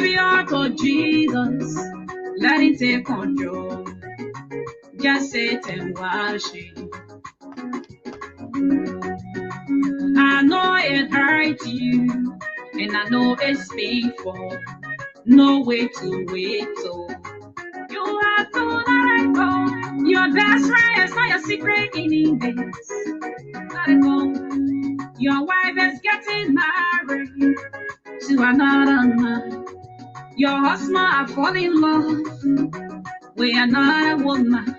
Give your heart to Jesus, let it take control. Just sit and watch it. I know it hurts you, and I know it's painful. No way to wait, so you have to let it go. Your best friend is not your secret enemies. Let it go. Your wife is getting married to another man. Your husband are falling in love with another woman.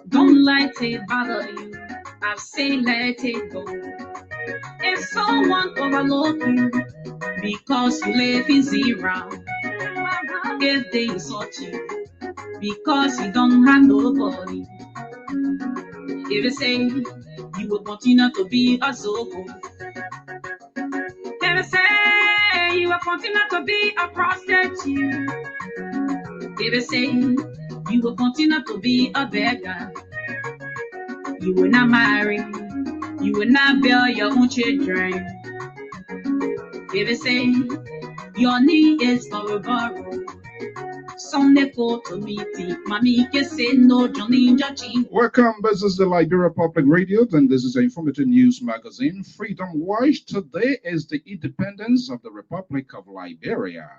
Don't let it bother you. I say let it go. If someone overlook you because you live in zero, if they insult you because you don't have nobody, if they say you will continue to be a zobo, if they say you will continue to be a prostitute, if they say you will continue to be a beggar, you will not marry, you will not bear your own children. If they say your knee is for a borrow, Sunday go to meeting, mommy can say no, Johnny judging. Welcome, this is the Liberia Public Radio, and this is an informative news magazine, Freedom Watch. Today is the independence of the Republic of Liberia.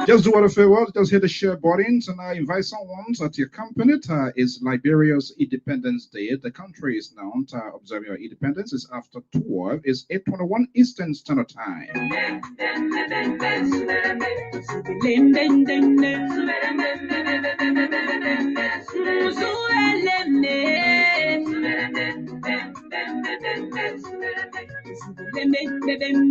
Just do what a favor, just hit the share button, and I invite someone to accompany it. It's Liberia's Independence Day. The country is now observing our independence. It's after 12. It's 8:21 Eastern Standard Time.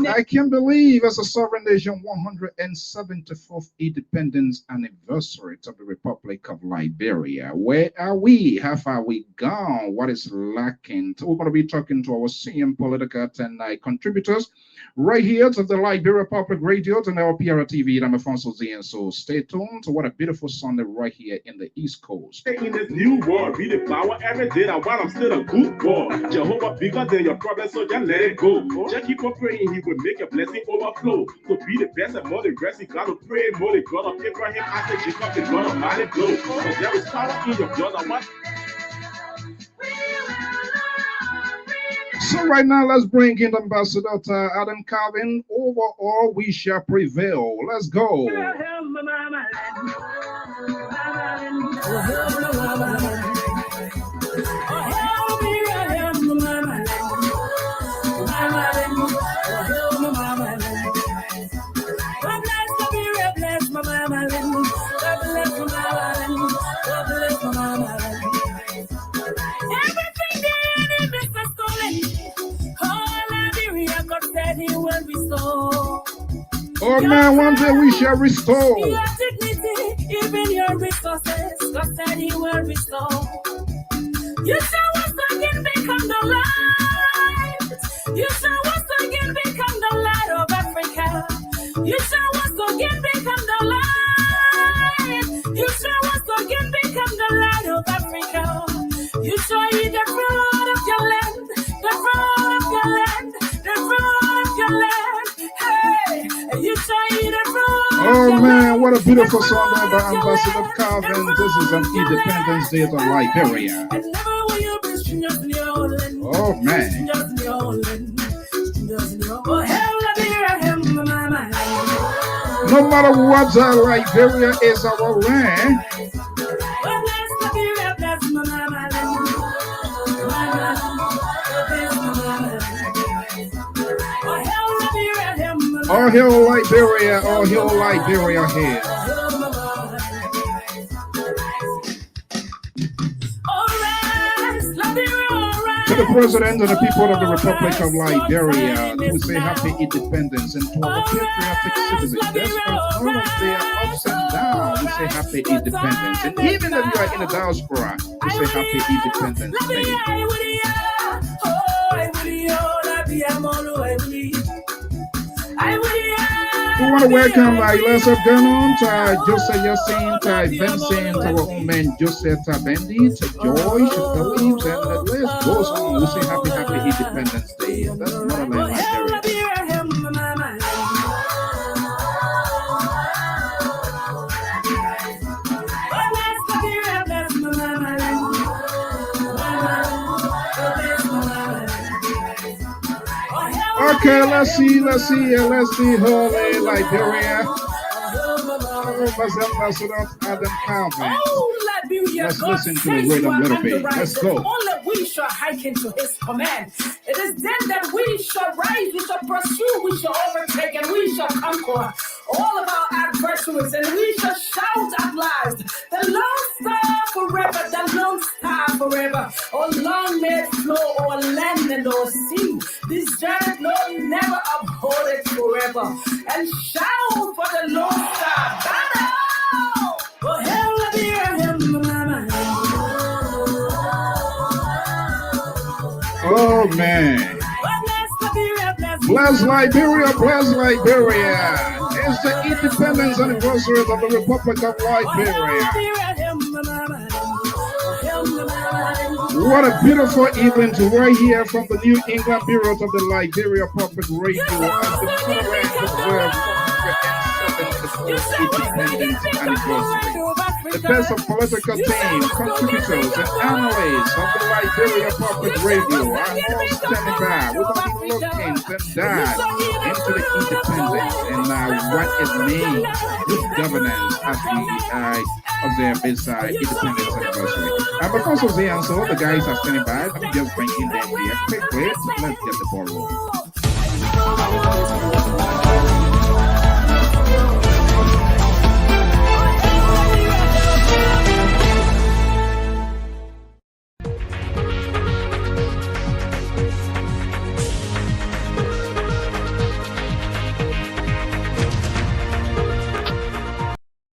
I can't believe it's a sovereign nation 174th independence anniversary of the Republic of Liberia. Where are we? How far are we gone? What is lacking? So we're going to be talking to our senior political and contributors right here to the Liberia Public Radio and our PR TV. I'm Afonso Z, and so stay tuned. So what a beautiful Sunday right here in the East Coast. In this new world, be the power every day. That while I'm still a good boy, Jehovah bigger than your problem, so just let it go. Just keep on praying, He will make your blessing overflow. To be the best and more the rest, you gotta pray more. The God of Abraham, Isaac, Jacob, the God of mighty blow. Because there is power in your blood. And what? So right now, let's bring in Ambassador Adam Calvin. Overall, we shall prevail. Let's go. Oh man, one day we shall restore. Your dignity, even your resources, God said He will restore. You shall once again become the light. You shall once again become the light of Africa. You shall once again become the light. You shall once again become the light of Africa. You shall eat the fruit of your land, the fruit of your land, the fruit of your land. Hey, you shall eat the fruit. Oh man, what a beautiful song by Ambassador Calvin. This is an Independence Day of Liberia. Oh man. No matter what, Liberia is our land. All hail Liberia, all hail Liberia here. To the President and the people of the Republic of Liberia, we say happy independence, and to our patriotic citizens, despite all of their ups and downs, we say happy independence. And even if you are in the diaspora, we say happy Independence Day. We want to welcome Elisa Ganon, Joseph Yacine, Vincent, our own man Joseph Bandit, Joy, Phillips, and the list goes on. We say happy Independence Day. That's not a land Liberia. Okay, let's see, holy Liberia. Adam Calvin. Liberia, Let's God listen to the says you rhythm a are little on the bit. rise. Let's go. Only we shall hearken to his command. It is then that we shall rise, we shall pursue, we shall overtake, and we shall conquer all of our adversaries, and we shall shout at last, the Lone Star forever, the Lone Star forever. Oh, long may it flow o'er land and o'er sea. This giant Lord never uphold it forever. And shout for the Lone Star. Banner! Oh, hell, oh man. Bless Liberia, bless Liberia. It's the independence anniversary of the Republic of Liberia. What a beautiful evening to right here from the New England Bureau of the Liberia Public Radio as the Federal observe 174th independence anniversary. The best of political team, contributors, and analysts of the Liberia Public Radio are all standing by. We're going to be looking and dive into the independence and what it means, good governance as we observe this independence anniversary. Because of the answer, the guys are standing by. Let me just bring in them here quickly. Let's get the ball rolling.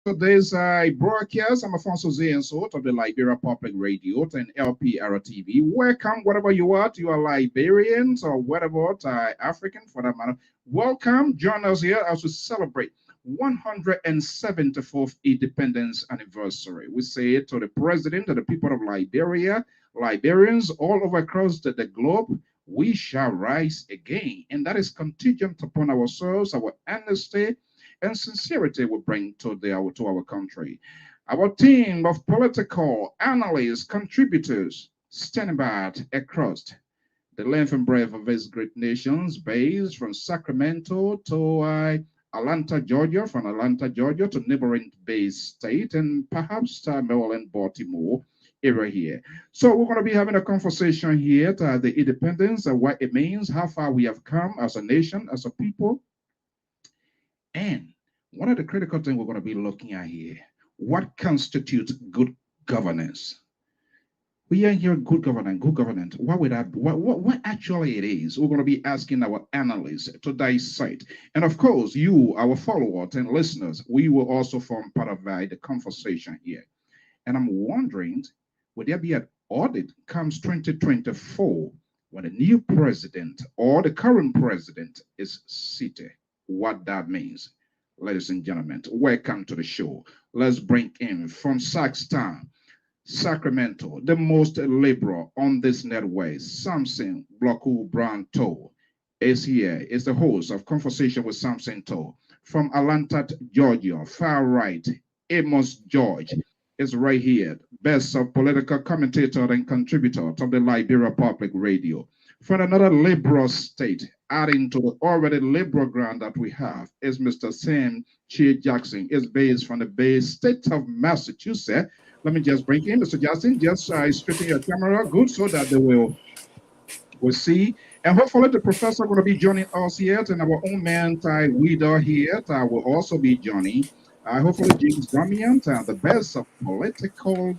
Today's broadcast, I'm Afonso Zienso of the Liberia Public Radio and LPR TV. Welcome, wherever you are Liberians or whatever, African for that matter. Welcome, join us here as we celebrate 174th independence anniversary. We say it to the president of the people of Liberia, Liberians all over across the globe. We shall rise again, and that is contingent upon ourselves, our honesty, and sincerity we bring to our country. Our team of political analysts, contributors, standing by across the length and breadth of these great nations, based from Sacramento to Atlanta, Georgia, from Atlanta, Georgia to neighboring Bay State, and perhaps Maryland, Baltimore area here. So we're going to be having a conversation here to the independence, what it means, how far we have come as a nation, as a people. And one of the critical things we're going to be looking at here, what constitutes good governance? We are here good governance. What actually it is? We're going to be asking our analysts to dissect. And of course, you, our followers and listeners, we will also form part of the conversation here. And I'm wondering, will there be an audit comes 2024 when a new president or the current president is seated? What that means. Ladies and gentlemen, welcome to the show. Let's bring in from Saxtown, Sacramento, the most liberal on this network, Samson Bloku Branto is here, is the host of Conversation with Samson To. From Atlanta, Georgia, far right, Amos George is right here, best of political commentator and contributor to the Liberia Public Radio. From another liberal state, adding to the already liberal ground that we have, is Mr. Sam Chi Jackson, is based from the Bay State of Massachusetts. Let me just bring in Mr. Jackson, just straighten your camera good so that they will see. And hopefully the professor going to be joining us here, and our own man, Ty Weeder here, will also be joining. Hopefully James Damian, the best of political,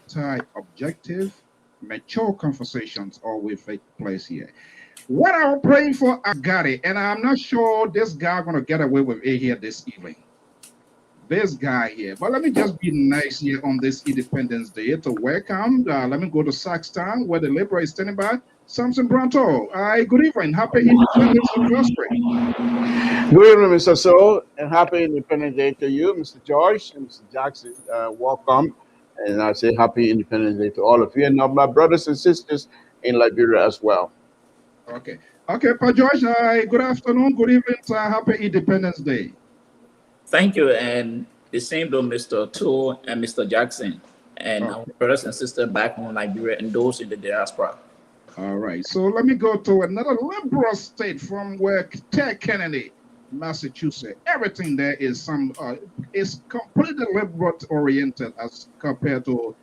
objective, mature conversations always take place here. What I'm praying for, I got it. And I'm not sure this guy going to get away with it here this evening. This guy here. But let me just be nice here on this Independence Day to welcome. Let me go to Saxtown where the Liberal is standing by. Samson Branto. Good evening. Happy Independence Anniversary. Good evening, Mr. So, and happy Independence Day to you, Mr. George and Mr. Jackson. Welcome. And I say happy Independence Day to all of you and my brothers and sisters in Liberia as well. Okay, Pa George, good afternoon, good evening, happy Independence Day. Thank you, and the same to Mr. To and Mr. Jackson, and our brothers and sisters back home in Liberia and those in the diaspora. All right. So let me go to another liberal state from where Ted Kennedy, Massachusetts. Everything there is completely liberal oriented as compared to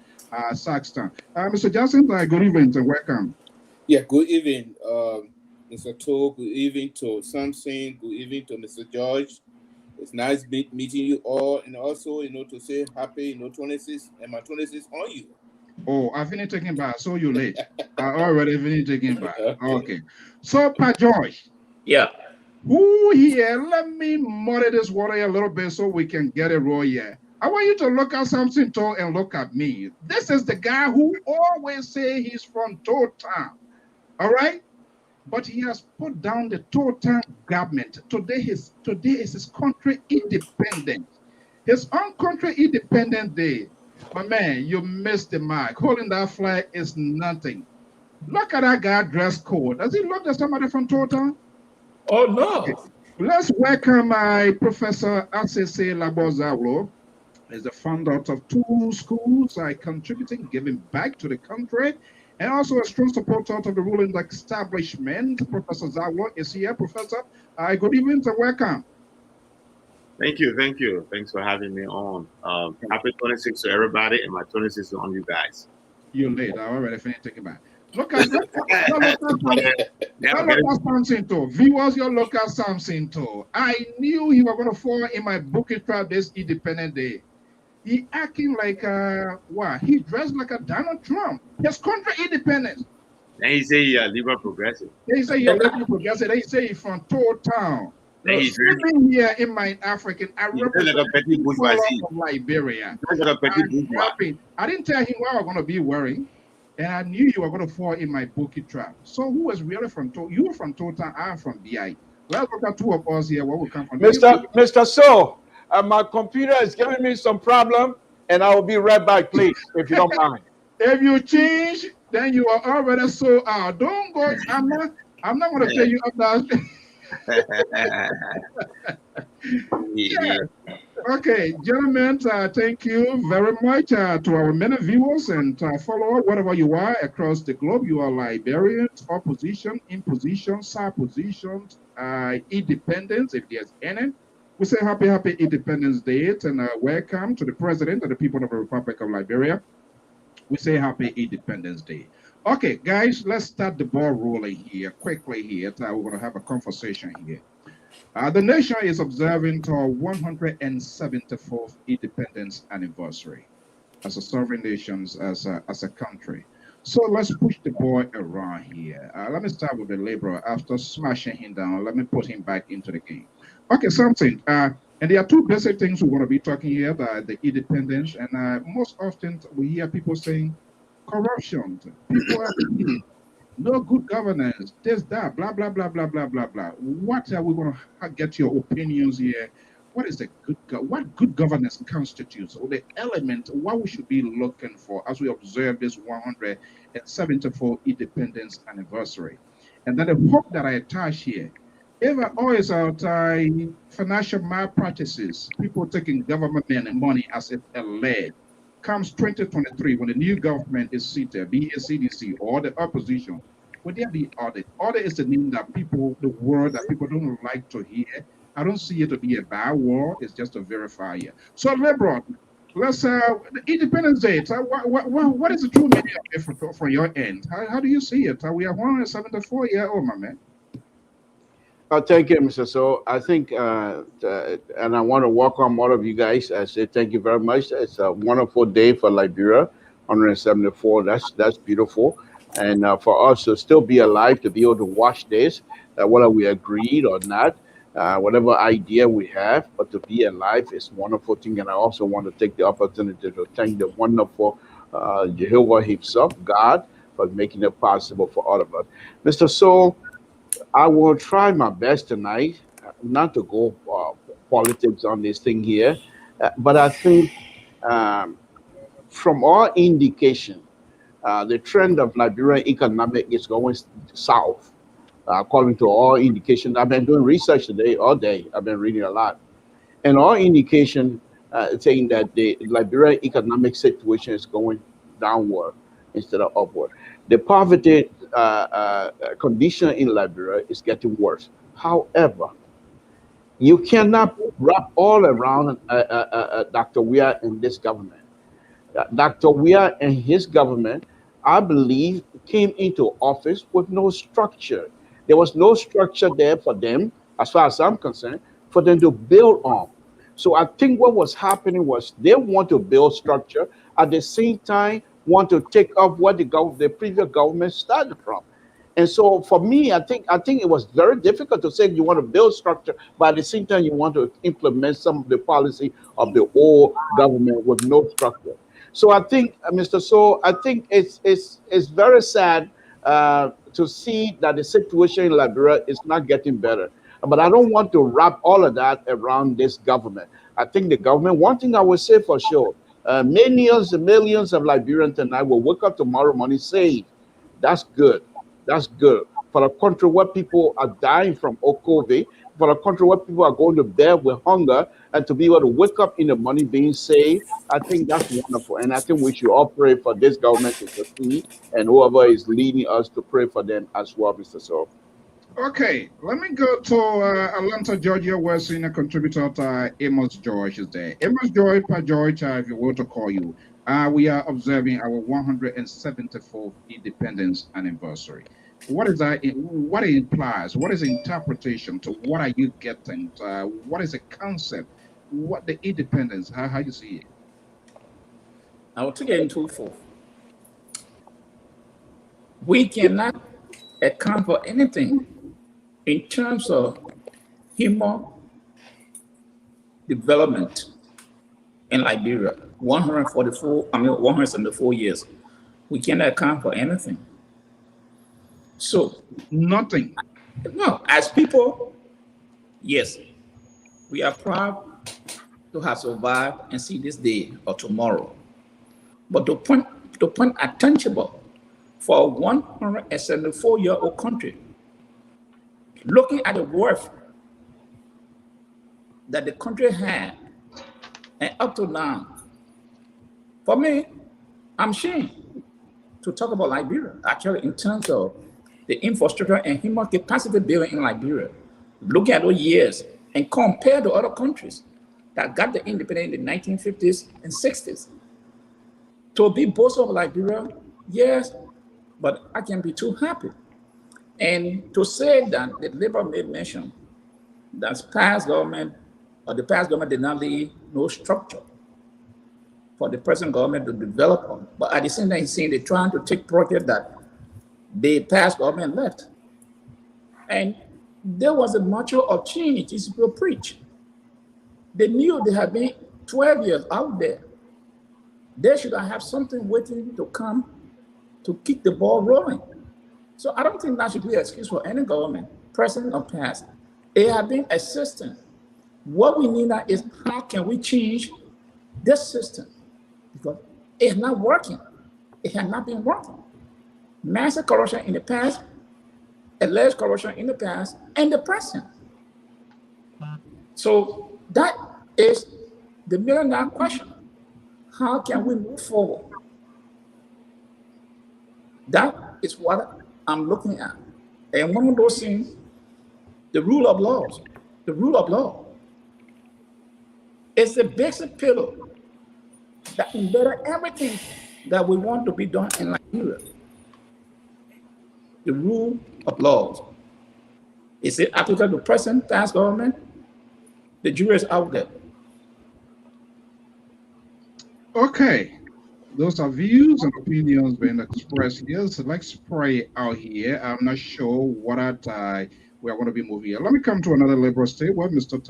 Saxton. Mr. Johnson, good evening and welcome. Yeah, good evening, Mr. Toe. Good evening to Samson. Good evening to Mr. George. It's nice meeting you all, and also, to say happy, 26, and my 26 on you. Oh, I finished taking back. So you late. I already finished taking back. Okay. So, Pat George. Yeah. Who here? Let me muddy this water a little bit so we can get it raw here. I want you to look at something tall and look at me. This is the guy who always say he's from Town. All right? But he has put down the Town government. Today is his country independence. His own country independent day. My man, you missed the mark. Holding that flag is nothing. Look at that guy dress code. Does he look like somebody from Town? Oh, no. Okay. Let's welcome my Professor ACC Labozalo. He's the founder of 2 schools, contributing, giving back to the country, and also a strong supporter of the ruling establishment. Professor Zawlo is here. Professor, good evening and welcome. Thank you. Thanks for having me on. Happy 26 to everybody, and my 26 on you guys. You're late. I already finished taking back. Look at local something too. Viewers, your local something too. I knew he was going to fall in my bookie trap this Independent Day. He acting like what? He dressed like a Donald Trump. His country independence. Then he say you're liberal progressive. They say you're liberal progressive. They say he's from Town. Living here in my African, I represent like a petit bourgeoisie of Liberia. Like a petit bourgeois. I didn't tell him what I was going to be wearing. And I knew you were going to fall in my bookie trap. So who was really from Total? You were from Total, I'm from BI. Let's look at 2 of us here. Where we come from? Mr. So, my computer is giving me some problem, and I will be right back, please, if you don't mind. If you change, then you are already so out. Don't go. I'm not going to tell you about. Yeah. Okay, gentlemen, thank you very much to our many viewers and followers, wherever you are across the globe. You are Liberians, opposition, imposition, suppositions, independence, if there's any. We say happy Independence Day and welcome to the President and the people of the Republic of Liberia. We say happy Independence Day. Okay, guys, let's start the ball rolling here, quickly here. We're going to have a conversation here. The nation is observing our 174th independence anniversary as a sovereign nation, as a country. So let's push the ball around here. Let me start with the Liberal. After smashing him down, let me put him back into the game. Okay, something. And there are 2 basic things we're going to be talking here about the independence. And most often we hear people saying corruption. People are no good governance, this, that, blah, blah, blah, blah, blah, blah, blah. What are we going to get your opinions here? What is the what good governance constitutes, or the element, what we should be looking for as we observe this 174th independence anniversary? And then the hope that I attach here, if always out financial malpractices, people taking government money as if a lead, comes 2023, when the new government is seated, be it CDC or the opposition, will there be audit? Audit is the name that the word that people don't like to hear. I don't see it to be a bad word. It's just a verifier. So, Liberal, let's the Independence Day. What is the true meaning of it from your end? How do you see it? We are 174 years old, my man. Thank you, Mr. So. I think, and I want to welcome all of you guys. I say thank you very much. It's a wonderful day for Liberia, 174. That's beautiful. And for us to still be alive, to be able to watch this, whether we agreed or not, whatever idea we have, but to be alive is a wonderful thing. And I also want to take the opportunity to thank the wonderful Jehovah himself, God, for making it possible for all of us. Mr. So, I will try my best tonight not to go politics on this thing here, but I think from all indication, the trend of Liberian economic is going south. According to all indication, I've been doing research today all day. I've been reading a lot, and all indication saying that the Liberian economic situation is going downward instead of upward. The poverty condition in Liberia is getting worse. However, you cannot wrap all around Dr. Weah and this government. Dr. Weah and his government, I believe, came into office with no structure. There was no structure there for them, as far as I'm concerned, for them to build on. So I think what was happening was they want to build structure, at the same time want to take up what the previous government started from. And so for me, I think it was very difficult to say you want to build structure, but at the same time you want to implement some of the policy of the old government with no structure. So I think, Mr. So, I think it's very sad to see that the situation in Liberia is not getting better. But I don't want to wrap all of that around this government. I think the government, one thing I will say for sure, millions and millions of Liberians tonight will wake up tomorrow morning saying, that's good. That's good. For a country where people are dying from COVID, for a country where people are going to bed with hunger, and to be able to wake up in the morning being saved, I think that's wonderful. And I think we should all pray for this government to succeed, and whoever is leading us to pray for them as well, Mr. So. Okay, let me go to Atlanta, Georgia, where senior contributor Amos George is there. Amos George, if you want to call you, we are observing our 174th independence anniversary. What is that? What it implies? What is the interpretation to what are you getting? What is the concept? What the independence? How you see it? I will take it in twofold. We cannot account for anything in terms of human development in Liberia. 174 years. We cannot account for anything. So nothing. No, as people, yes, we are proud to have survived and see this day or tomorrow. But to point attentional for a 174-year-old country, looking at the worth that the country had, and up to now, for me, I'm ashamed to talk about Liberia, actually, in terms of the infrastructure and human capacity building in Liberia. Looking at those years and compare to other countries that got the independence in the 1950s and 60s. To be both of Liberia, yes, but I can be too happy. And to say that the Labour made mention that past government did not leave no structure for the present government to develop on. But at the same time, he's saying they're trying to take projects that the past government left. And there was a marcher of change these people preach. They knew they had been 12 years out there. They should have something waiting to come to keep the ball rolling. So I don't think that should be an excuse for any government, present or past. They have been assistant. What we need now is how can we change this system? Because it's not working. It has not been working. Massive corruption in the past, alleged corruption in the past, and the present. So that is the million-dollar question. How can we move forward? That is what I'm looking at. And one of those things, the rule of law is the basic pillar that embedded everything that we want to be done in Nigeria. The rule of laws. Is it applicable to present, past government? The jury is out there. Okay, those are views and opinions being expressed here. So let's pray out here. I'm not sure what we are going to be moving here. Let me come to another Liberal state where Mr.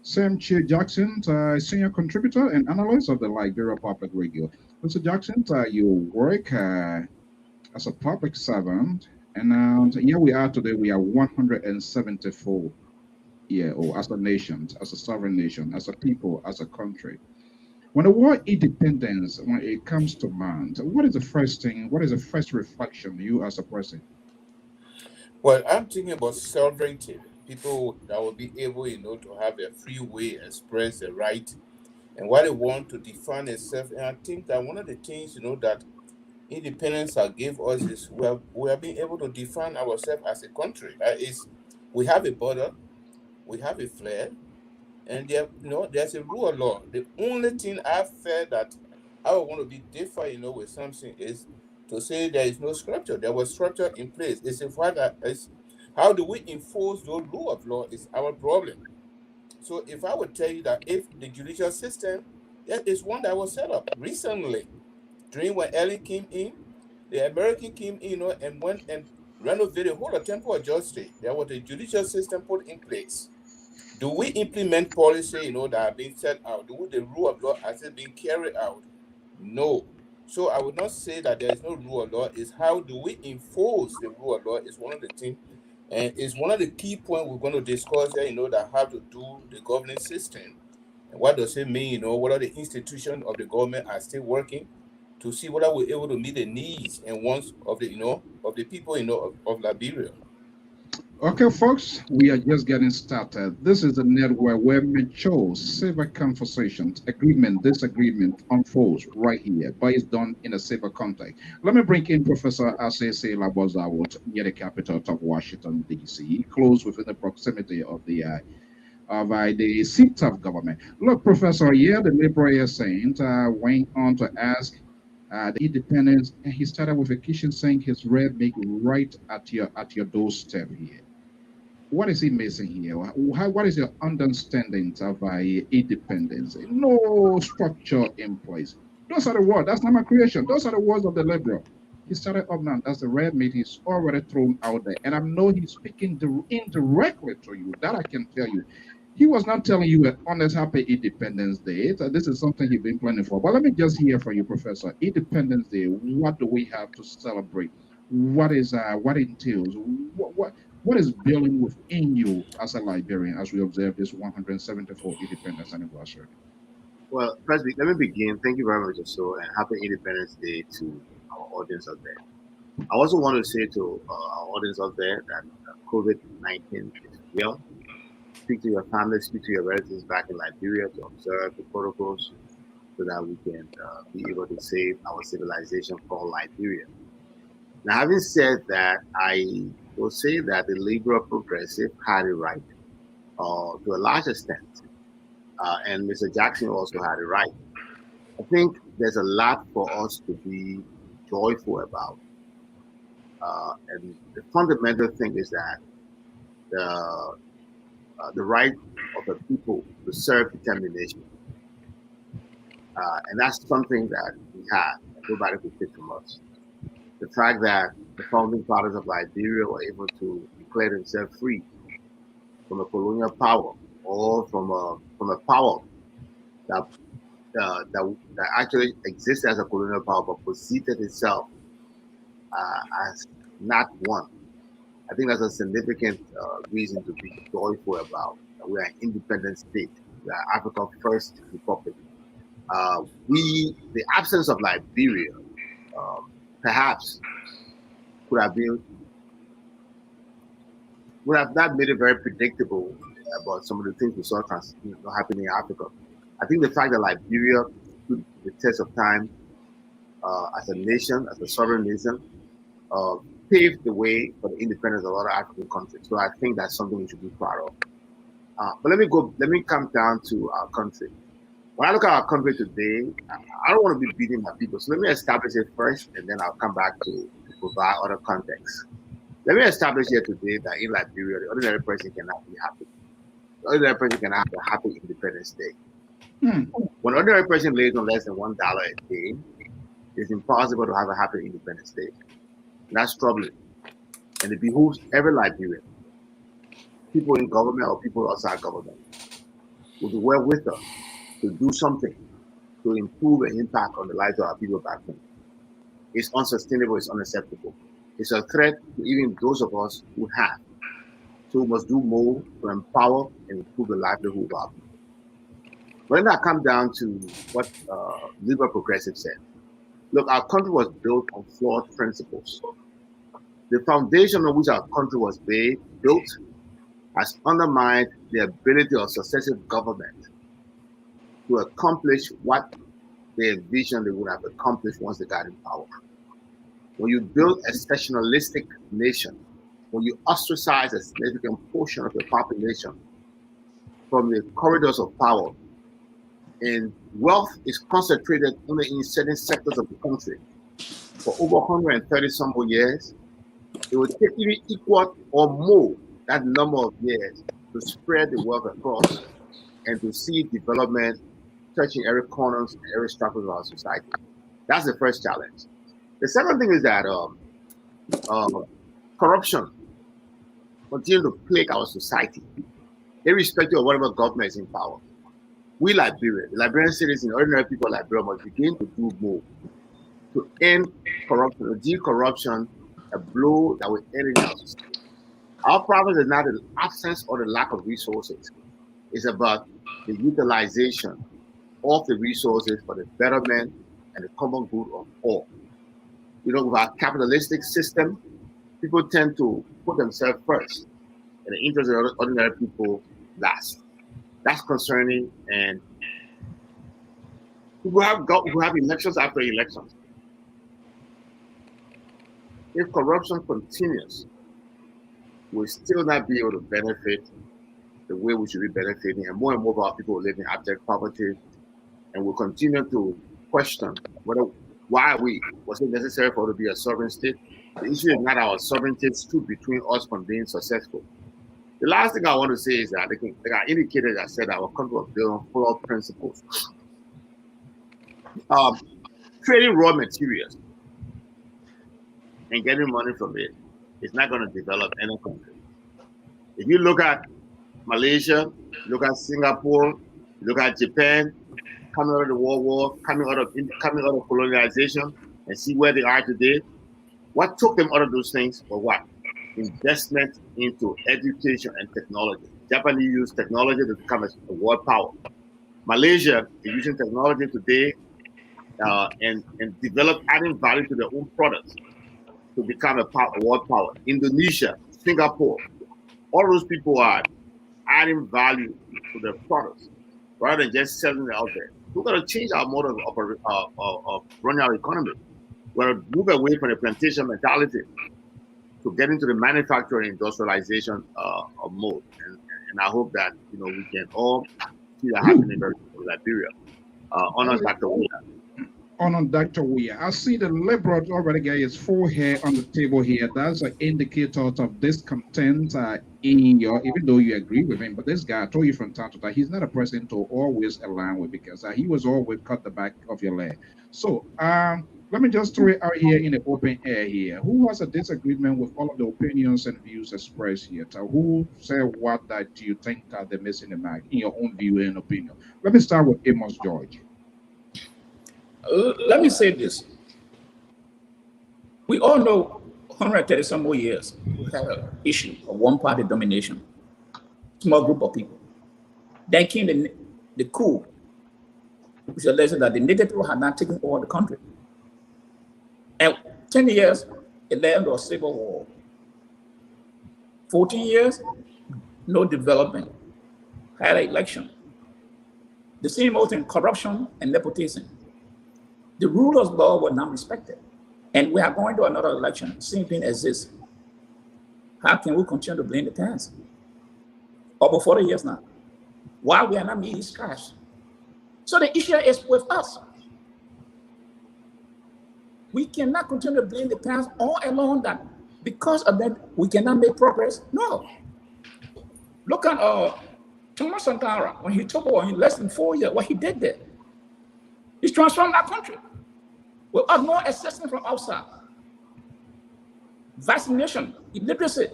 Sam Chi Jackson, senior contributor and analyst of the Liberia Public Radio. Mr. Jackson, you work as a public servant, and here we are today. We are 174 years old as a nation, as a sovereign nation, as a people, as a country. When the word independence, when it comes to mind, what is the first thing? What is the first reflection you as a person? Well, I'm thinking about sovereignty. People that will be able, to have a free way, express the right, and what they want to define itself. And I think that one of the things, that independence gave us is we have been able to define ourselves as a country. That is, we have a border, we have a flag, and there's a rule of law. The only thing I felt that I would want to be different, with something is to say there is no structure. There was structure in place. It's a fact that is how do we enforce the rule of law is our problem. So if I would tell you that if the judicial system, that is one that was set up recently, during when Ellen came in, the American came in, and went and renovated the whole temple of justice. There was a judicial system put in place. Do we implement policy, that are being set out? Do the rule of law has it been carried out? No. So I would not say that there is no rule of law. It's how do we enforce the rule of law is one of the things, and it's one of the key points we're going to discuss here, that have to do the governing system. And what does it mean, whether the institutions of the government are still working to see whether we're able to meet the needs and wants of the, of the people, of Liberia. Okay, folks, we are just getting started. This is a network where mature, civil conversations, agreement, disagreement unfolds right here, but it's done in a civil context. Let me bring in Professor Asese Labozawot near the capital of Washington, D.C., close within the proximity of the seat of government. Look, Professor, here the LIBERIA'S saint went on to ask the independence, and he started with a kitchen sink his red make right at your doorstep here. What is he missing here? What is your understanding of independence? No structure in place. Those are the words. That's not my creation. Those are the words of the liberal. He started up now. That's the red meat he's already thrown out there. And I know he's speaking indirectly to you. That I can tell you. He was not telling you an honest, happy Independence Day. This is something he's been planning for. But let me just hear from you, Professor. Independence Day, what do we have to celebrate? What entails? What is building within you as a Liberian as we observe this 174th Independence anniversary? Well, firstly, let me begin. Thank you very much, so, and happy Independence Day to our audience out there. I also want to say to our audience out there that COVID-19 is real. Speak to your family, speak to your relatives back in Liberia to observe the protocols so that we can be able to save our civilization called Liberia. Now, having said that, I will say that the liberal progressive had it right to a large extent. And Mr. Jackson also had it right. I think there's a lot for us to be joyful about. And the fundamental thing is that the right of the people to self-determination. And that's something that we have. Nobody could take from us. The fact that the founding fathers of Liberia were able to declare themselves free from a colonial power or from a power that actually exists as a colonial power but positioned itself as not one. I think that's a significant reason to be joyful about. We are an independent state. We are Africa's first republic. The absence of Liberia, perhaps would have not made it very predictable about some of the things we saw happening in Africa. I think the fact that Liberia stood the test of time as a nation, as a sovereign nation, paved the way for the independence of other African countries. So I think that's something we should be proud of. But let me come down to our country. When I look at our country today, I don't want to be beating my people. So let me establish it first, and then I'll come back to provide other context. Let me establish here today that in Liberia, the ordinary person cannot be happy. The ordinary person cannot have a happy Independence Day. When an ordinary person lives on less than $1 a day, it's impossible to have a happy Independence Day. And that's troubling. And it behooves every Liberian, people in government or people outside government, will be well with us to do something to improve and impact on the lives of our people back home. It's unsustainable, it's unacceptable. It's a threat to even those of us who have. So we must do more to empower and improve the livelihood of our people. When I come down to what liberal progressive said, look, our country was built on flawed principles. The foundation on which our country was built has undermined the ability of successive government to accomplish what they envisioned they would have accomplished once they got in power. when you build a sectionalistic nation, when you ostracize a significant portion of the population from the corridors of power, and wealth is concentrated only in certain sectors of the country for over 130 some odd years, it will take even equal or more that number of years to spread the wealth across and to see development touching every corner and every strata of our society. That's the first challenge. The second thing is that corruption continues to plague our society, irrespective of whatever government is in power. We Liberia, the Liberian citizens, ordinary people of Liberia must begin to do more to end corruption, to deal corruption, a blow that will end in our society. Our problem is not the absence or the lack of resources. It's about the utilization of the resources for the betterment and the common good of all. You know, with our capitalistic system, people tend to put themselves first and the interests of ordinary people last. That's concerning, and we have elections after elections. If corruption continues, we'll still not be able to benefit the way we should be benefiting, and more of our people live in abject poverty, and we'll continue to question why was it necessary for us to be a sovereign state. The issue is not our sovereignty stood between us from being successful. The last thing I want to say is that, like I indicated, I said our country was built on flawed principles. Trading raw materials and getting money from it is not going to develop any country. If you look at Malaysia, look at Singapore, look at Japan, coming out of the World War, coming out of colonialization, and see where they are today, what took them out of those things was what? Investment into education and technology. Japanese use technology to become a world power. Malaysia is using technology today and develop adding value to their own products to become a world power. Indonesia, Singapore, all those people are adding value to their products rather than just selling it out there. We're going to change our mode of running our economy. We're going to move away from the plantation mentality to get into the manufacturing industrialization mode. And I hope that we can all see that happening in Liberia. Honor Dr. Weir. Honor Dr. Weir. I see the Liberal already got his forehead on the table here. That's an indicator of discontent in your, even though you agree with him. But this guy, I told you from time to time, he's not a person to always align with, because he was always cut the back of your leg. So let me just throw it out here in the open air here. Who has a disagreement with all of the opinions and views expressed here? Who said what that you think they're missing the mark in your own view and opinion? Let me start with Amos George. Let me say this. We all know 130 some more years we had an issue of one-party domination, small group of people. Then came the coup, which alleged that the native people had not taken over the country. And 10 years, it led to a civil war. 14 years, no development. Had an election. The same oath in corruption and nepotism. The rule of law was not respected. And we are going to another election. Same thing exists. How can we continue to blame the past? Over 40 years now. Why we are not meeting these cash? So the issue is with us. We cannot continue to blame the past all along that because of that we cannot make progress. No. Look at Thomas Sankara when he took over in less than 4 years, what he did there. He's transformed our country. We have no assistance from outside. Vaccination, illiteracy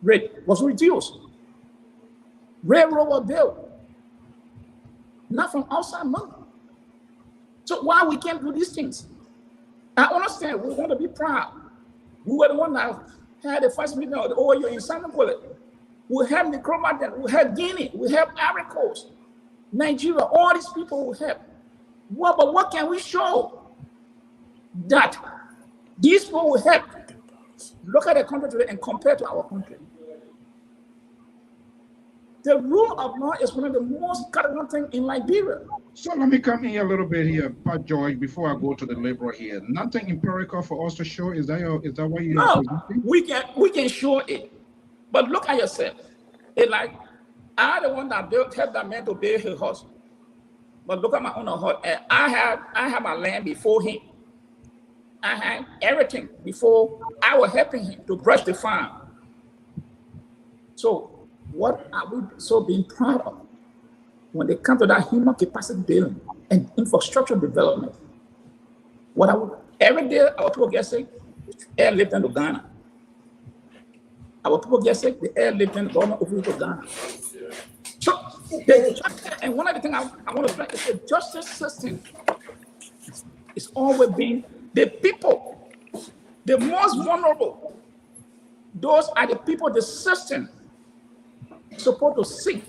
rate was reduced. Railroad was built. Not from outside money. So why we can't do these things? I understand we want to be proud. We were the one that had the first meeting of the oil in Sanapole. We have the Cromatin, we have Guinea, we have Ivory Coast, Nigeria, all these people we have. But what can we show? That these people will help. Look at the country today and compare to our country. The rule of law is one of the most cardinal things in Liberia. So let me come here a little bit here, Pat George, before I go to the liberal here. Nothing empirical for us to show. Is that what you are presenting? We can show it, but look at yourself. It's like I'm the one that helped that man to build his house. But look at my own house. I have my land before him. I had everything before I was helping him to brush the farm. So what are we so being proud of when they come to that human capacity building and infrastructure development? Every day our people get sick, airlift into Ghana. Our people get sick, the airlift in government over to Ghana. So, and one of the things I want to stress is the justice system is always being the people, the most vulnerable. Those are the people the system is supposed to seek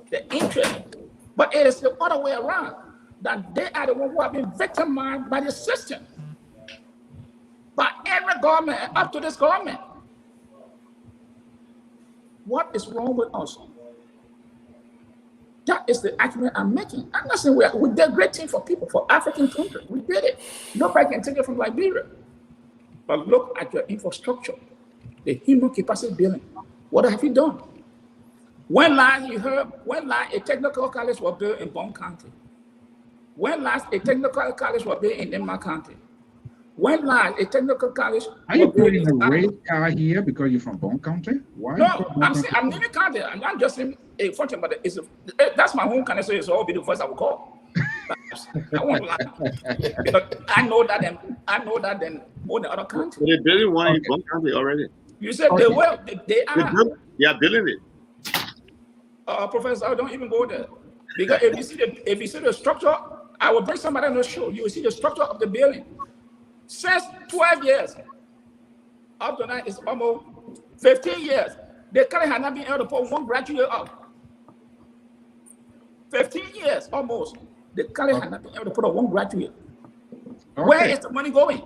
the interest. But it is the other way around, that they are the ones who have been victimized by the system, by every government, up to this government. What is wrong with us? That is the argument I'm making. I'm not saying we did a great thing for people, for African countries. We did it. Nobody can take it from Liberia. But look at your infrastructure, the human capacity building. What have you done? When last a technical college was built in Bond County? When last a technical college was built in Denmark County? When last a technical college Are you putting a race car here because you're from Bond County? Why? No, I'm leaving county. I'm not just saying a function, but that's my home county, so it's all be the first I will call. I won't lie. I know that than more than other countries. So they're building one in Bond County already. You said they will. They are. They are building it. Professor, I don't even go there. Because if you see the structure, I will bring somebody on the show. You will see the structure of the building. Since 12 years, up to now, it's almost 15 years. The college has not been able to put one graduate up. 15 years almost. The college has not been able to put up one graduate. Okay. Where is the money going?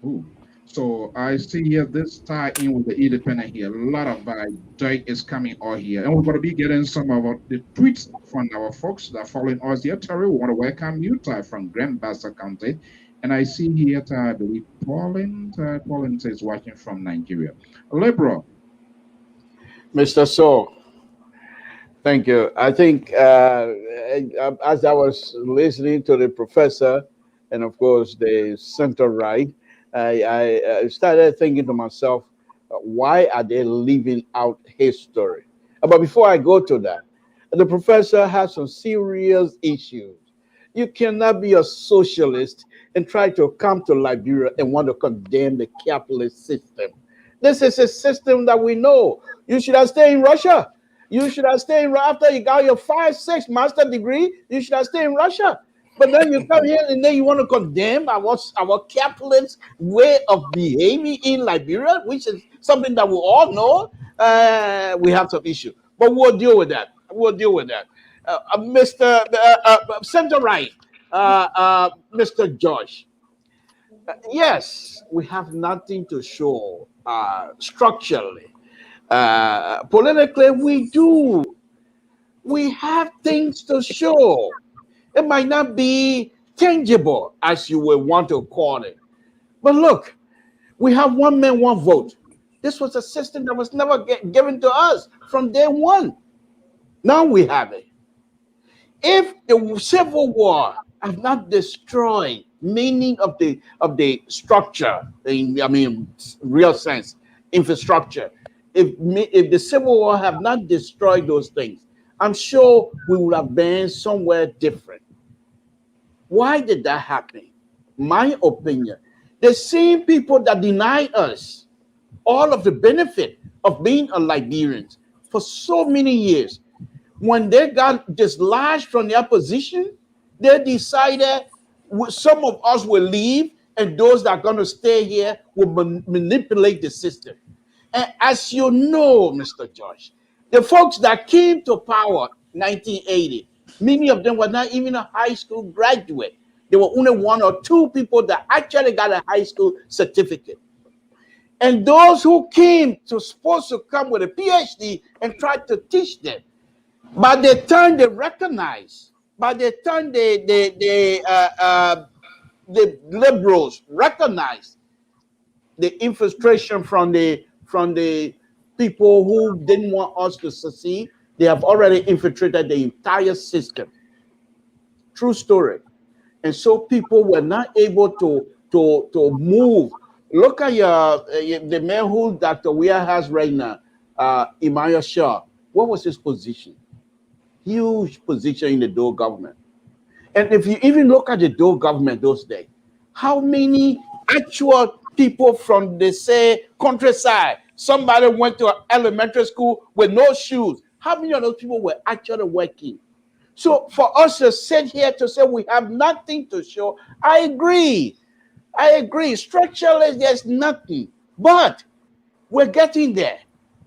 Ooh. So I see here this tie in with the independent here. A lot of data is coming out here. And we're going to be getting some of the tweets from our folks that are following us here. Terry, we want to welcome you, Ty, from Grand Bassa County. And I see here, I believe, Pauline is watching from Nigeria. Liberal. Mr. So, thank you. I think as I was listening to the professor and, of course, the center right, I started thinking to myself, why are they leaving out history? But before I go to that, the professor has some serious issues. You cannot be a socialist and try to come to Liberia and want to condemn the capitalist system. This is a system that we know. You should have stayed in Russia. You should have stayed after you got your 5-6 master degree. You should have stayed in Russia. But then you come here and then you want to condemn our capitalist way of behaving in Liberia, which is something that we all know. We have some issue, but we'll deal with that. Mr. Center Right, Mr. Josh. Yes, we have nothing to show structurally. Politically, we do. We have things to show. It might not be tangible, as you would want to call it. But look, we have one man, one vote. This was a system that was never given to us from day one. Now we have it. If the Civil War have not destroyed meaning of the structure, in real sense, infrastructure, if the Civil War have not destroyed those things, I'm sure we would have been somewhere different. Why did that happen? My opinion, the same people that deny us all of the benefit of being a Liberians for so many years, when they got dislodged from their position, they decided some of us will leave and those that are going to stay here will manipulate the system. And as you know, Mr. Josh, the folks that came to power in 1980, many of them were not even a high school graduate. There were only one or two people that actually got a high school certificate. And those who came to supposed to come with a PhD and tried to teach them. By the time they recognize, by the time the liberals recognize the infiltration from the people who didn't want us to succeed, they have already infiltrated the entire system. True story. And so people were not able to move. Look at the man who Dr. Weir has right now, Emmanuel Shaw. What was his position? Huge position in the Dole government. And if you even look at the Dole government those days, how many actual people from the say countryside, somebody went to elementary school with no shoes, how many of those people were actually working? So for us to sit here to say we have nothing to show, I agree. Structurally, there's nothing. But we're getting there.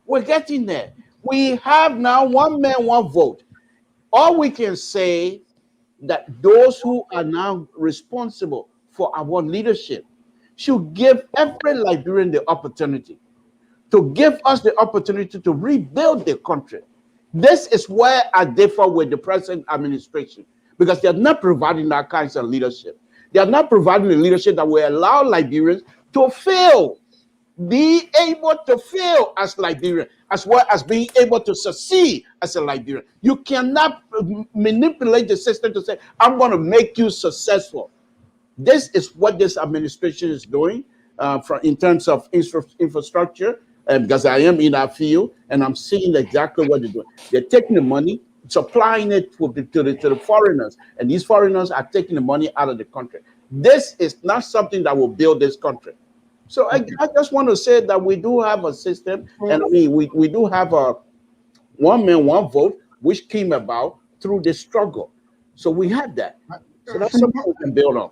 We're getting there. We have now one man, one vote. All we can say that those who are now responsible for our leadership should give every Liberian the opportunity to give us the opportunity to rebuild the country. This is where I differ with the present administration, because they're not providing that kinds of leadership. They are not providing the leadership that will allow Liberians to fail, be able to fail as Liberian, as well as being able to succeed as a Liberian. You cannot manipulate the system to say, I'm going to make you successful. This is what this administration is doing in terms of infrastructure, because I am in that field and I'm seeing exactly what they're doing. They're taking the money, supplying it to the foreigners, and these foreigners are taking the money out of the country. This is not something that will build this country. So I just want to say that we do have a system, and I mean, we do have a one man, one vote, which came about through this struggle. So we had that. So that's something we can build on.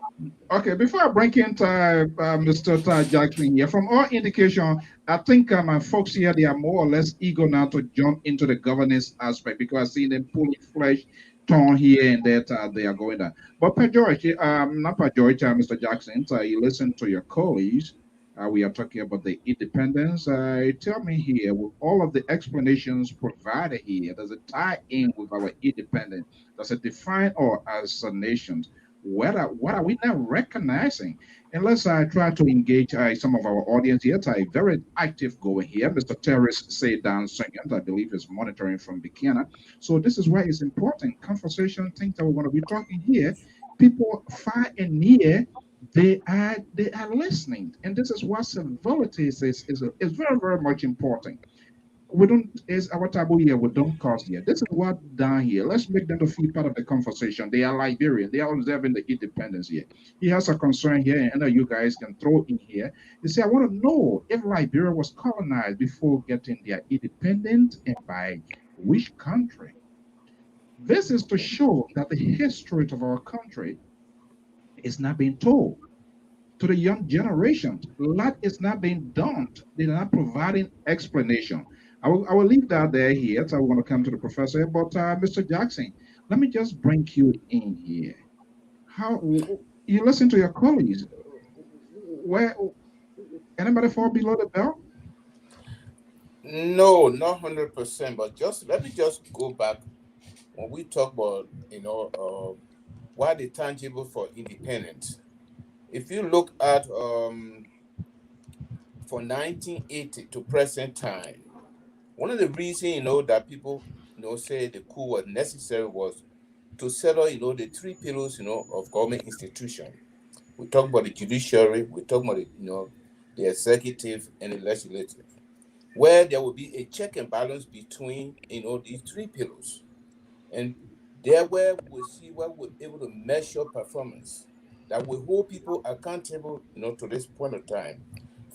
Okay, before I bring in Mr. Jackson here, from all indication, I think my folks here, they are more or less eager now to jump into the governance aspect, because I see them pulling flesh torn here and that they are going down. But Per George, not Per George, Mr. Jackson, you listen to your colleagues. We are talking about the independence. Tell me here, with all of the explanations provided here, does it tie in with our independence? Does it define us as a nation? What are we now recognizing? And let's try to engage some of our audience here. It's very active going here. Mr. Terrace say down second, I believe, is monitoring from Bikina. So this is why it's important. Conversation, things that we're going to be talking here. People far and near, they are listening, and this is what civility is very, very much important. We don't, is our taboo here, we don't cause here. This is what down here. Let's make them to feel part of the conversation. They are Liberian, they are observing the independence here. He has a concern here, and you guys can throw in here. You say, I want to know if Liberia was colonized before getting their independence, and by which country. This is to show that the history of our country is not being told to the young generation. A lot is not being done. They're not providing explanation. I will leave that there here. So I want to come to the professor. But Mr. Jackson, let me just bring you in here. How you listen to your colleagues? Where anybody fall below the belt? No, not 100%. But let me just go back when we talk about why the tangible for independence. If you look at from 1980 to present time, one of the reasons that people say the coup was necessary was to settle the three pillars of government institution. We talk about the judiciary, we talk about the executive and the legislative, where there will be a check and balance between these three pillars, and there where we see where we're able to measure performance, that will hold people accountable to this point of time.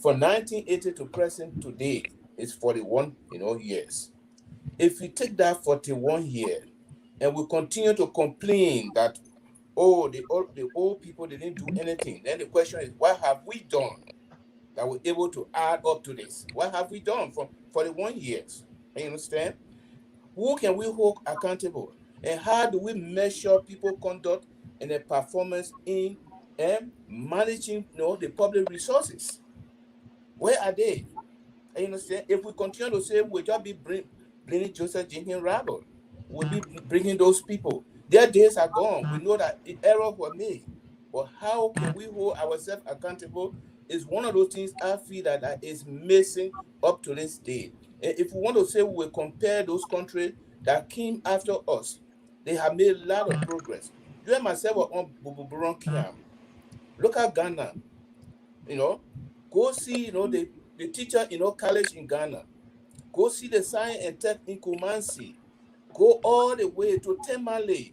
From 1980 to present today is 41 years. If we take that 41 years and we continue to complain that the old people didn't do anything, then the question is, what have we done that we're able to add up to this? What have we done from 41 years? You understand? Who can we hold accountable? And how do we measure people's conduct and their performance in managing the public resources? Where are they? And you understand? If we continue to say we'll just be bringing Joseph Jenkins Rabble, we'll be bringing those people. Their days are gone. We know that errors were made. But how can we hold ourselves accountable is one of those things I feel that is missing up to this day. And if we want to say we will compare those countries that came after us, they have made a lot of progress. You and myself were on Bububuron. Look at Ghana. Go see, the teacher, college in Ghana. Go see the science and tech in Kumasi. Go all the way to Temale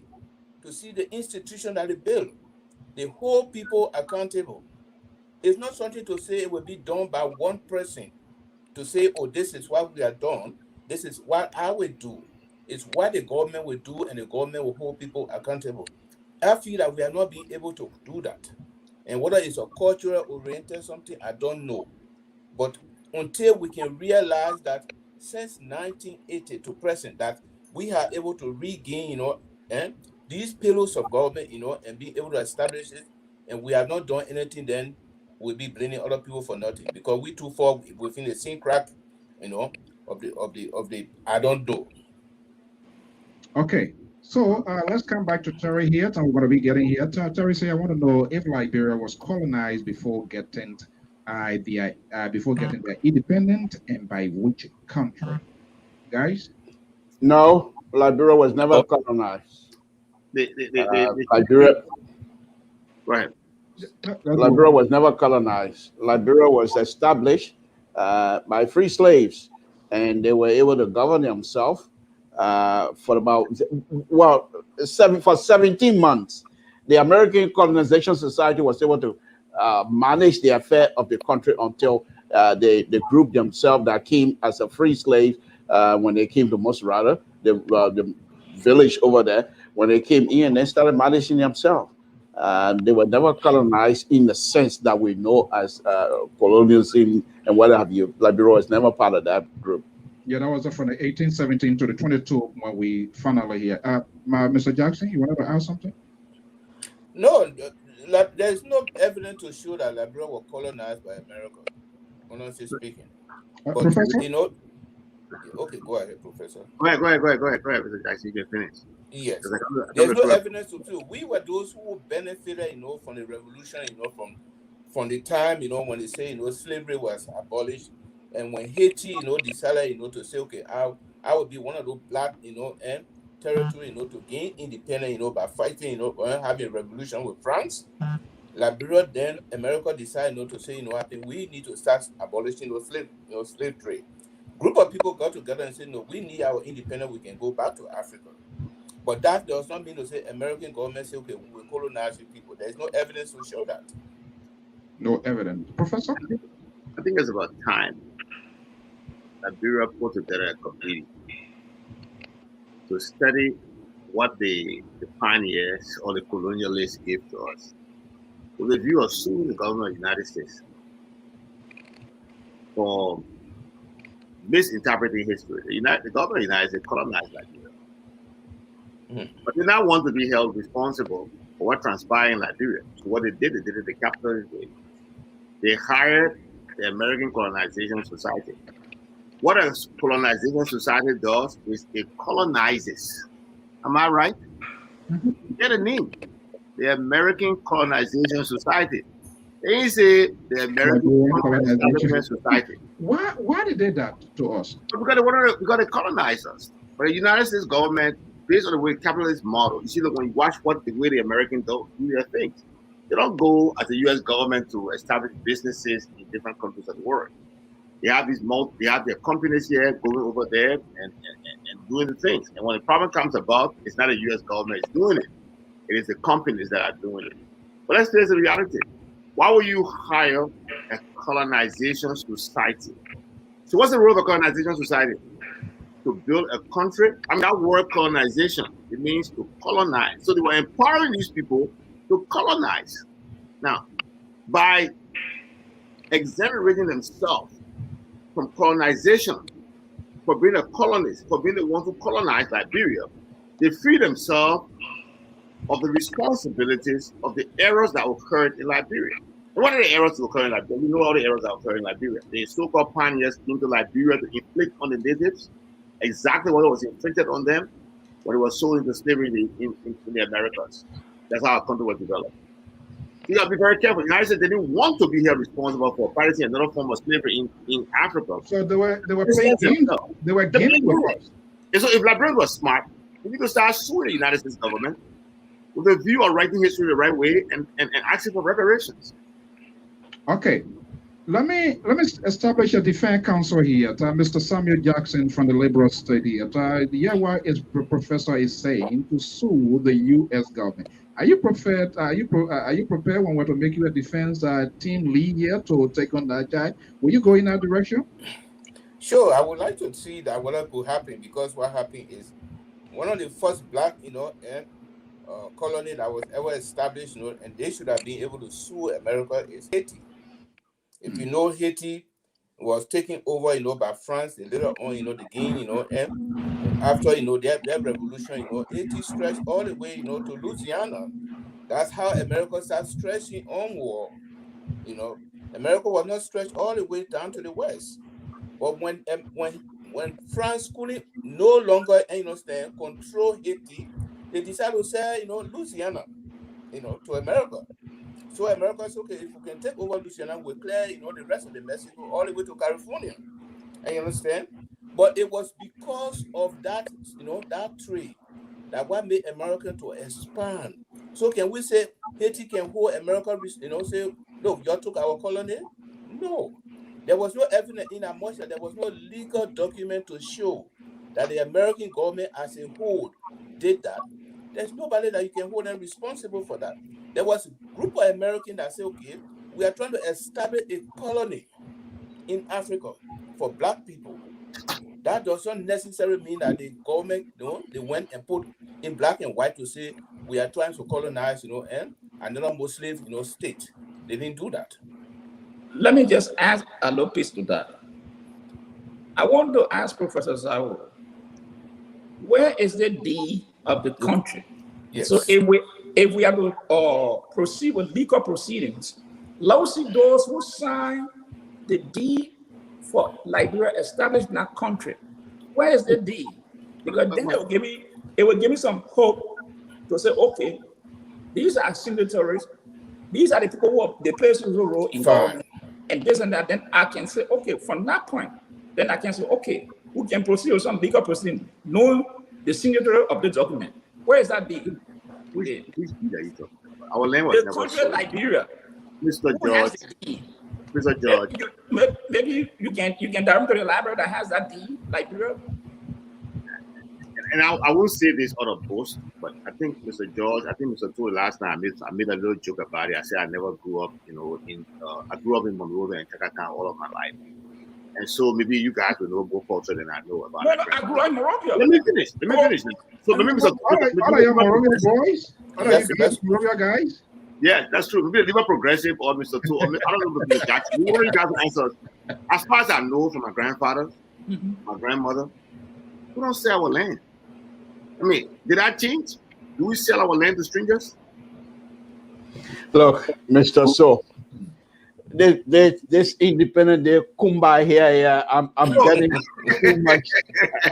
to see the institution that they built. They hold people accountable. It's not something to say it will be done by one person to say, oh, this is what we are done. This is what I will do. It's what the government will do, and the government will hold people accountable. I feel that we are not being able to do that. And whether it's a cultural oriented something, I don't know. But until we can realize that since 1980 to present, that we are able to regain, these pillars of government, and be able to establish it, and we have not done anything, then we'll be blaming other people for nothing, because we too fall within the same crack, of the I don't know. Okay. So let's come back to Terry here. I'm going to be getting here. Terry say, I want to know if Liberia was colonized before getting their independent, and by which country, guys? No, Liberia was never colonized. Liberia. Right. Liberia was never colonized. Liberia was established by free slaves, and they were able to govern themselves for 17 months. The American Colonization Society was able to manage the affair of the country until the group themselves that came as a free slave when they came to Mosrata, the village over there, when they came in, they started managing themselves. They were never colonized in the sense that we know as colonialism and what have you. Liberia was never part of that group. Yeah, that was from the 1817 to the 22 when we finally here. Mr. Jackson, you wanted to add something? No, there's no evidence to show that Liberia was colonized by America, honestly speaking. But, Professor? Okay, go ahead, Professor. Go ahead, Mr. Jackson, you can finish. Yes, there's no evidence to prove. We were those who benefited, from the revolution, from the time, when they say, slavery was abolished, and when Haiti, decided, to say, okay, I will be one of those black, and territory, to gain independence, by fighting, having a revolution with France. Liberia, then America decided, to say, I think we need to start abolishing slave trade. Group of people got together and said, no, we need our independence. We can go back to Africa. But that does not mean to say American government say, okay, we will colonize people. There's no evidence to show that. No evidence. Professor? I think it's about time Liberia put together a committee to study what the pioneers or the colonialists gave to us, with a view of suing the government of the United States for misinterpreting history. The government of the United States colonized Liberia. But they now want to be held responsible for what transpired in Liberia. So what they did it the capitalist way. They hired the American Colonization Society. What a colonization society does is it colonizes. Am I right? Get a name. The American Colonization Society. They say the American Colonization Society. Why did they do that to us? Because they got to colonize us. But the United States government, based on the way capitalist model, you see that when you watch the way the Americans do their things, they don't go as the U.S. government to establish businesses in different countries of the world. They have their companies here going over there and doing the things. And when the problem comes about, it's not the U.S. government is doing it. It is the companies that are doing it. But let's face the reality. Why would you hire a colonization society? So what's the role of a colonization society? To build a country. I mean, that word colonization, it means to colonize. So they were empowering these people to colonize. Now, by exonerating themselves from colonization, for being a colonist, for being the ones who colonized Liberia, they free themselves of the responsibilities of the errors that occurred in Liberia. What are the errors that occur in Liberia? We know all the errors that occur in Liberia. The so-called pioneers came to Liberia to inflict on the natives exactly what was inflicted on them when it was sold into slavery in the Americas. That's how our country was developed. You got to be very careful. The United States didn't want to be here responsible for piracy and another form of slavery in Africa. So they were playing games. They were games with us. And so if Liberians were smart, we need to start suing the United States government with a view of writing history the right way and asking for reparations. Okay. Let me establish a defense counsel here. Mr. Samuel Jackson from the Liberal State here. The professor is saying to sue the U.S. government. Are you prepared? Are you prepared when we're to make you a defense team lead here to take on that guy? Will you go in that direction? Sure, I would like to see that what could happen, because what happened is one of the first black, colony that was ever established, and they should have been able to sue America is Haiti. If you know, Haiti was taken over, by France, and later on, the gain, and after, their revolution, Haiti stretched all the way, to Louisiana. That's how America started stretching onward. America was not stretched all the way down to the west. But when France couldn't no longer, control Haiti, they decided to sell, Louisiana, to America. So America said, okay, if we can take over Louisiana, we'll clear, the rest of the Mexico all the way to California. And you understand? But it was because of that, that trade that what made America to expand. So can we say Haiti can hold America, say, no, you took our colony? No. There was no evidence in America, there was no legal document to show that the American government as a whole did that. There's nobody that you can hold them responsible for that. There was a group of Americans that said, okay, we are trying to establish a colony in Africa for black people. That does not necessarily mean that the government, they went and put in black and white to say, we are trying to colonize, and another Muslim, state. They didn't do that. Let me just add a little piece to that. I want to ask Professor Zawo, where is the D of the country? Yes. So if we are to proceed with legal proceedings, let's see those who sign the deed for Liberia established in that country. Where is the deed? Because then it will give me some hope to say, okay, these are signatories, these are the people who are the persons who role in government, and this and that. Then I can say, okay, from that point, then I can say, okay, who can proceed with some legal proceeding, knowing the signatory of the document. Where is that deed? Which deed are you talking about? Our land was the never country sold. Liberia. Mr. George. Mr. George. Maybe you can direct to the library that has that deed, Liberia. And I will say this out of boast, but I think Mr. George, Mr. Toole last time I made a little joke about it. I said I never grew up, I grew up in Monrovia and Chacatown all of my life. And so maybe you guys will know more culture than I know about. No, I grew up in Monrovia. Let me finish. So maybe Mr. Are you Monrovia boys? Are you Monrovia guys? Yeah, that's true. Maybe Liber Progressive or Mr. Toole. I don't know Mr. Jackson. One of you guys will answer. As far as I know from my grandfather, my grandmother, we don't sell our land. I mean, did that change? Do we sell our land to strangers? Look, Mr. So, this independent day kumbaya here, I'm getting too much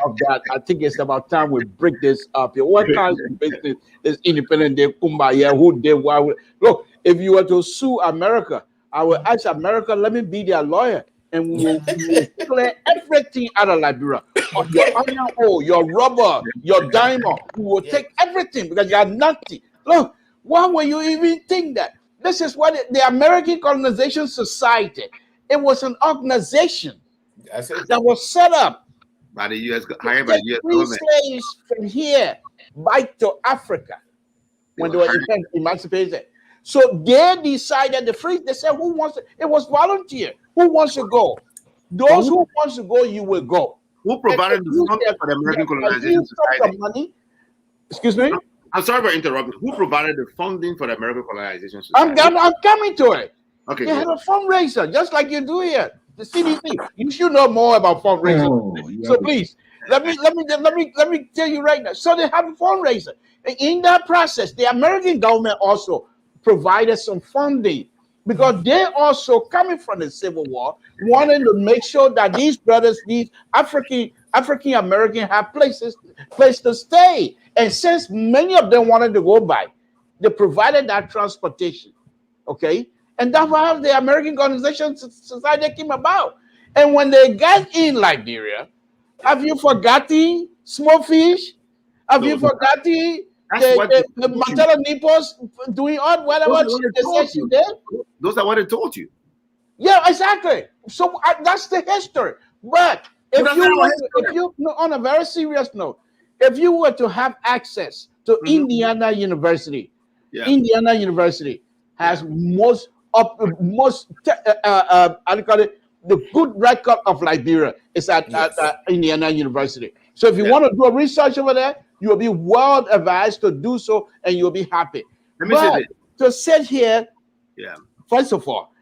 of that. I think it's about time we break this up here. What kind of business is independent day kumbaya? Who did why? Look, if you were to sue America, I will ask America, let me be their lawyer, and we will clear everything out of Liberia. Your iron ore, your rubber, your diamond, we will take everything because you are nothing. Look, why would you even think that? This is what the American Colonization Society, it was an organization that was set up by the U.S. hired by the U.S. government. Slaves from here back to Africa when they were emancipated. So they decided they said, who wants to? It was volunteer. Who wants to go? Those who wants to go, you will go. Who provided the funding for the American Colonization Society? Money. Excuse me? I'm sorry for interrupting. Who provided the funding for the American Colonization Society? I'm coming to it. Okay. They had a fundraiser, just like you do here. The CDC. You should know more about fundraising. So please, let me tell you right now. So they have a fundraiser. And in that process, the American government also provided some funding because they also coming from the Civil War, wanting to make sure that these brothers, these African American, have place to stay. And since many of them wanted to go by, they provided that transportation. Okay, and that's how the American Colonization Society came about. And when they got in Liberia, have you forgotten small fish? Have you forgotten the Matella Nippos doing all whatever they said she did? Those are what they told you. Yeah, exactly. So that's the history. But if you no, on a very serious note, if you were to have access to Indiana University, Indiana University has most I call it the good record of Liberia is at Indiana University. So if you want to do a research over there, you will be well advised to do so, and you'll be happy. But to sit here, first of all,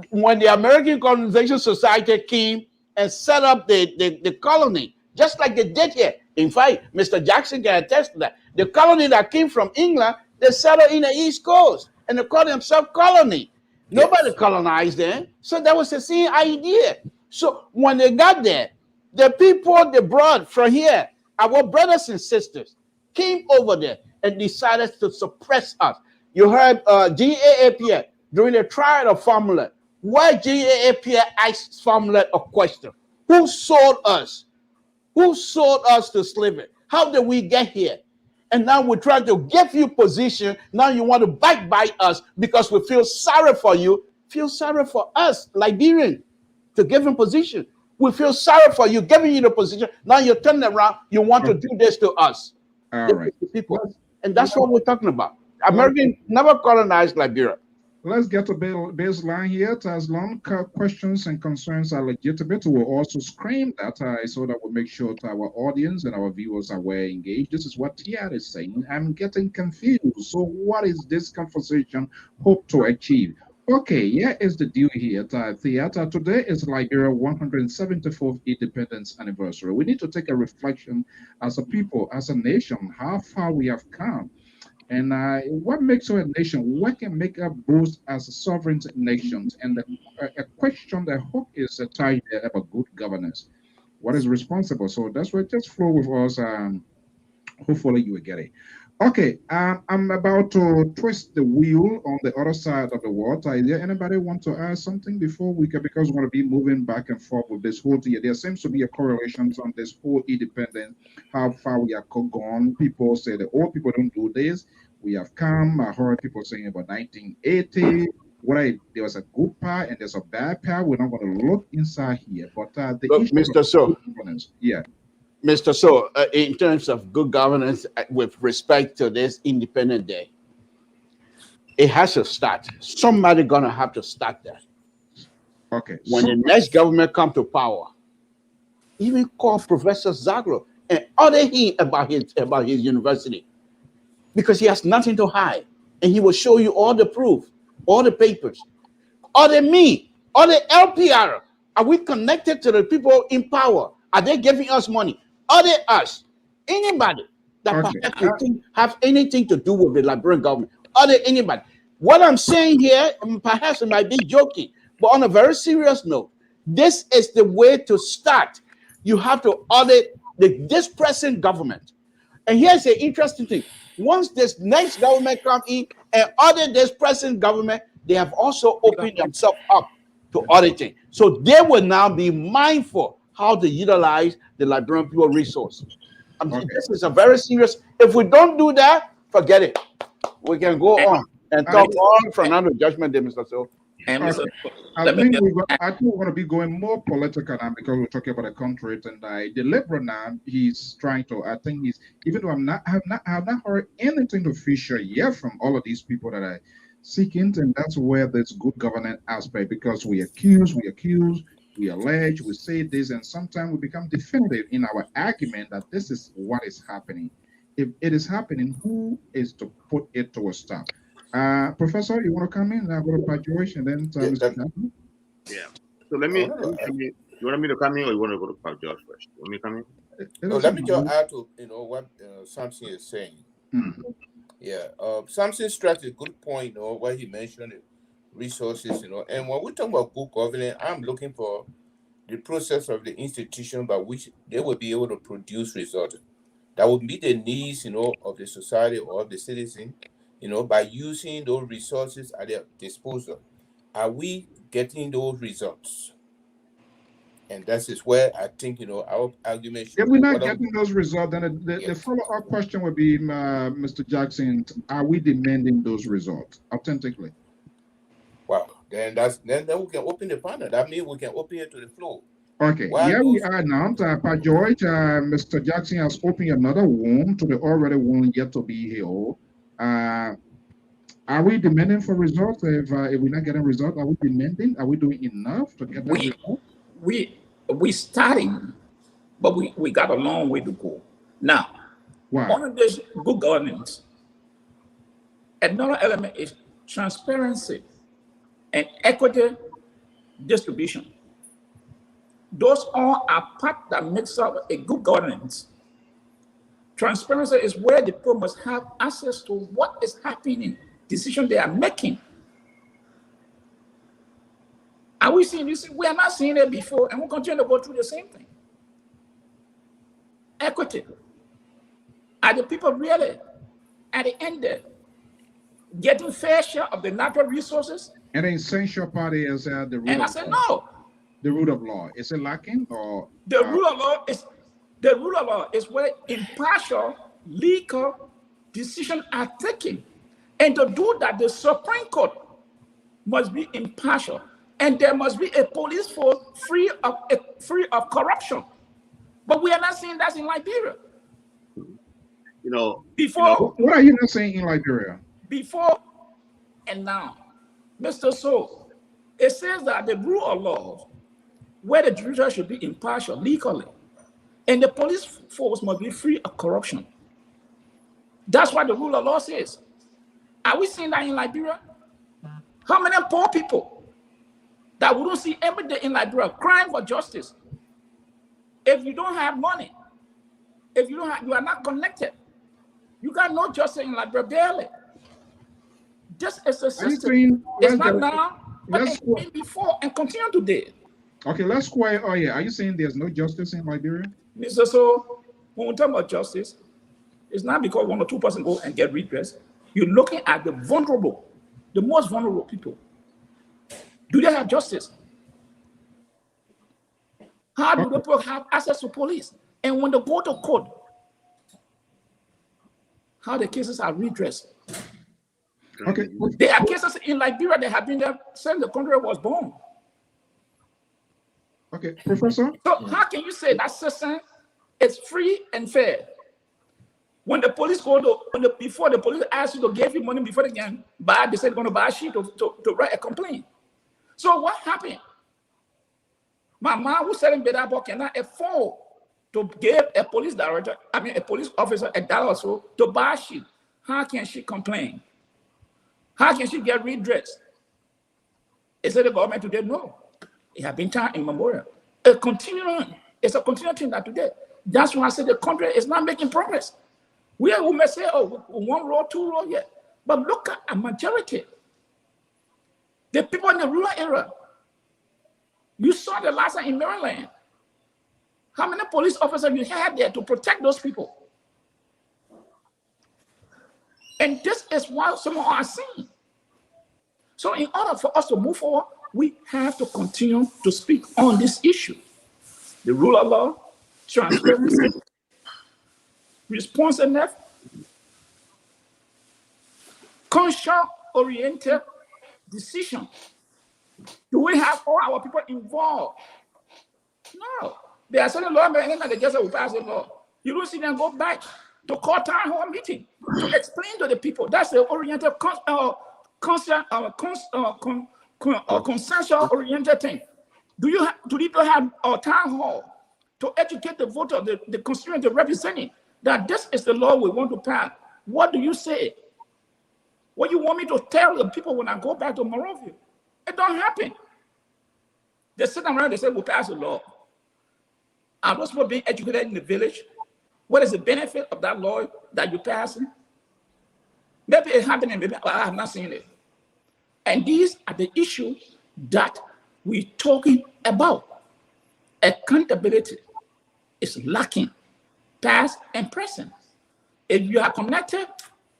when the American Colonization Society came and set up the colony, just like they did here. In fact, Mr. Jackson can attest to that. The colony that came from England, they settled in the East Coast, and they called themselves colony. Nobody colonized them. So that was the same idea. So when they got there, the people they brought from here, our brothers and sisters, came over there and decided to suppress us. You heard G.A.A. Pierre during the trial of Formula. Why G.A.A. Pierre asked Formula a question? Who sold us? Who sold us to slavery? How did we get here? And now we're trying to give you position. Now you want to backbite us because we feel sorry for you. Feel sorry for us, Liberian, to give him position. We feel sorry for you, giving you the position. Now you're turning around. You want to do this to us. All right. People. And that's what we're talking about. American never colonized Liberia. Let's get to baseline here. As long questions and concerns are legitimate, we'll also screen that so that we'll make sure that our audience and our viewers are well engaged. This is what Tia is saying. I'm getting confused. So what is this conversation hope to achieve? Okay, here is the deal here. Theater, today is Liberia 174th independence anniversary. We need to take a reflection as a people, as a nation, how far we have come. And what makes us a nation? What can make us boast as a sovereign nation? And a question that hope is tied about good governance. What is responsible? So that's why just flow with us. Hopefully you will get it. Okay, I'm about to twist the wheel on the other side of the world. Is there anybody want to add something before we can, because we're going to be moving back and forth with this whole thing. There seems to be a correlation on this whole independence, how far we are gone. People say the old people don't do this. We have come. I heard people saying about 1980. There was a good part and there's a bad part. We're not going to look inside here. But Mr. So, yeah. Mr. So, in terms of good governance with respect to this Independent Day, it has to start. Somebody gonna have to start that. Okay. When the next government come to power, even call Professor Zagro and order him about his university, because he has nothing to hide, and he will show you all the proof, all the papers. Order me, order LPR. Are we connected to the people in power? Are they giving us money? Other us, anybody that perhaps have anything to do with the Liberian government, other anybody. What I'm saying here, perhaps it might be joking, but on a very serious note, this is the way to start. You have to audit this present government. And here's the interesting thing. Once this next government comes in and audit this present government, they have also opened themselves up to auditing. So they will now be mindful how to utilize the Liberian people resource. This is a very serious. If we don't do that, forget it. We can go on and talk on from now to Judgment Day, Mr. So. I think we're going to be going more political now because we're talking about a country, and the Liberal now, he's trying to. I think he's, even though I have not heard anything official yet from all of these people that are seeking, and that's where this good governance aspect, because we accuse, we allege, we say this, and sometimes we become definitive in our argument that this is what is happening. If it is happening, who is to put it to a stop? Professor, you want to come in? I'll go to Pat George and then yeah. So let me, you want me to come in or you want to go to Pat George first? You want me to come in? No, let me just add to what Samson is saying. Yeah, Samson stressed a good point, what he mentioned resources, you know. And when we talk about good governance, I'm looking for the process of the institution by which they will be able to produce results that will meet the needs, you know, of the society or of the citizen, you know, by using those resources at their disposal. Are we getting those results? And that is where I think, you know, our argument should If we're be. not getting those results, then the follow-up question would be, Mr. Jackson, are we demanding those results authentically? Wow, then we can open the panel. That means we can open it to the floor. Okay, here we are now. Pa George, Mr. Jackson has opened another wound to the already one yet to be healed. Are we demanding for results? If we're not getting results, are we demanding? Are we doing enough to get that result? We starting, but we got a long way to go. Now, on this good governance, another element is transparency and equity distribution. Those all are part that makes up a good governance. Transparency is where the people must have access to what is happening, decisions they are making. Are we seeing this? We are not seeing it before, and we'll continue to go through the same thing. Equity. Are the people really, at the end there, getting fair share of the natural resources? And the essential part is the rule of law. And I said, no. The rule of law. Is it lacking or? The rule of law is where impartial legal decisions are taken. And to do that, the Supreme Court must be impartial. And there must be a police force free of corruption. But we are not seeing that in Liberia. You know, before. What are you not saying in Liberia? Before and now, Mr. So, it says that the rule of law, where the judiciary should be impartial legally, and the police force must be free of corruption. That's what the rule of law says. Are we seeing that in Liberia? How many poor people that we don't see every day in Liberia crying for justice? If you don't have money, if you are not connected, you got no justice in Liberia barely. This is a system. It's not now, but it's been before and continue today. Okay, let's square. Oh yeah, are you saying there's no justice in Liberia? Mr. So, when we talk about justice, it's not because one or two persons go and get redress. You're looking at the vulnerable, the most vulnerable people. Do they have justice? How do the people have access to police? And when they go to court, how the cases are redressed? Okay. There are cases in Liberia that have been there since the country was born. Okay, Professor. So how can you say that system is free and fair? When the police go to, before the police ask you to give you money before they can buy, they said they're going to buy a sheet to write a complaint. So what happened? My mom who's selling better book cannot afford to give a police director, a police officer $1 or so to buy a sheet. How can she complain? How can she get redress? Is it the government today? No. It has been time immemorial. It's a continuing thing that today. That's why I said the country is not making progress. We may say, oh, 1 road, 2 road, yeah. But look at a majority. The people in the rural area. You saw the last time in Maryland. How many police officers you had there to protect those people? And this is what some are seeing. So in order for us to move forward, we have to continue to speak on this issue. The rule of law, transparency, responsiveness, conscience-oriented decision. Do we have all our people involved? No. They are saying law, but they just will pass a law. You don't see them go back to call town hall meeting to explain to the people. That's the oriented consensual oriented thing. Do people have a town hall to educate the voter, the constituent representing that this is the law we want to pass? What do you say? What you want me to tell the people when I go back to Monrovia? It don't happen. They sit around, they say, we'll pass a law. Are those people being educated in the village? What is the benefit of that law that you're passing? Maybe it's happening, maybe I have not seen it. And these are the issues that we're talking about. Accountability is lacking, past and present. If you are connected,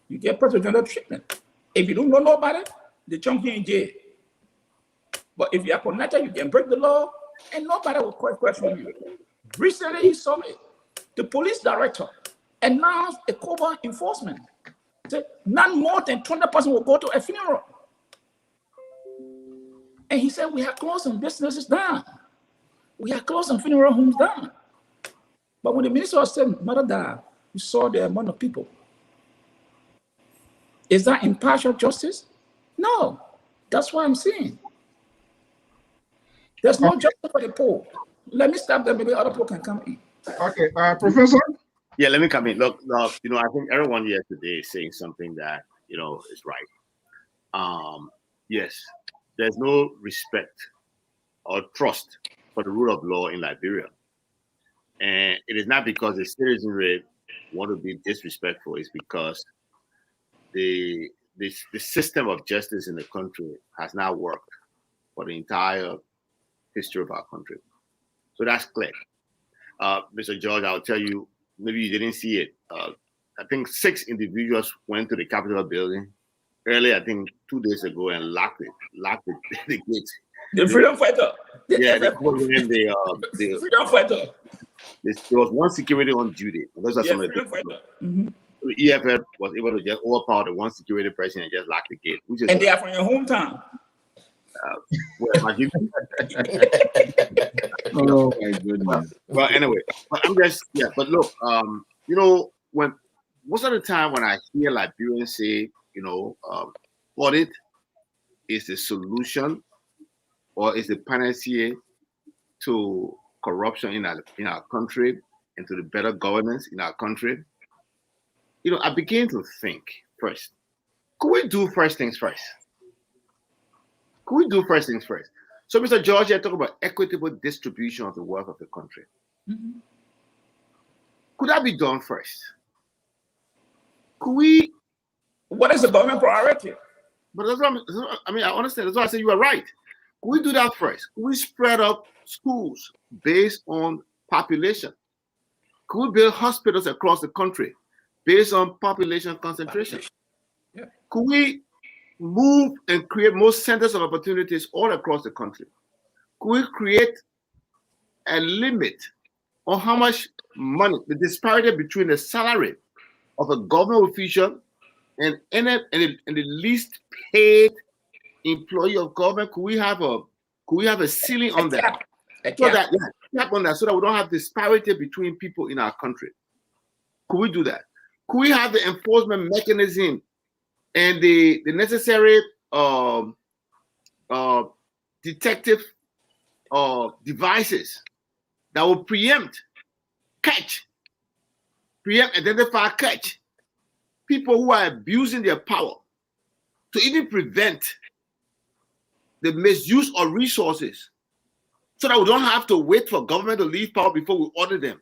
you get preferential treatment. If you don't know about it, they chunk you in jail. But if you are connected, you can break the law and nobody will question you. Recently, you saw it. The police director announced a covert enforcement. Said none more than 20% will go to a funeral. And he said, we are closing businesses down. We are closing funeral homes down. But when the minister said, mother died, you saw the amount of people. Is that impartial justice? No. That's what I'm saying. There's no justice for the poor. Let me stop there. Maybe other people can come in. Okay, Professor? Yeah, let me come in. Look, I think everyone here today is saying something that, is right. Yes, there's no respect or trust for the rule of law in Liberia. And it is not because the citizenry want to be disrespectful. It's because the system of justice in the country has not worked for the entire history of our country. So that's clear. Mr. George, I'll tell you, maybe you didn't see it. I think 6 individuals went to the Capitol building earlier, I think 2 days ago, and locked the gates. The freedom fighter. They called in the freedom fighter. There was one security on duty. And those are some of the fighter. The EFF was able to just overpower the one security person and just lock the gate. And they are from your hometown. Oh my goodness. Well, anyway, but I'm just but look, when most of the time when I hear Liberians say, audit is the solution or is the panacea to corruption in our country and to the better governance in our country, I begin to think first, could we do first things first? Could we do first things first? So, Mr. George, you're talking about equitable distribution of the wealth of the country. Could that be done first? Could we? What is the government priority? But that's what I understand. That's why I say you are right. Could we do that first? Could we spread up schools based on population? Could we build hospitals across the country based on population concentration? Yeah. Could we move and create more centers of opportunities all across the country? Could we create a limit on how much money, the disparity between the salary of a government official and the least paid employee of government? Could we have a ceiling on that? So that we don't have disparity between people in our country. Could we do that? Could we have the enforcement mechanism and the necessary detective devices that will identify, catch people who are abusing their power, to even prevent the misuse of resources, so that we don't have to wait for government to leave power before we audit them?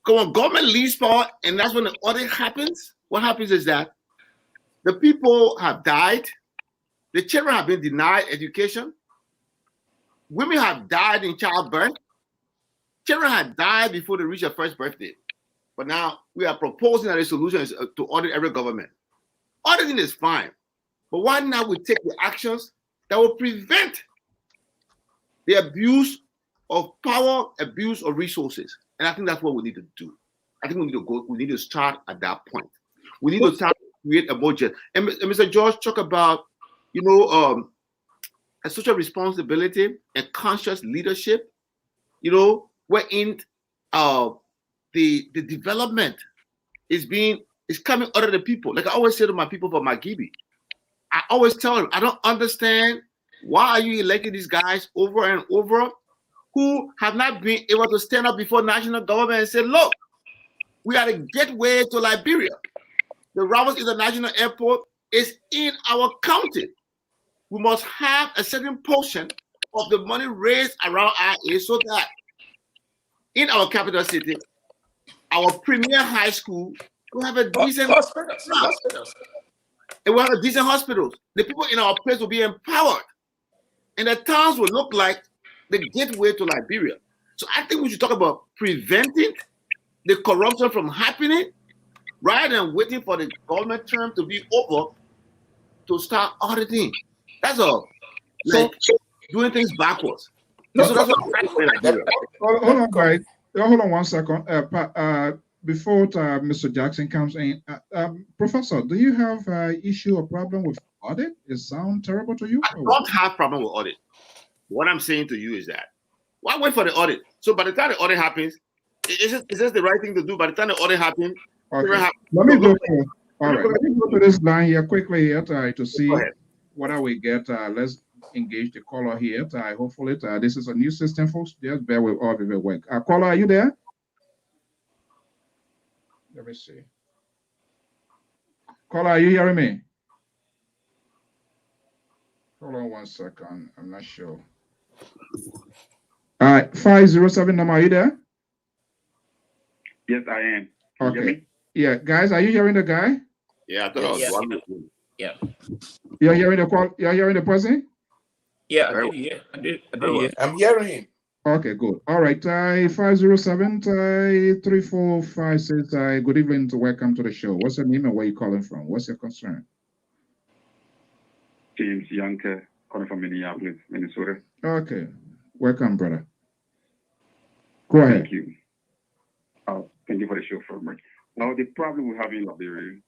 Because when government leaves power and that's when the audit happens, what happens is that the people have died, the children have been denied education, women have died in childbirth, children have died before they reach their first birthday. But now we are proposing that a solution is to audit every government. Auditing is fine, but why not we take the actions that will prevent the abuse of power, abuse of resources? And I think that's what we need to do. I think we need to start at that point. We need to start to create a budget. And Mr. George talked about, a social responsibility and conscious leadership, wherein the development is coming out of the people. Like I always say to my people from Magibi, I always tell them, I don't understand why are you electing these guys over and over who have not been able to stand up before national government and say, look, we are the gateway to Liberia. The Ramos International Airport is in our county. We must have a certain portion of the money raised around IA so that in our capital city, our premier high school will have a decent hospitals. and we'll have decent hospitals. The people in our place will be empowered, and the towns will look like the gateway to Liberia. So I think we should talk about preventing the corruption from happening rather than waiting for the government term to be over to start auditing. That's all. Like doing things backwards. No, So that's what Hold on, guys. Hold on 1 second. Before Mr. Jackson comes in, Professor, do you have an issue or problem with audit? It sounds terrible to you? I don't have problem with audit. What I'm saying to you is that why wait for the audit? So by the time the audit happens, is this the right thing to do? By the time the audit happens, okay. Let me go to this line here quickly here to see what we get. Let's engage the caller here. Hopefully, this is a new system, folks. Just bear with all of the work. Caller, are you there? Let me see. Caller, are you hearing me? Hold on 1 second. I'm not sure. All right, 507 number, are you there? Yes, I am. Okay. Yeah, guys, are you hearing the guy? Yeah, I thought I was one. Yeah. You're hearing the call? You're hearing the person? Yeah, I did. I'm hearing him. Okay, good. All right, 507-3456. Good evening. Welcome to the show. What's your name and where you calling from? What's your concern? James Youngter, calling from Minneapolis, Minnesota. Okay, welcome, brother. Go ahead. Thank you. Thank you for the show very much. Now, the problem we have in Liberia,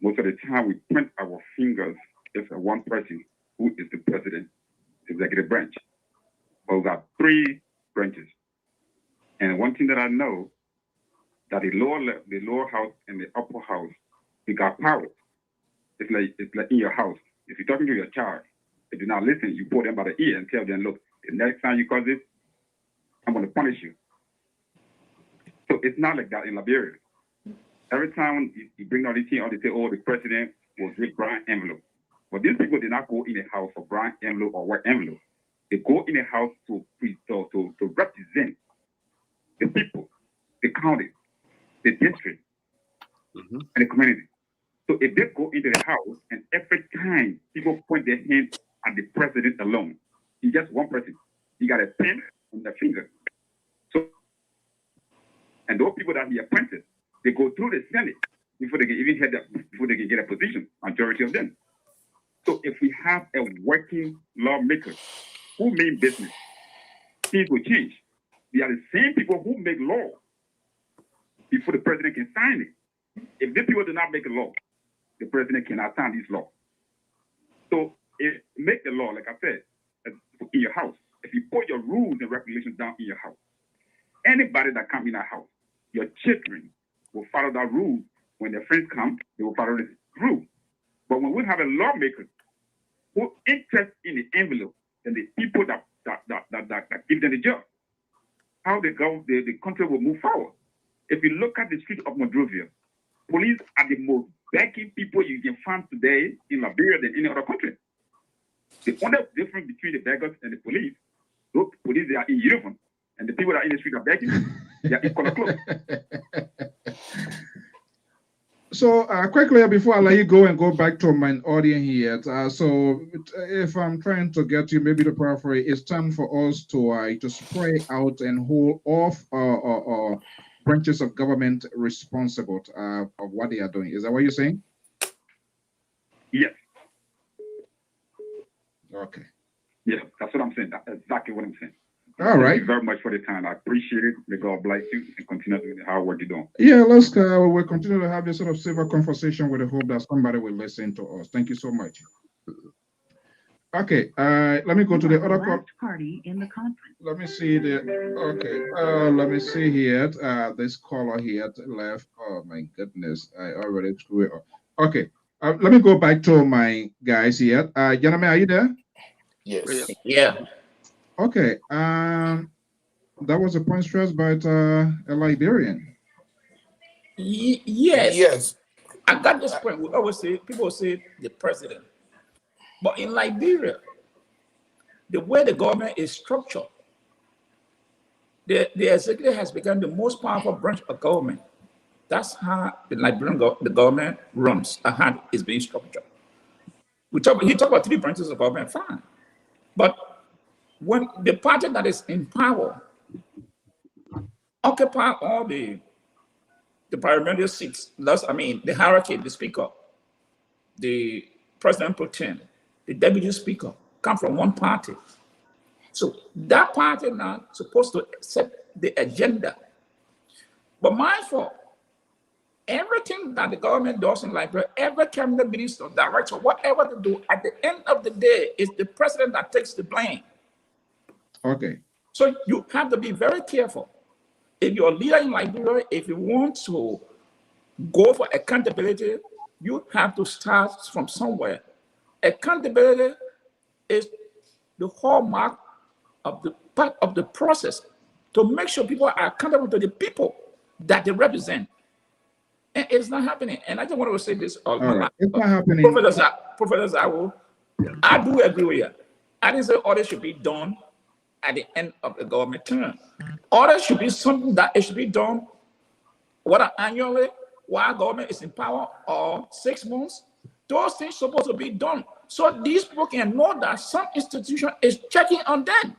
most of the time we point our fingers at one person who is the president, executive branch. But we got 3 branches. And one thing that I know, that the lower house and the upper house, we got powers. It's like in your house. If you're talking to your child, if they're not listening, you pull them by the ear and tell them, look, the next time you cause this, I'm going to punish you. So it's not like that in Liberia. Every time you bring out this thing, they say, oh, the president was with brown envelope. But these people did not go in a house for brown envelope or white envelope. They go in a house to represent the people, the county, the district, and the community. So if they go into the house and every time people point their hand at the president alone, he's just one person. He got a pen on the finger. So, and those people that he appointed, they go through the Senate before they can even before they can get a position, majority of them. So if we have a working lawmaker who mean business, things will change. They are the same people who make law before the president can sign it. If these people do not make a law, the president cannot sign this law. So if make the law, like I said, in your house, if you put your rules and regulations down in your house, anybody that comes in that house, your children will follow that rule. When their friends come, they will follow this rule. But when we have a lawmaker who interested in the envelope and the people that give them the job, how the country will move forward. If you look at the street of Monrovia, police are the most begging people you can find today in Liberia than any other country. The only difference between the beggars and the police, those police, they are in uniform, and the people that are in the street are begging, they are in color clothes. So quickly, before I let you go and go back to my audience here, so if I'm trying to get you, maybe the paraphrase, it's time for us to spray out and hold off branches of government responsible of what they are doing. Is that what you're saying? Yes. Okay. Yeah, that's what I'm saying. That's exactly what I'm saying. All right. Thank you very much for the time. I appreciate it. May God bless you and continue doing the hard work you're doing. Yeah, let's we'll continue to have this sort of civil conversation with the hope that somebody will listen to us. Thank you so much. Okay, let me go to the other party in the conference. Let me see the let me see here. This caller here left. Oh my goodness, I already screwed it up. Okay, let me go back to my guys here. Gentlemen, are you there? Yes. Yeah. Okay. That was a point stressed by a Liberian. Yes. Yes. I got this point. We always say, people say the president. But in Liberia, the way the government is structured, the executive has become the most powerful branch of government. That's how the Liberian the government runs, and how it's being structured. He talked about 3 branches of government, fine. But when the party that is in power occupy all the parliamentary seats, the hierarchy, the speaker, the president pro tem, the deputy speaker, come from one party. So that party now supposed to set the agenda. But mindful, everything that the government does in Liberia, every cabinet minister, director, whatever they do, at the end of the day, it's the president that takes the blame. Okay. So you have to be very careful. If you're a leader in Liberia, if you want to go for accountability, you have to start from somewhere. Accountability is the hallmark of the part of the process to make sure people are accountable to the people that they represent. And it's not happening. And I just want to say this. It's not happening. Professor Zawo, I do agree with you. I didn't say audit should be done at the end of the government term. Audit should be something that it should be done whether annually, while government is in power, or 6 months. Those things are supposed to be done. So these people can know that some institution is checking on them.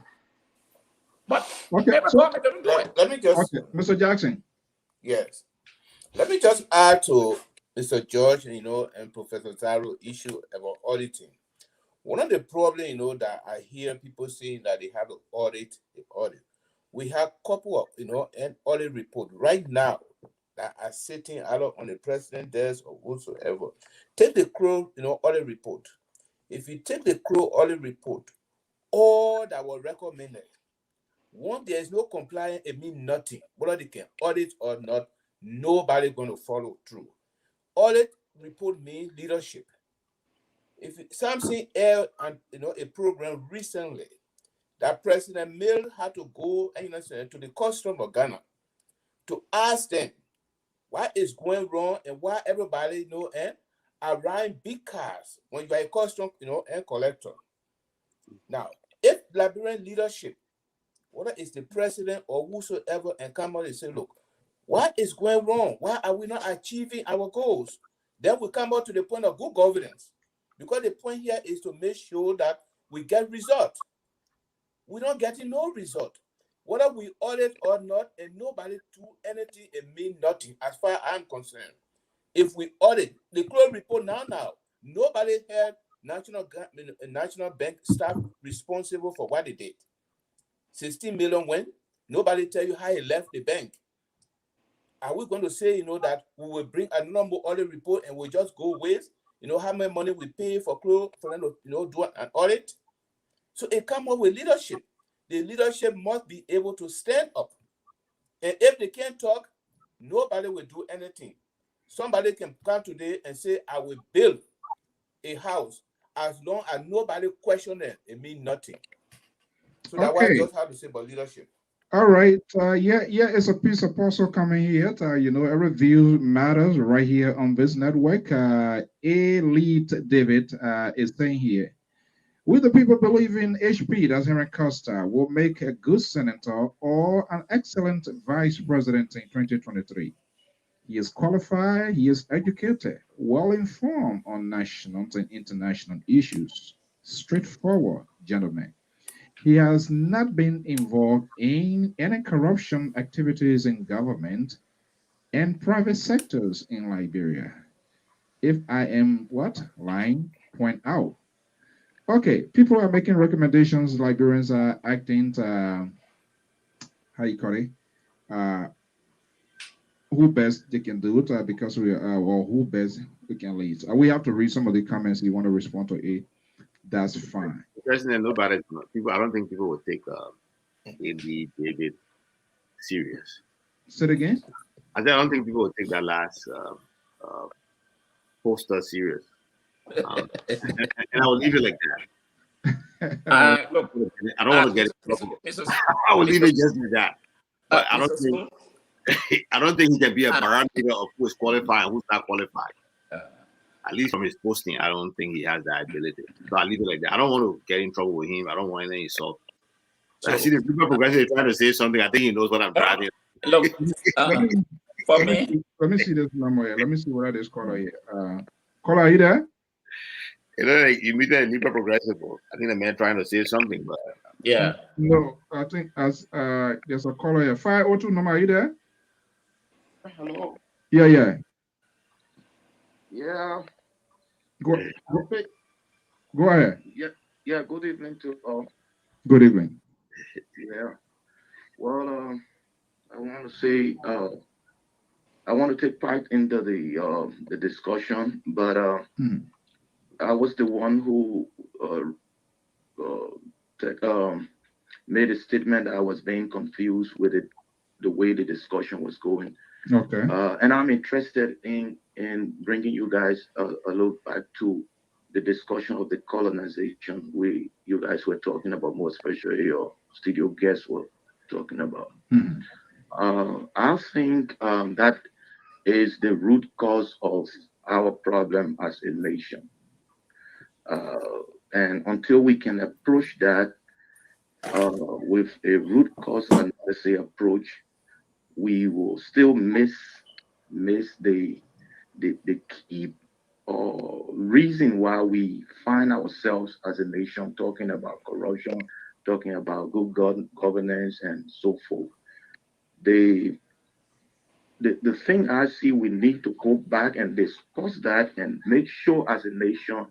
But every government doesn't do it. Let me just... Okay, Mr. Jackson. Yes. Let me just add to Mr. George, and Professor Zaro issue about auditing. One of the problems, that I hear people saying that they have an audit, we have a couple of, an audit report right now that are sitting either on the president's desk or whatsoever. Take the Crow, audit report. If you take the Crow audit report, all that was recommended, once there is no compliance, it means nothing. Whether they can audit or not, nobody going to follow through. Audit report means leadership. If something else, and a program recently that President Mill had to go to the custom of Ghana to ask them what is going wrong and why everybody around big cars when you are a custom and collector. Now, if Liberian leadership, whether it's the president or whosoever, and come out and say, look, what is going wrong? Why are we not achieving our goals? Then we come out to the point of good governance. Because the point here is to make sure that we get results. We're not getting no result. Whether we audit or not, and nobody do anything, it means nothing as far as I'm concerned. If we audit, the close report now, nobody had National Bank staff responsible for what they did. 16 million went. Nobody tell you how he left the bank. Are we going to say, that we will bring a number audit report and we'll just go waste? How much money we pay for them to, do an audit? So it comes up with leadership. The leadership must be able to stand up. And if they can't talk, nobody will do anything. Somebody can come today and say, I will build a house. As long as nobody question it, it means nothing. So that's why I just have to say about leadership. All right. It's a piece of puzzle coming here. Every view matters right here on this network. Elite David is saying here, will the people believe in HP, that's Henry Costa, will make a good senator or an excellent vice president in 2023? He is qualified, he is educated, well informed on national and international issues. Straightforward, gentlemen. He has not been involved in any corruption activities in government and private sectors in Liberia. If I am lying, point out. Okay, people are making recommendations. Liberians are acting, who best they can do it because we are, or who best we can lead. We have to read some of the comments you want to respond to it. That's fine. President, I don't think people will take A.D. David serious. Say it again? I don't think people will take that last poster serious. And I will leave it like that. Look, I don't want to get it. I will leave it just like that. But I don't think he can be a parameter of who is qualified and who's not qualified. At least from his posting, I don't think he has that ability. So I leave it like that. I don't want to get in trouble with him. I don't want any insult. I see the people progressively trying to say something. I think he knows what I'm driving. Look, For me, let me see this number here. Let me see what this caller here. Caller, are you there? You know, you meet a new progressive. I think the man trying to say something, but yeah. No, I think as there's a caller here. 502 number, are you there? Hello. Yeah. Yeah. Go ahead. Yeah. Good evening to all. Good evening. Yeah. Well, I want to say I want to take part into the discussion, but I was the one who made a statement that I was being confused with it, the way the discussion was going. Okay. And I'm interested in bringing you guys a look back to the discussion of the colonization you guys were talking about, more especially your studio guests were talking about. I think that is the root cause of our problem as a nation. And until we can approach that with a root cause analysis approach, we will still miss the key reason why we find ourselves as a nation talking about corruption, talking about good governance, and so forth. The thing I see we need to go back and discuss that and make sure as a nation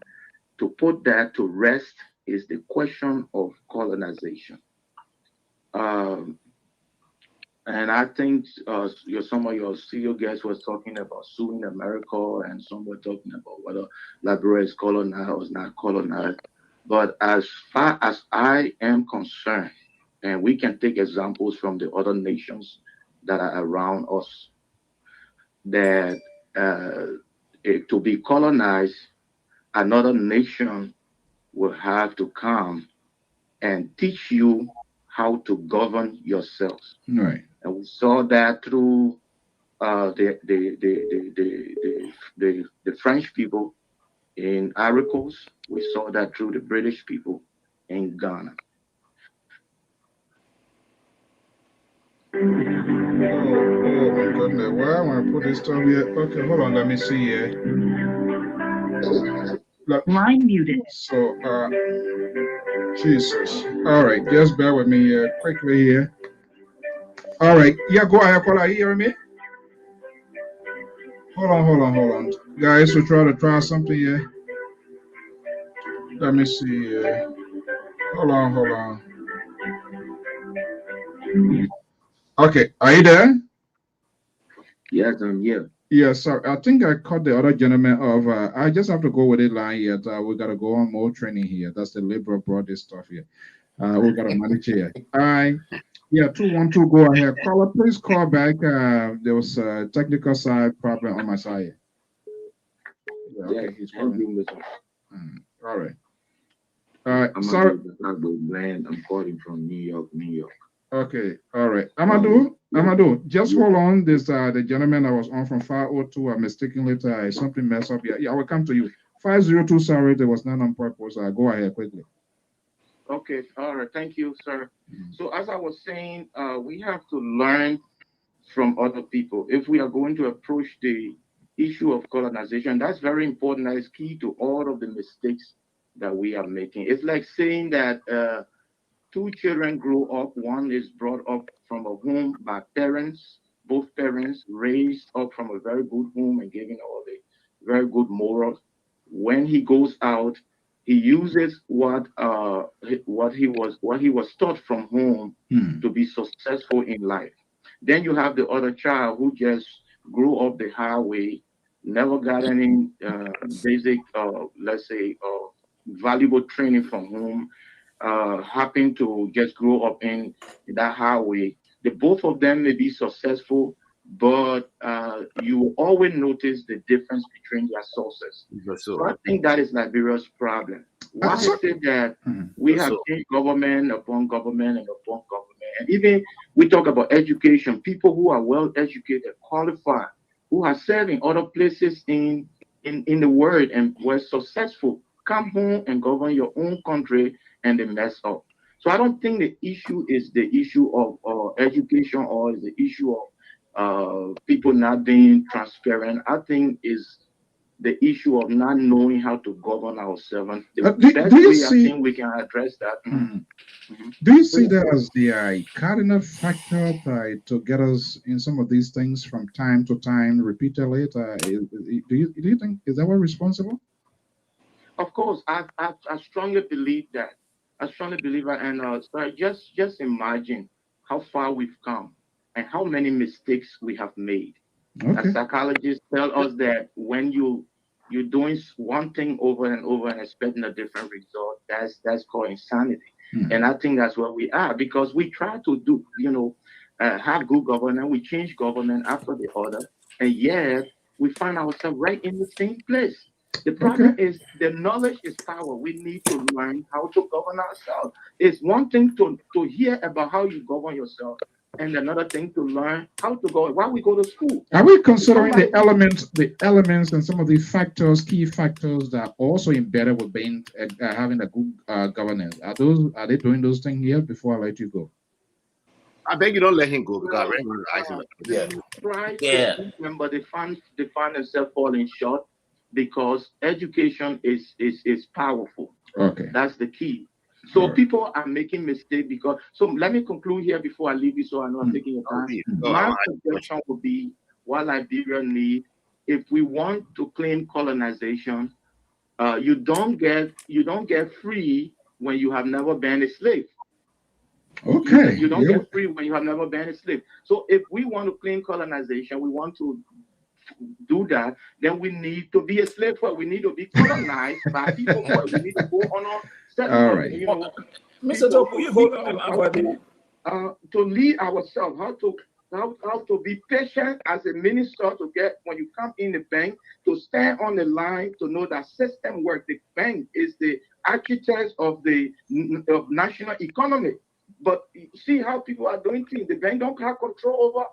to put that to rest is the question of colonization. And I think some of your studio guests were talking about suing America, and some were talking about whether Liberia is colonized or is not colonized. But as far as I am concerned, and we can take examples from the other nations that are around us, that to be colonized, another nation will have to come and teach you how to govern yourselves. Right. And we saw that through the French people in Ivory Coast. We saw that through the British people in Ghana. Oh my goodness. Why am I put this stuff here? Okay, hold on. Let me see here. Line muted. So, Jesus. All right, just bear with me here quickly here. All right. Yeah, go ahead, caller. You hear me? Hold on. Guys, we'll try something here. Let me see here. Hold on. Okay, are you there? Yes, I'm here. Yeah, sorry. I think I caught the other gentleman of I just have to go with it line here. We gotta go on more training here. That's the liberal brought this stuff here. We gotta manage here. All right. Yeah, 212, go ahead. Caller, please call back. There was a technical side problem on my side. Yeah, okay, he's calling. All right. I'm sorry. I'm calling from New York. Okay, all right. Amadou, just hold on. This the gentleman I was on from 502. I mistakenly something messed up here. Yeah, I will come to you. 502, sorry, there was none on purpose. Go ahead quickly. Okay, all right. Thank you, sir. So as I was saying, we have to learn from other people. If we are going to approach the issue of colonization, that's very important. That is key to all of the mistakes that we are making. It's like saying that two children grow up. One is brought up from a home by parents, both parents raised up from a very good home and given all the very good morals. When he goes out, he uses what he was taught from home to be successful in life. Then you have the other child who just grew up the highway, never got any basic, let's say, valuable training from home. Happen to just grow up in that highway. The both of them may be successful, but you always notice the difference between their sources. So I think that is Liberia's problem. Why is it that we have changed government upon government and upon government? And even we talk about education, people who are well educated, qualified, who are serving other places in the world and were successful, come home and govern your own country and they mess up. So I don't think the issue is the issue of education or is the issue people not being transparent. I think is the issue of not knowing how to govern ourselves. The best way I think we can address that. Do you see that as the cardinal factor to get us in some of these things from time to time, repeatedly? Do you think, is that what responsible? Of course, I strongly believe that. I strongly believe that, and so just imagine how far we've come and how many mistakes we have made. Okay. As psychologists tell us that when you're doing one thing over and over and expecting a different result, that's called insanity. And I think that's where we are, because we try to do, have good governance. We change government after the other, and yet we find ourselves right in the same place. The problem is the knowledge is power. We need to learn how to govern ourselves. It's one thing to hear about how you govern yourself, and another thing to learn how to go. Why we go to school? Are we considering the elements and some of the factors, key factors that are also embedded with being having a good governance? Are they doing those things here before I let you go? I beg you don't let him go, because But they find themselves falling short because education is powerful. Okay, that's the key. So people are making mistakes because. So let me conclude here before I leave you, so I know I'm taking your time. My suggestion would be what Liberia need, if we want to claim colonization, you don't get free when you have never been a slave. Okay. You don't get free when you have never been a slave. So if we want to claim colonization, we want to do that, then we need to be a slave for it. We need to be colonized by people for it. We need to go on our settlement. All right. Mr. Topu, you hold on to lead ourselves, how to be patient as a minister to get, when you come in the bank, to stand on the line, to know that system work. The bank is the architect of the national economy. But you see how people are doing things. The bank don't have control over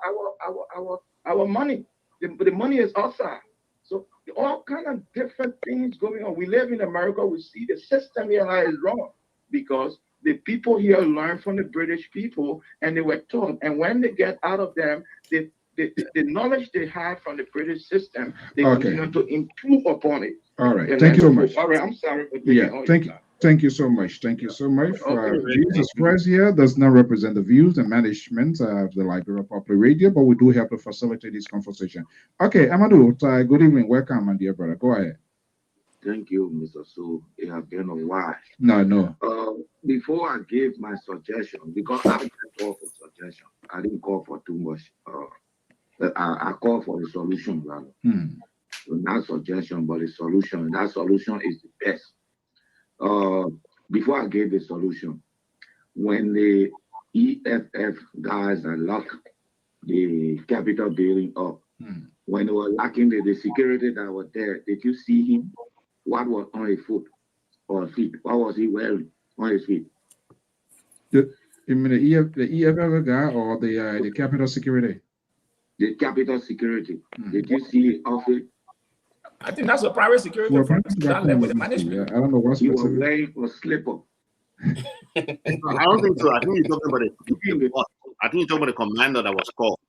our money. The money is outside. So all kind of different things going on. We live in America. We see the system here is wrong, because the people here learn from the British people, and they were taught. And when they get out of them, the knowledge they have from the British system, they continue to improve upon it. All right. Thank you so much. All right. I'm sorry for Thank you so much. Thank you so much. Jesus Christ here does not represent the views and management of the Liberia Public Radio, but we do help to facilitate this conversation. Okay, Amadou, good evening. Welcome, my dear brother. Go ahead. Thank you, Mr. Su. It has been a while. No. Before I give my suggestion, because I didn't call for suggestion, I didn't call for too much. I call for the solution, rather. So not suggestion, but the solution. That solution is the best. Before I gave the solution, when the EFF guys are locked the Capitol building up, when they were locking the security that was there, did you see him? What was on his foot or feet? What was he wearing on his feet? You mean the EFF guy or the Capitol security? The Capitol security. Did you see outfit? I think that's a private security with the management. I don't know what's he was wearing a slipper. I don't think so. I think you're talking about I think you're talking about the commander that was called.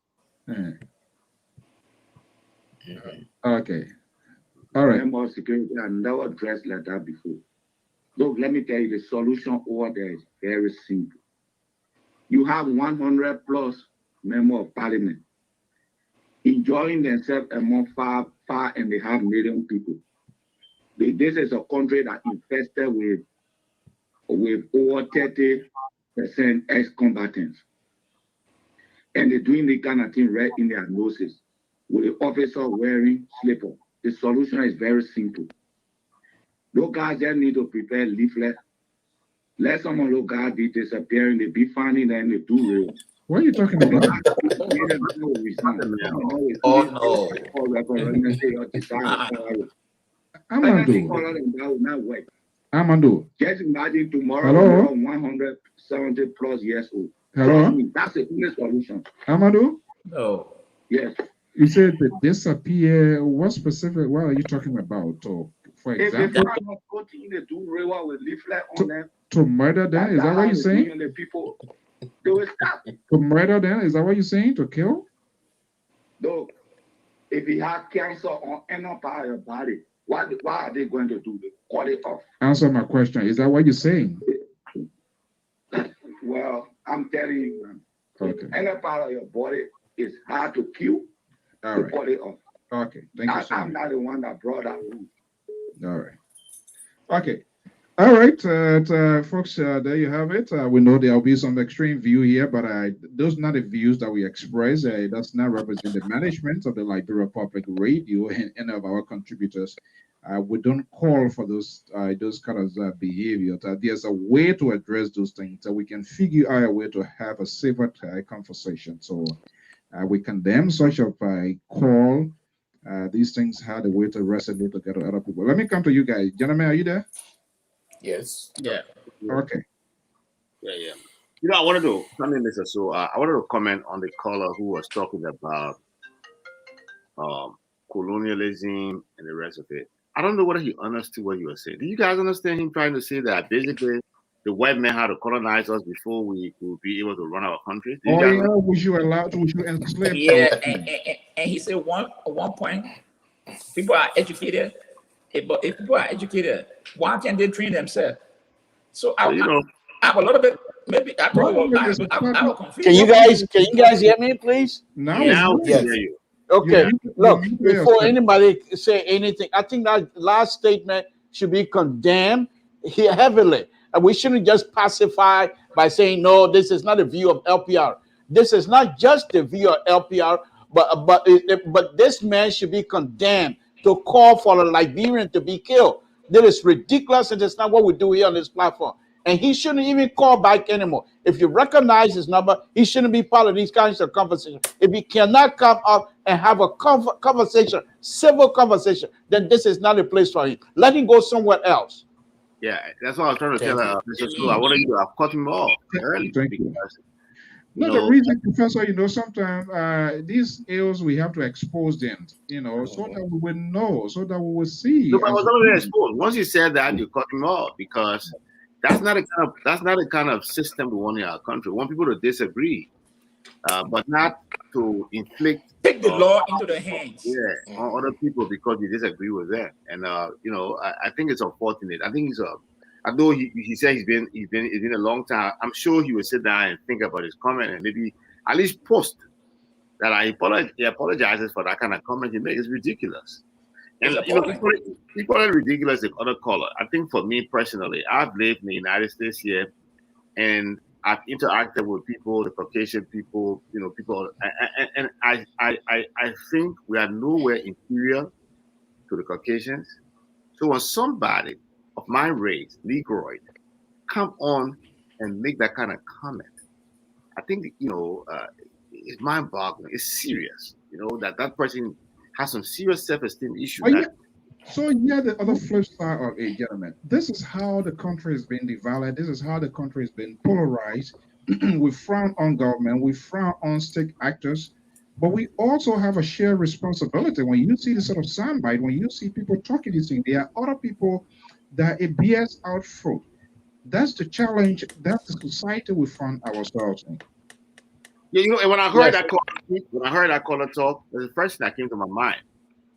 Okay. All right. Member of security, I never dressed like that before. Look, let me tell you, the solution over there is very simple. You have 100 plus members of parliament enjoying themselves among 5.5 million people. This is a country that infested with over 30% ex-combatants. And they're doing the kind of thing right in their noses with the officer wearing slipper. The solution is very simple. Those guys just need to prepare leaflet. Let some of those guys be disappearing. They be finding them, they do real. What are you talking about? Oh no. Amadou. Just imagine tomorrow 170 plus years old. Hello? That's the only solution. Amadou? No. Yes. You said that disappear. What specific? What are you talking about? For example, to murder them? Is that what you're saying? The people, they will stop. To murder them? Is that what you're saying? To kill? Though, if you have cancer on any part of your body, why are they going to do? They cut it off. Answer my question. Is that what you're saying? Well, I'm telling you, okay. Any part of your body is hard to kill. All right. Cut it off. Okay. Thank you so I'm much. not the one that brought that rule. All right. Okay. All right, folks, there you have it. We know there will be some extreme view here, but those are not the views that we express. Does not represent the management of the Liberia Public Radio and any of our contributors. We don't call for those kind of behavior. There's a way to address those things that we can figure out a way to have a safer conversation. So we condemn such a call. These things had a way to resonate together with other people. Let me come to you guys. Gentlemen, are you there? Yes. Yeah. Okay. Yeah. You know, I wanted to come in, Mr. So I wanted to comment on the caller who was talking about colonialism and the rest of it. I don't know whether he understood what you were saying. Do you guys understand him trying to say that basically the white men had to colonize us before we would be able to run our country? Oh yeah, was you allowed to? Was you enslaved? Yeah, and he said at one point, people are educated. But if people are educated, why can't they train themselves? So I'm a little bit, maybe I was confused. Can you guys hear me, please? Now yes. Okay. Look, before anybody say anything, I think that last statement should be condemned heavily. And we shouldn't just pacify by saying, no, this is not a view of LPR. This is not just the view of LPR, but this man should be condemned to call for a Liberian to be killed. That is ridiculous, and it's not what we do here on this platform. And he shouldn't even call back anymore. If you recognize his number, he shouldn't be part of these kinds of conversations. If he cannot come up and have a conversation, civil conversation, then this is not a place for him. Let him go somewhere else. Yeah, that's what I was trying to tell Mr. School. I wanted you to have cut him off early. Thank you. No, the reason, Professor, sometimes these ills, we have to expose them, so that we will know, so that we will see. No, but I was already exposed. Once you said that, you cut him off, because that's not the kind of system we want in our country. We want people to disagree, but not to inflict. Take the law into their hands. Yeah, on other people because you disagree with them. And I think it's unfortunate. I think although he said he's been a long time, I'm sure he will sit down and think about his comment and maybe at least post that he apologizes for that kind of comment he makes. It's ridiculous. And people are ridiculous like other color. I think for me personally, I've lived in the United States here, and I've interacted with people, the Caucasian people, people, and I think we are nowhere inferior to the Caucasians. So when somebody of my race, Negroid, come on and make that kind of comment, I think it's mind-boggling. It's serious, that person has some serious self-esteem issues. So the other flip side of it, gentlemen, this is how the country has been divided. This is how the country has been polarized. We frown on government. We frown on state actors. But we also have a shared responsibility. When you see this sort of soundbite, when you see people talking these things, there are other people that it bears out fruit. That's the challenge. That's the society we find ourselves in. Yeah, and when I heard that caller talk, the first thing that came to my mind,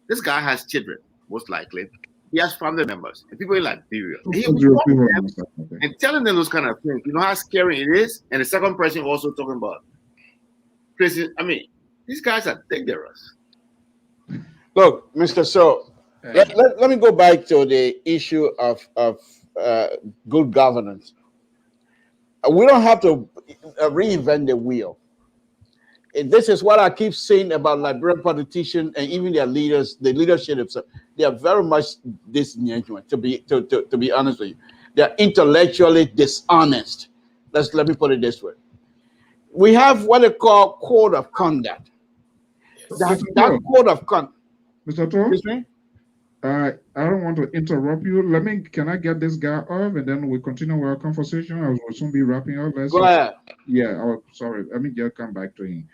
this guy has children, most likely. He has family members and people in Liberia. And he was talking to them and telling them those kind of things. You know how scary it is? And the second person also talking about places. I mean, these guys are dangerous. Look, Mr. So, let me go back to the issue of good governance. We don't have to reinvent the wheel. And this is what I keep saying about Liberian politicians and even their leaders, the leadership themselves. They are very much disingenuous, to be honest with you. They're intellectually dishonest. Let me put it this way. We have what they call code of conduct. That code of conduct. Mr. Tom, I don't want to interrupt you. Can I get this guy off and then we continue with our conversation? I will soon be wrapping up. Go ahead. Yeah, sorry. Let me just come back to him.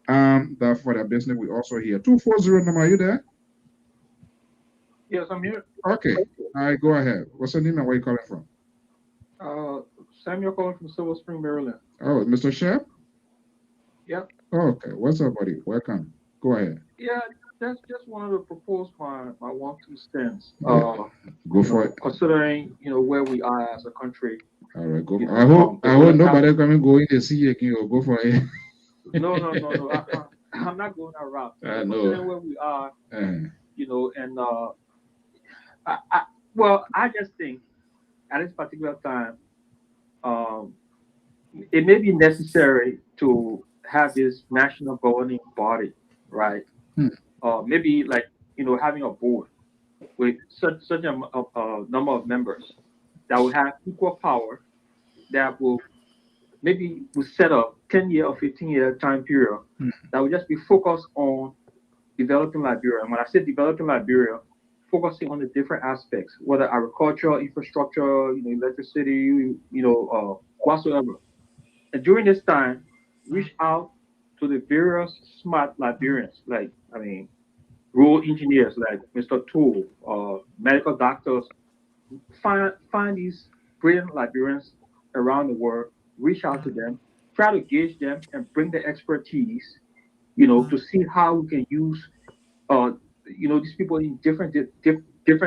That for that business, we also here. 240 number, are you there? Yes, I'm here. Okay. All right, go ahead. What's your name and where you calling from? Samuel calling from Silver Spring, Maryland. Oh, Mr. Shep? Yep. Oh, okay. What's up, buddy? Welcome. Go ahead. Yeah, that's just one of the proposed my 1 2 cents. Go for it. Considering where we are as a country. All right, go. I hope nobody coming go in the sea again or go for it. No. I'm not going that route. I know. Considering where we are, and I just think at this particular time, it may be necessary to have this national governing body, right? Maybe like having a board with such a number of members that will have equal power, that will maybe will set a 10-year or 15-year time period that will just be focused on developing Liberia. And when I say developing Liberia, focusing on the different aspects, whether agriculture, infrastructure, electricity, whatsoever. And during this time, reach out to the various smart Liberians, rural engineers like Mr. Toole, medical doctors. Find these brilliant Liberians around the world, reach out to them, try to gauge them, and bring their expertise, to see how we can use, these people in different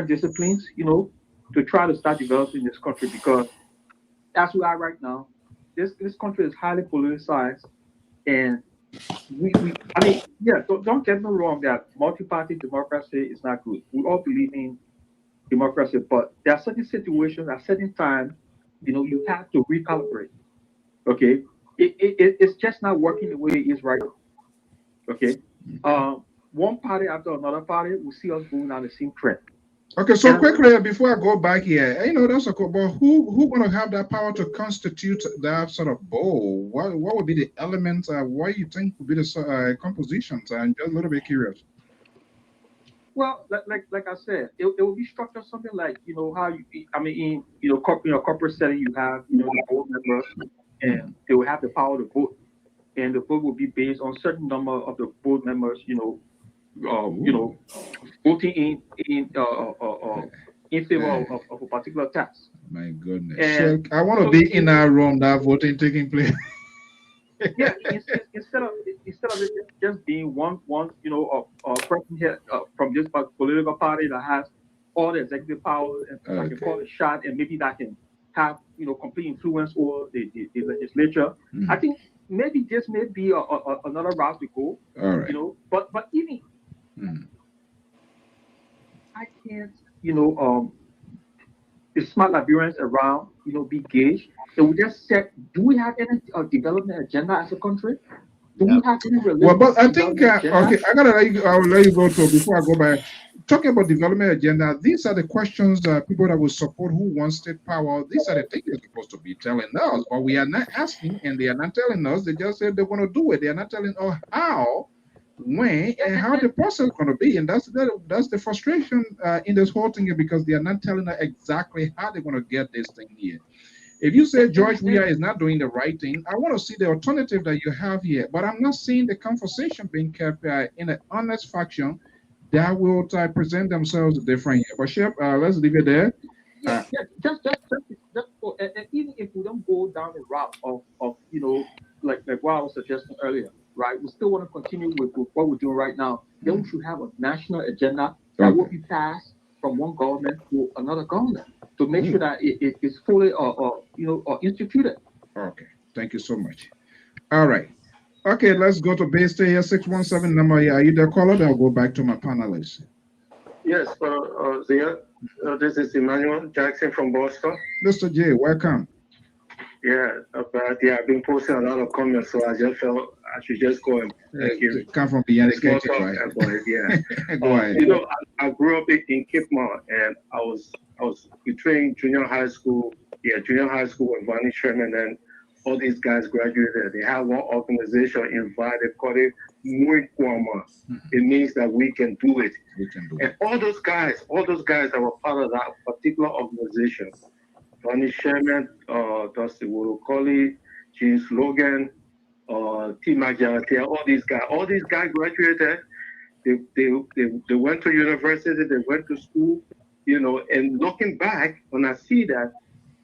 disciplines, to try to start developing this country, because as we are right now, this country is highly politicized, and don't get me wrong that multi-party democracy is not good. We all believe in democracy, but there are certain situations at certain times, you have to recalibrate. Okay, it's just not working the way it is right now. Okay, one party after another party will see us going down the same trend. Okay, so quickly before I go back here, that's a cool. But who gonna have that power to constitute that sort of board? What would be the elements? What you think would be the compositions? I'm just a little bit curious. Well, like I said, it will be structured something like how in corporate setting you have the board members, and they will have the power to vote, and the vote will be based on certain number of the board members voting in favor of a particular task. My goodness! And so I want to be in that room, that voting taking place. Yeah, instead of it just being one person here from this political party that has all the executive power and that can call a shot, and maybe that can have complete influence over the legislature. I think maybe this may be another route to go. All right. But even I can't the smart Liberians around be gauged. So we just said, do we have any development agenda as a country? Do we have any religion? Well, but I think okay, I'll let you go to before I go back. Talking about development agenda, these are the questions that people that will support who want state power. These are the things they're supposed to be telling us, but we are not asking, and they are not telling us. They just said they want to do it. They are not telling us how, when, and how the process is going to be. And that's the frustration in this whole thing, because they are not telling us exactly how they're going to get this thing here. If you say George Weah is not doing the right thing, I want to see the alternative that you have here. But I'm not seeing the conversation being kept in an honest fashion that will present themselves different here. But Shep, let's leave it there. Just even if we don't go down the route of like what I was suggesting earlier, right? We still want to continue with what we're doing right now. Then we should have a national agenda that will be passed from one government to another government to make sure that it is fully instituted. Okay, thank you so much. All right. Okay, let's go to Bay Stay here, 617 number. Are you there, caller? Then I'll go back to my panelists. Yes, Zia. This is Emmanuel Jackson from Boston. Mr. J, welcome. Yeah, I've been posting a lot of comments, so I just felt I should just go and thank you. Come from beyond the kitchen, right? Yeah. Go ahead. I grew up in Cape Mount, and I was between junior high school with Vonnie Sherman, and all these guys graduated. They have one organization invited called it Muikwama. It means that we can do it. And all those guys that were part of that particular organization, Vonnie Sherman, Dusty Wolokoli, James Logan, T. Majaratia, all these guys graduated. They went to university, they went to school, and looking back, when I see that,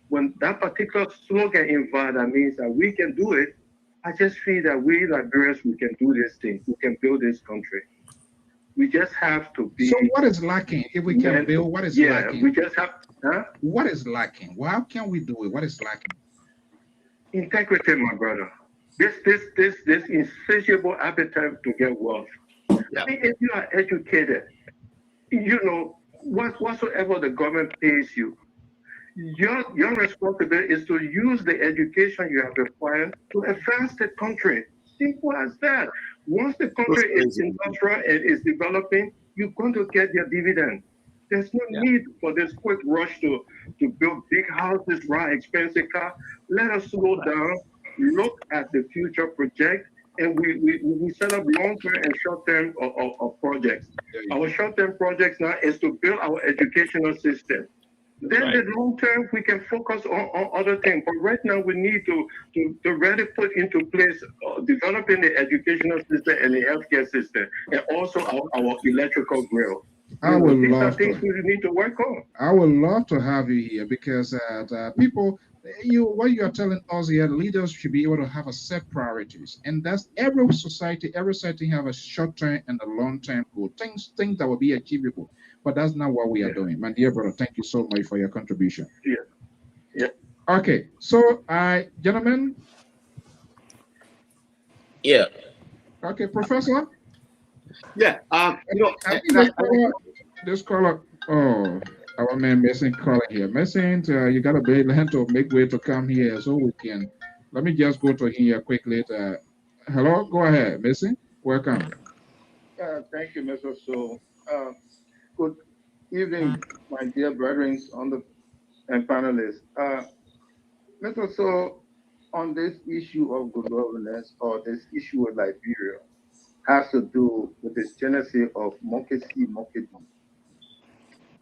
when that particular slogan invited, that means that we can do it, I just feel that we Liberians, we can do this thing. We can build this country. We just have to be. So what is lacking? If we can build, what is lacking? We just have. Huh? What is lacking? Well, how can we do it? What is lacking? Integrity, my brother. This insatiable appetite to get wealth. Yeah. I mean, if you are educated, you know whatsoever the government pays you, your responsibility is to use the education you have acquired to advance the country. Simple as that. Once the country is industrial and is developing, you're going to get your dividend. There's no need for this quick rush to build big houses, ride expensive cars. Let us slow down, look at the future project, and we set up long-term and short-term projects. Our short-term projects now is to build our educational system. Then the long term, we can focus on other things. But right now, we need to really put into place developing the educational system and the healthcare system, and also our electrical grid. These are things we need to work on. I would love to have you here because people, what you are telling us here, leaders should be able to have a set priorities, and that's every society have a short term and a long term goal. Things that will be achievable. But that's not what we are doing. My dear brother, thank you so much for your contribution. Yeah. Okay, so gentlemen. Yeah. Okay, Professor. Yeah. This caller. Oh, our man Mason calling here. Mason, you gotta be able to make way to come here so we can. Let me just go to him here quickly. Hello, go ahead, Mason. Welcome. Thank you, Mr. So. Good evening, my dear brethren and panelists. Mr. So, on this issue of good governance or this issue of Liberia has to do with this genesis of monkey see, monkey do.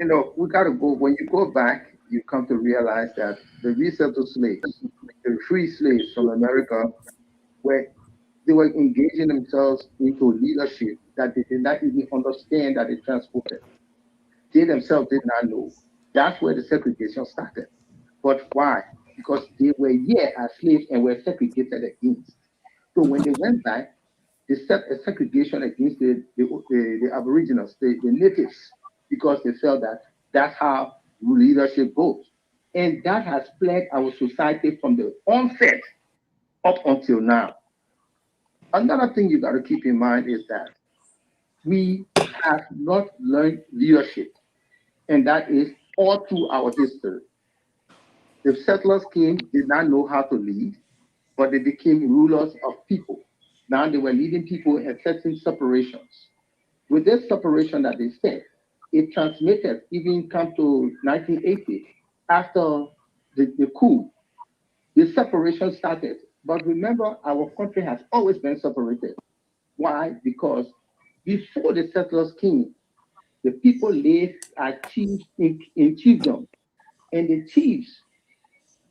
You know, we got to go, when you go back, you come to realize that the resettled slaves, the free slaves from America, they were engaging themselves into leadership that they did not even understand that they transported. They themselves did not know. That's where the segregation started. But why? Because they were here as slaves and were segregated against. So when they went back, they set a segregation against the Aboriginals, the natives, because they felt that that's how leadership goes. And that has plagued our society from the onset up until now. Another thing you got to keep in mind is that we have not learned leadership. And that is all through our history. The settlers came, did not know how to lead, but they became rulers of people. Now they were leading people in certain separations. With this separation that they set, it transmitted, even come to 1980, after the coup, the separation started. But remember, our country has always been separated. Why? Because before the settlers came, the people lived as chiefs in chiefdom, and the chiefs,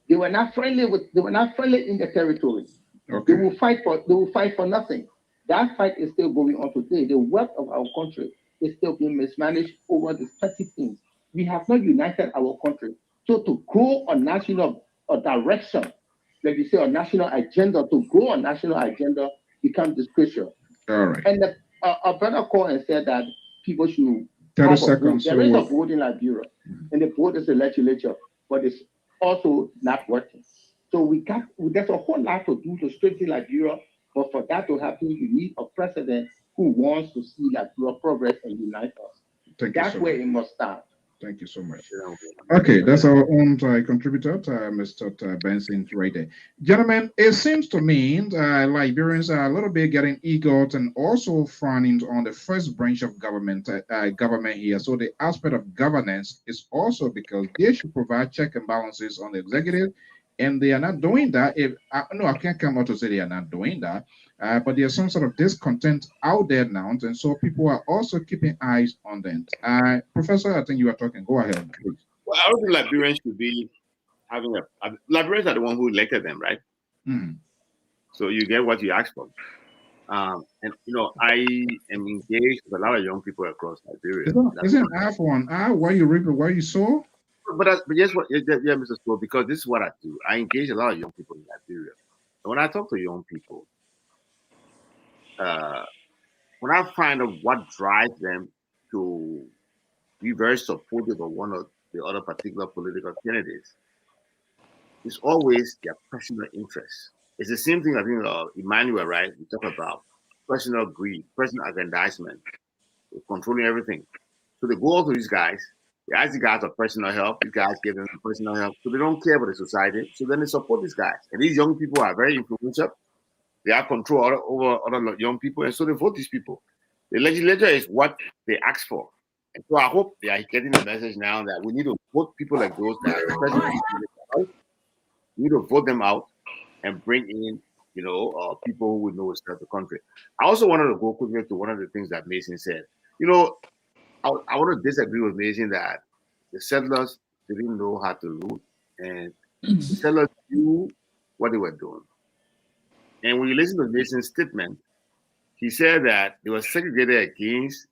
they were not friendly in the territory. Okay. They will fight for nothing. That fight is still going on today. The wealth of our country is still being mismanaged over these petty things. We have not united our country. So to grow a national direction, like you say, a national agenda, to grow a national agenda becomes discretion. All right. And a brother called and said that people should 30 seconds. There is a board in Liberia, and the board is the legislature, but it's also not working. So there's a whole lot to do to strengthen Liberia, but for that to happen, you need a president who wants to see Liberia progress and unite us. That's where it must start. Thank you so much. Okay, that's our own contributor, Mr. Benson, right there. Gentlemen, it seems to me Liberians are a little bit getting eager and also frowning on the first branch of government here. So the aspect of governance is also because they should provide check and balances on the executive, and they are not doing that. I can't come out to say they are not doing that. But there's some sort of discontent out there now, and so people are also keeping eyes on them. Professor, I think you are talking. Go ahead, please. Well, I don't think Liberians should be having Liberians are the one who elected them, right? Mm-hmm. So you get what you asked for. And I am engaged with a lot of young people across Liberia. Isn't I1 why you reap where you sow? But guess what? Yeah, Mr. Sproul, because this is what I do. I engage a lot of young people in Liberia. when I talk to young people, when I find out what drives them to be very supportive of one of the other particular political candidates, it's always their personal interest. It's the same thing I think Emmanuel, right? We talk about personal greed, personal aggrandizement, controlling everything. So they go out to these guys, they ask the guys for personal help, these guys give them personal help, so they don't care about the society, so then they support these guys. And these young people are very influential. They have control over other young people, and so they vote these people. The legislature is what they ask for. And so I hope they are getting the message now that we need to vote people like those that are president. We need to vote them out and bring in, people who would know what's the country. I also wanted to go quickly to one of the things that Mason said. I want to disagree with Mason that the settlers didn't know how to loot, and the settlers knew what they were doing. And when you listen to Mason's statement, he said that they were segregated against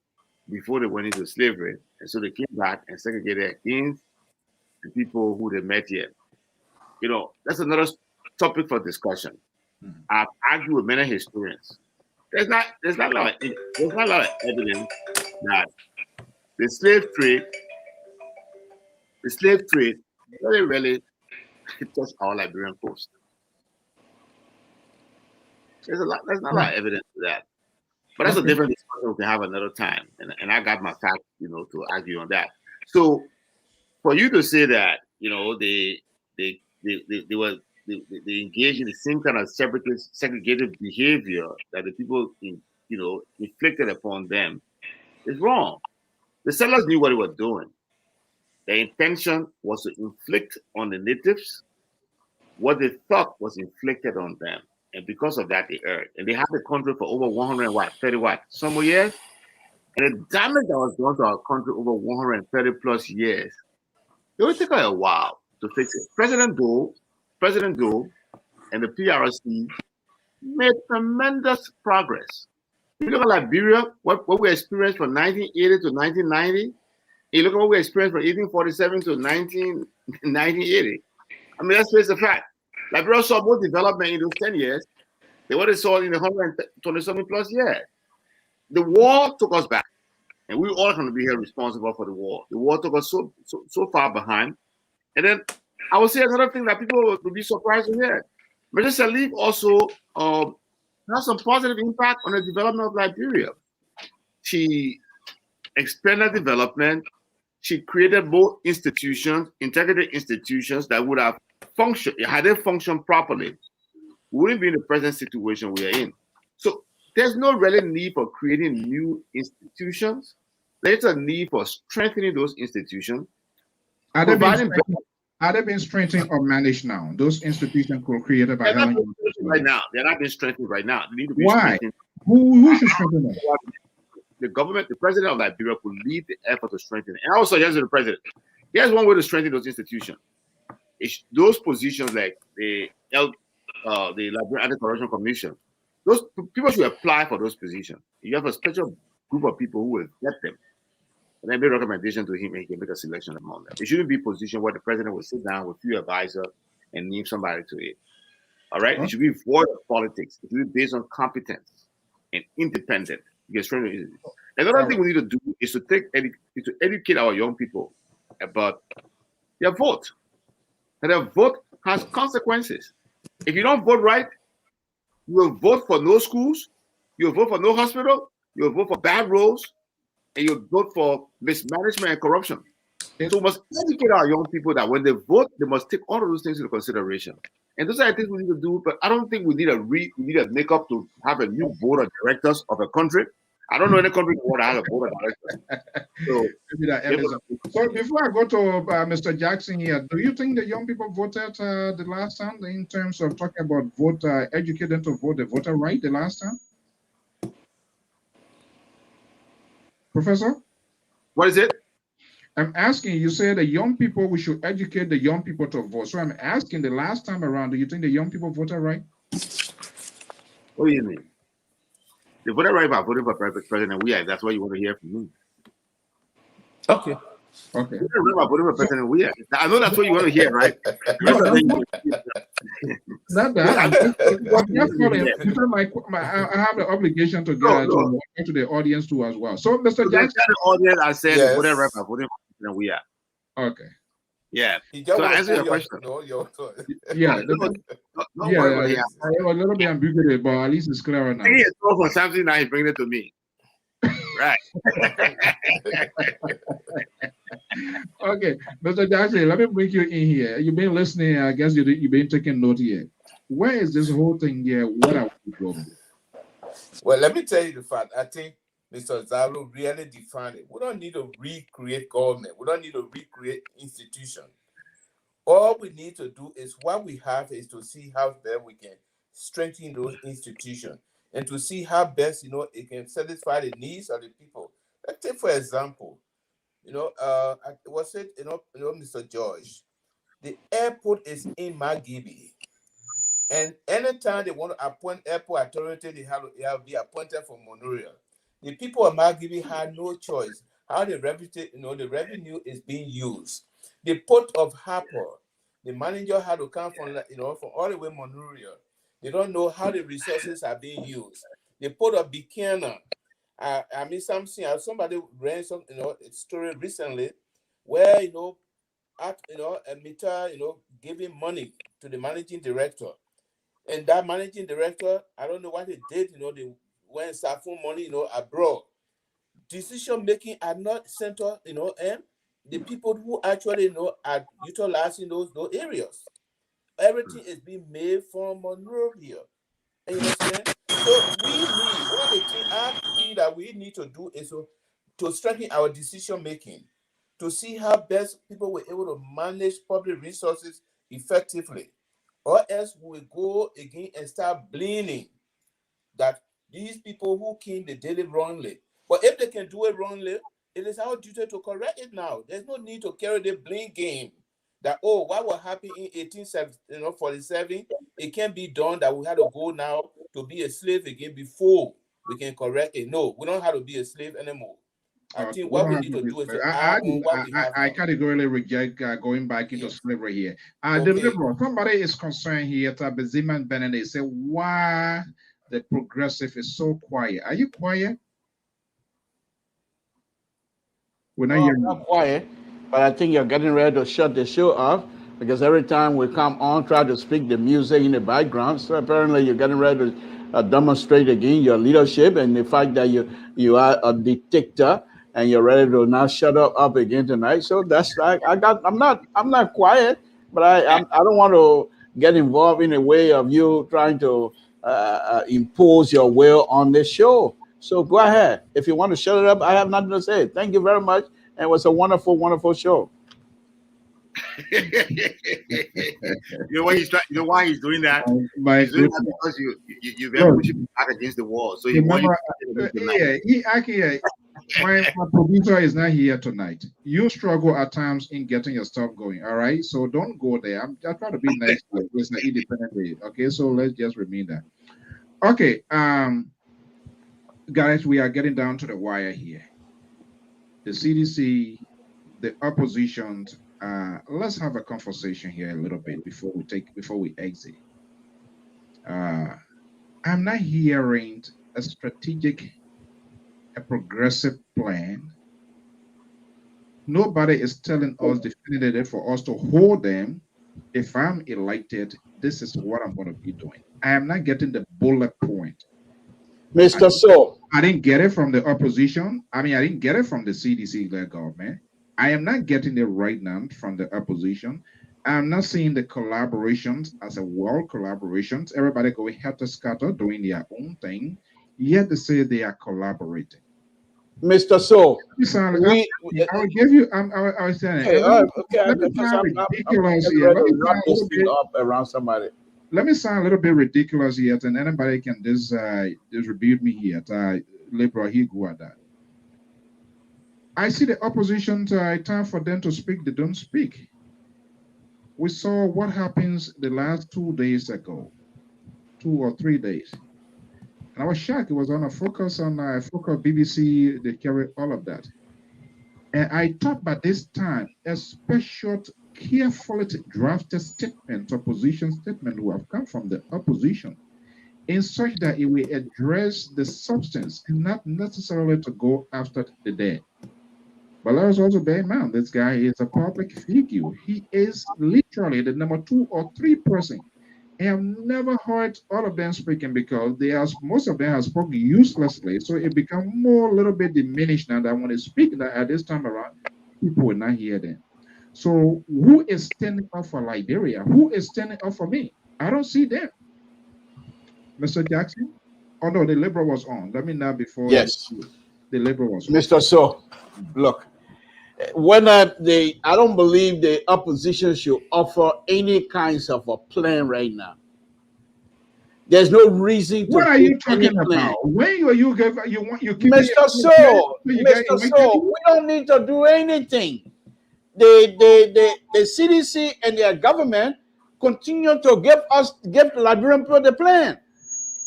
before they went into slavery, and so they came back and segregated against the people who they met here. That's another topic for discussion. I've argued with many historians. There's not a lot of evidence that the slave trade really touched our Liberian coast. There's not a lot of evidence for that. But that's a different discussion we can have another time. And I got my facts, to argue on that. So for you to say that, they engaged in the same kind of segregated behavior that the people inflicted upon them is wrong. The settlers knew what they were doing. Their intention was to inflict on the natives what they thought was inflicted on them. And because of that, they erred. And they had the country for over 130 some years. And the damage that was done to our country over 130 plus years, it will take a while to fix it. President Doe and the PRC made tremendous progress. You look at Liberia, what we experienced from 1980 to 1990. You look at what we experienced from 1847 to 1980. I mean, let's face the fact. Liberia saw more development in those 10 years than what it saw in the 127 plus years. The war took us back, and we all going to be here responsible for the war. The war took us so far behind. And then I would say another thing that people would be surprised to hear. Mr. Salif also has some positive impact on the development of Liberia. She expanded development. She created more institutions, integrated institutions that would have functioned, had they functioned properly, we wouldn't be in the present situation we are in. So there's no really need for creating new institutions. There's a need for strengthening those institutions. Are they being strengthened or managed now? Those institutions were created by Helen. Right now, they're not being strengthened right now. They need to be Why? strengthened. Who should strengthen them? The government, the president of Liberia could lead the effort to strengthen it. And also, here's the president. Here's one way to strengthen those institutions. It's those positions like the Liberian Anti-Corruption Commission. Those people should apply for those positions. You have a special group of people who will get them. And then make a recommendation to him and he can make a selection among them. It shouldn't be a position where the president will sit down with few advisors and name somebody to it. All right? It should be void of politics. It should be based on competence and independent. Another thing we need to do is to educate our young people about their vote. And their vote has consequences. If you don't vote right, you will vote for no schools, you will vote for no hospital, you will vote for bad roads, and you will vote for mismanagement and corruption. So we must educate our young people that when they vote, they must take all of those things into consideration. And those are the things we need to do, but I don't think we need a makeup to have a new board of directors of a country. I don't know any country in the world that has a board of directors. So before I go to Mr. Jackson here, do you think the young people voted the last time in terms of talking about educate them to vote the voter right the last time? Professor? What is it? I'm asking, you said the young people, we should educate the young people to vote. So I'm asking the last time around, do you think the young people voted right? What do you mean? They voted right by voting for president. That's what you want to hear from me. Okay. Okay. Remember voting for President Weir. I know that's what you want to hear, right? No, not that. I'm just following. I have the obligation to get to the audience too as well. So, Mr. Jackson, the audience, I said, Yes. whatever, voting for President Weir. Okay. Yeah. He just So wanna answer your pull question. Yeah. Don't Yeah, worry about it. I have a little bit ambiguous, but at least it's clearer now. He is called for something now. He's bringing it to me. Right. Okay, Mr. Jackson, let me bring you in here. You've been listening. I guess you've been taking note here. Where is this whole thing here? What are we doing? Well, let me tell you the fact. I think Mr. Zalo really defined it. We don't need to recreate government. We don't need to recreate institution. All we need to do is what we have is to see how best we can strengthen those institutions and to see how best it can satisfy the needs of the people. Let's take for example, was it Mr. George? The airport is in Magibi. And anytime they want to appoint airport authority, they have to be appointed from Monrovia. The people of Magibi had no choice how the revenue is being used. The port of Harper, the manager had to come from from all the way Monrovia. They don't know how the resources are being used. The port of Buchanan, I mean somebody ran some story recently where a meter giving money to the managing director. And that managing director, I don't know what they did, they went for money, abroad. Decision making are not centered, and the people who actually, are utilizing those areas. Everything is being made from Monrovia. And you understand? So one of the things I think that we need to do is to strengthen our decision making, to see how best people were able to manage public resources effectively. Or else we will go again and start blaming that these people who came, they did it wrongly. But if they can do it wrongly, it is our duty to correct it now. There's no need to carry the blame game that, what will happen in 1847, it can be done that we had to go now to be a slave again before we can correct it. No, we don't have to be a slave anymore. I think what we need to do is to add on what we have. I categorically reject going back into slavery here. Somebody is concerned here that Beziman Benene say why the progressive is so quiet. Are you quiet? We're not quiet, but I think you're getting ready to shut the show off because every time we come on, try to speak the music in the background. So apparently you're getting ready to demonstrate again your leadership and the fact that you are a dictator. And you're ready to now shut up again tonight. So that's I'm not quiet, but I don't want to get involved in a way of you trying to impose your will on this show. So go ahead. If you want to shut it up, I have nothing to say. Thank you very much. And it was a wonderful, wonderful show. You know why he's doing that? He's doing that because you then push him back against the wall. So he wants my producer is not here tonight. You struggle at times in getting your stuff going. All right, so don't go there. I'm just trying to be nice. It's an independent day. Okay, so let's just remain that. Okay, guys, we are getting down to the wire here. The CDC, the opposition. Let's have a conversation here a little bit before we exit. I'm not hearing a strategic, a progressive plan. Nobody is telling us definitively for us to hold them. If I'm elected, this is what I'm going to be doing. I am not getting the bullet point. Mr. So, I didn't get it from the opposition. I mean, I didn't get it from the CDC, the government. I am not getting it right now from the opposition. I'm not seeing the collaborations as a world collaborations. Everybody going helter-skelter doing their own thing. Yet they say they are collaborating. Mr. So, I will give you. I was saying. Around somebody. Let me sound a little bit ridiculous here, and anybody can just rebuke me here. Liberal that. I see the opposition. Time for them to speak. They don't speak. We saw what happens the last 2 days ago, 2 or 3 days. And I was shocked. It was on a focus on Focus BBC. They carry all of that. And I thought by this time, a special, carefully drafted statement, opposition statement, will have come from the opposition in such that it will address the substance and not necessarily to go after the dead. But let us also bear in mind, this guy is a public figure. He is literally the number 2 or 3 person. I have never heard all of them speaking because most of them have spoken uselessly. So it becomes more a little bit diminished now that when they speak that at this time around, people will not hear them. So who is standing up for Liberia? Who is standing up for me? I don't see them. Mr. Jackson? Oh no, the Liberal was on. Let me know before. Yes. The Liberal was on. Mr. So, look, when I don't believe the opposition should offer any kinds of a plan right now. There's no reason to. What are you talking about? When you give Mr. So, Mr. So, we don't need to do anything. The CDC and their government continue to give the Liberian people the plan.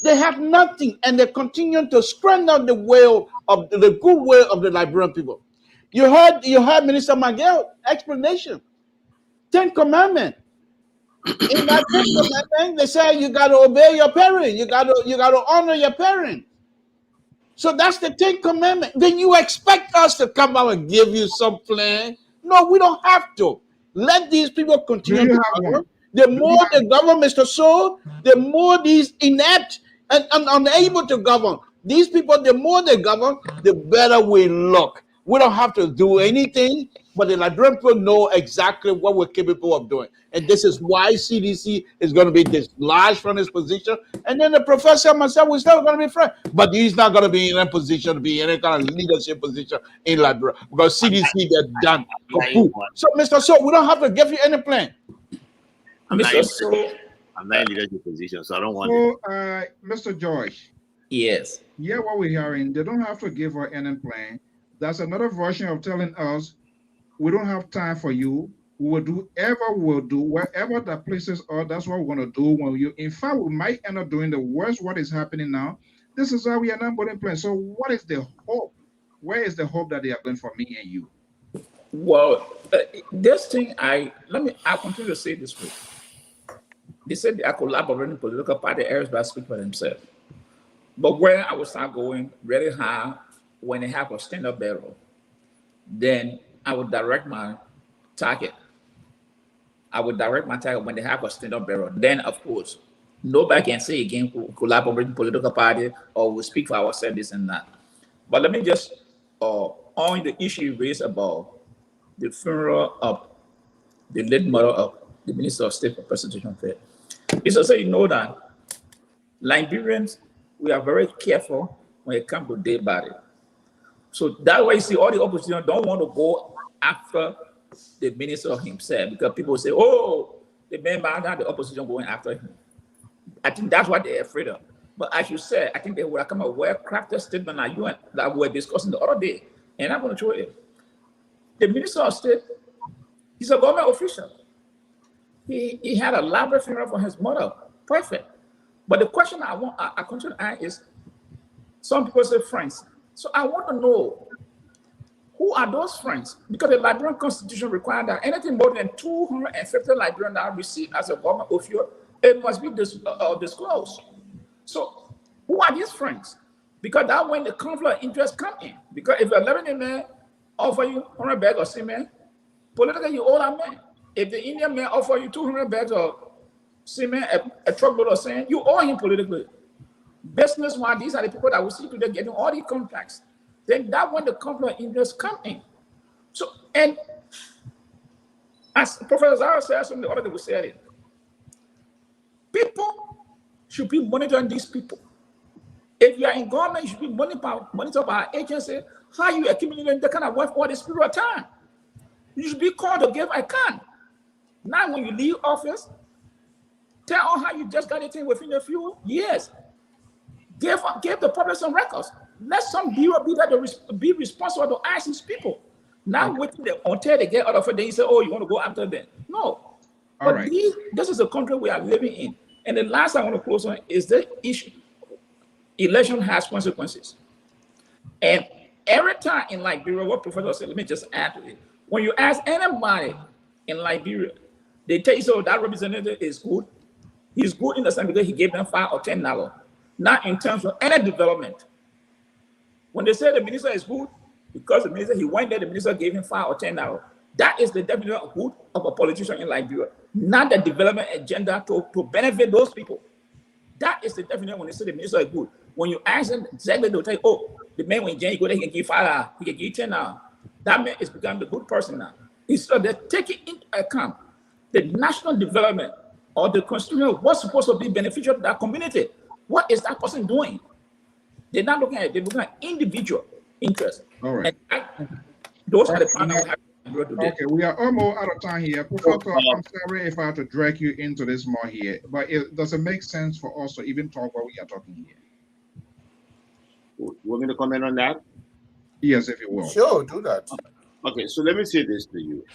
They have nothing, and they continue to strengthen the goodwill of the Liberian people. You heard Minister Miguel explanation. 10 Commandments. In that 10 Commandments, they say you got to obey your parents. You got to honor your parents. So that's the 10 Commandments. Then you expect us to come out and give you some plan? No, we don't have to. Let these people continue to govern. The more the government, Mr. So, the more these inept and unable to govern. These people, the more they govern, the better we look. We don't have to do anything, but the Liberian people know exactly what we're capable of doing. And this is why CDC is going to be dislodged from his position. And then the professor and myself, we're still going to be friends. But he's not going to be in a position to be in any kind of leadership position in Liberia because CDC, they're done. So, Mr. So, we don't have to give you any plan. I'm not in leadership position, so I don't want to. Mr. George. Yes. Yeah, what we're hearing, they don't have to give her any plan. That's another version of telling us we don't have time for you. We will do wherever the places are. That's what we're going to do. In fact, we might end up doing the worst. What is happening now? This is how we are not putting plan. So, what is the hope? Where is the hope that they are going for me and you? Well, this thing, I continue to say this way. They said they are collaborating political party areas by speak for themselves. But where I will start going really hard when they have a stand-up barrel, then I would direct my target. When they have a stand-up barrel. Then, of course, nobody can say again collaborating political party or we speak for ourselves, this and that. But let me just on the issue raised about the funeral of the late mother of the Minister of State for Presidential Affairs. It's also, you know that Liberians, we are very careful when it comes to dead body. So that's why you see all the opposition don't want to go after the minister himself because people say, oh, the man had the opposition going after him. I think that's what they're afraid of. But as you said, I think they will come a well-crafted statement like you and that we were discussing the other day. And I'm going to show you. The Minister of State, he's a government official. He had a elaborate funeral for his mother. Perfect. But the question I continue to ask is, some people say friends. So I want to know, who are those friends? Because the Liberian Constitution requires that anything more than 250 Liberians are received as a government official, it must be disclosed. So who are these friends? Because that's when the conflict of interest come in. Because if a Lebanese man offer you 100 bags of cement, politically you owe that man. If the Indian man offer you 200 bags of cement, a truckload of sand, you owe him politically. Business-wise, these are the people that we see today getting all these contracts. Then that's when the conflict of interest come in. So, and as Professor Zara said, something the other day we said it, people should be monitoring these people. If you are in government, you should be monitored by an agency. How you accumulating the kind of wealth all this period of time? You should be called to give account. Now, when you leave office, tell all how you just got it in within a few years. Give the public some records. Let some bureau be there to be responsible to ask these people. Not waiting until they get out of it, then you say, oh, you want to go after them. No. But this is a country we are living in. And the last I want to close on is the issue. Election has consequences. And every time in Liberia, what Professor said, let me just add to it. When you ask anybody in Liberia, they tell you, so that representative is good. He's good in the sense because he gave them $5 or $10. Not in terms of any development. When they say the minister is good, because the minister, he went there, the minister gave him $5 or $10. That is the definition of good of a politician in Liberia, not the development agenda to benefit those people. That is the definition when they say the minister is good. When you ask them exactly, they'll tell you, oh, the man when Jenny go there, he can give $5, he can give $10. That man is becoming the good person now. Instead of they're taking into account the national development or the constitution, what's supposed to be beneficial to that community. What is that person doing? They're not looking at it, they're looking at individual interests. All right. And those are the problems we have. Okay, we are almost out of time here. Professor, I'm sorry if I have to drag you into this more here, but does it make sense for us to even talk what we are talking here? You want me to comment on that? Yes, if you will. Sure, do that. Okay, so let me say this to you.